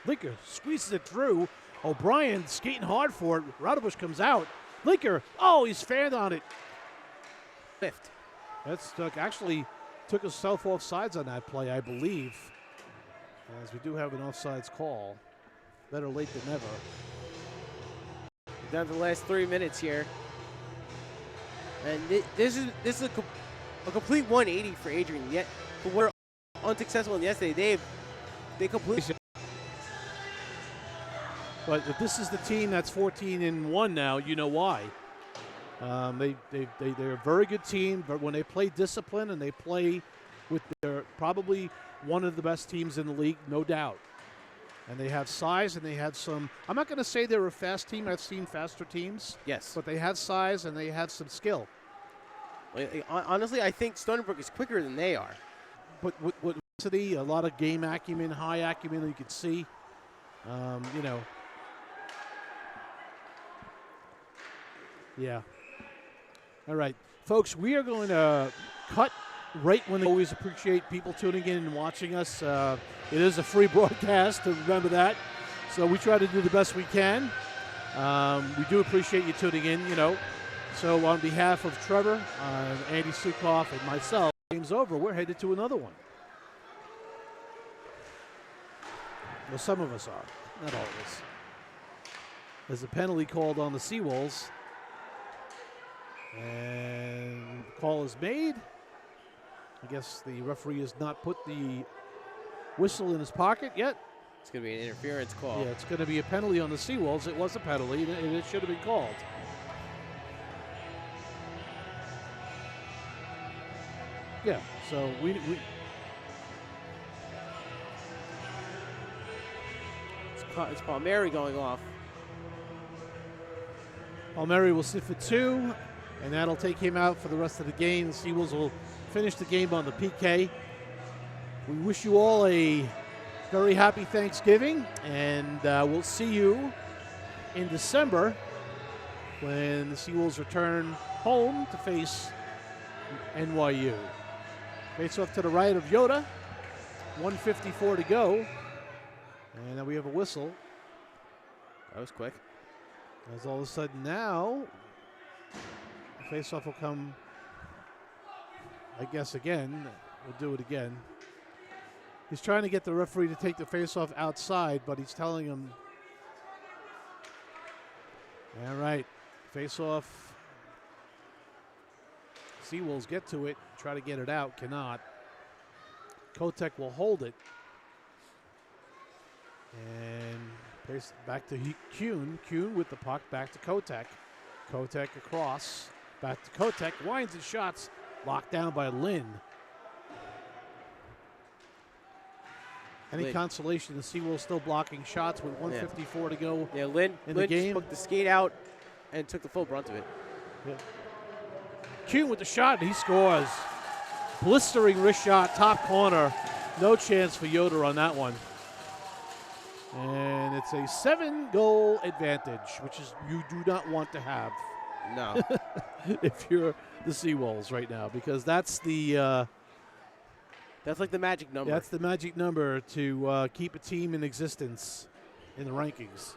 Linker squeezes it through. O'Brien skating hard for it. Rodebush comes out. Linker, he's fanned on it. Lift. That's actually took himself off sides on that play, I believe, as we do have an offsides call. Better late than never. Down to the last 3 minutes here. And this is a complete 180 for Adrian. Yet, but we're unsuccessful yesterday. They completely. But if this is the team that's 14-1 now, you know why. They're a very good team, but when they play discipline and they play with their probably one of the best teams in the league, no doubt. And they have size and they have some. I'm not going to say they're a fast team. I've seen faster teams. Yes. But they have size and they have some skill. Honestly, I think Stony Brook is quicker than they are. But with a lot of game acumen, high acumen, you can see. You know. Yeah. All right, folks, we are going to cut right when they always appreciate people tuning in and watching us. It is a free broadcast, to remember that. So we try to do the best we can. We do appreciate you tuning in, you know. So on behalf of Trevor, Andy Sukoff, and myself, game's over. We're headed to another one. Well, some of us are, not all of us. There's a penalty called on the Seawolves. And the call is made. I guess the referee has not put the whistle in his pocket yet. It's going to be an interference call. Yeah, it's going to be a penalty on the Seawolves. It was a penalty, and it should have been called. Yeah, so we it's Palmieri going off. Palmieri will sit for 2. And that'll take him out for the rest of the game. The Seawolves will finish the game on the PK. We wish you all a very happy Thanksgiving, and we'll see you in December when the Seawolves return home to face NYU. Face off to the right of Yoda, 1:54 to go, and then we have a whistle. That was quick. As all of a sudden now, face-off will come, I guess, again. We'll do it again. He's trying to get the referee to take the face-off outside, but he's telling him. All right, face-off. Seawolves get to it, try to get it out, cannot. Kotek will hold it. And pace back to Kuhn. Kuhn with the puck, back to Kotek. Kotek across. Back to Kotek, winds his shots, locked down by Lynn. Any consolation, the Seawolves still blocking shots with 1:54 to go. Yeah, Lynn the game. Just took the skate out and took the full brunt of it. Yeah. Kuhn with the shot, and he scores. Blistering wrist shot, top corner. No chance for Yoder on that one. And it's a 7-goal advantage, which is you do not want to have. No. If you're the Seawolves right now, because that's the that's like the magic number. That's the magic number to keep a team in existence in the rankings.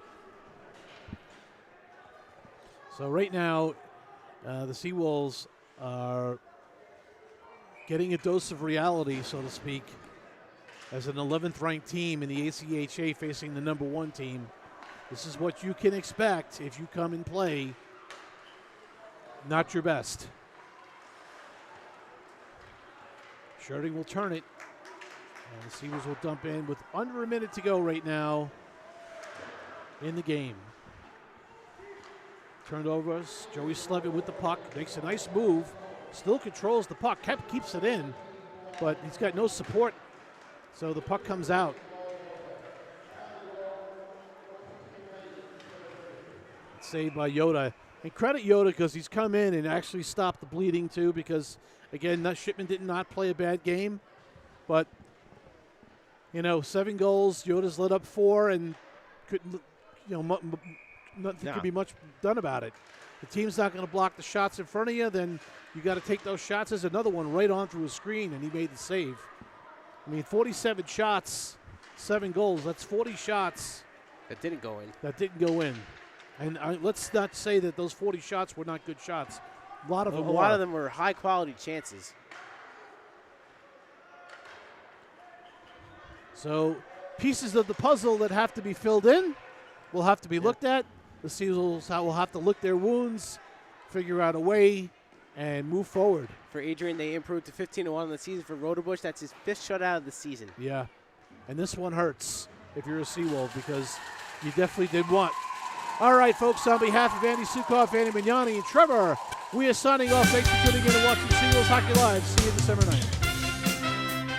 So right now, the Seawolves are getting a dose of reality, so to speak, as an 11th ranked team in the ACHA facing the number 1 team. This is what you can expect if you come and play not your best. Sherding will turn it. And the Seawolves will dump in with under a minute to go right now in the game. Turned over. Joey Slevin with the puck. Makes a nice move. Still controls the puck. Keeps it in. But he's got no support. So the puck comes out. Saved by Yoda. And credit Yoda because he's come in and actually stopped the bleeding too, because again, Shipman did not play a bad game, but you know, 7 goals, Yoda's let up 4, and couldn't, you know, nothing could be much done about it. The team's not going to block the shots in front of you, then you got to take those shots. There's another one right on through a screen, and he made the save. I mean, 47 shots, 7 goals. That's 40 shots that didn't go in. That didn't go in. And let's not say that those 40 shots were not good shots. A lot of them were high-quality chances. So pieces of the puzzle that have to be filled in. will have to be looked at. The Seagulls will have to lick their wounds, figure out a way, and move forward. For Adrian, they improved to 15-1 in the season. For Roderbush, that's his 5th shutout of the season. Yeah, and this one hurts if you're a Seawolf because you definitely did want. All right, folks, on behalf of Andy Sukoff, Andy Mignani, and Trevor, we are signing off. Thanks for tuning in and watching Seagulls Hockey Live. See you December 9th.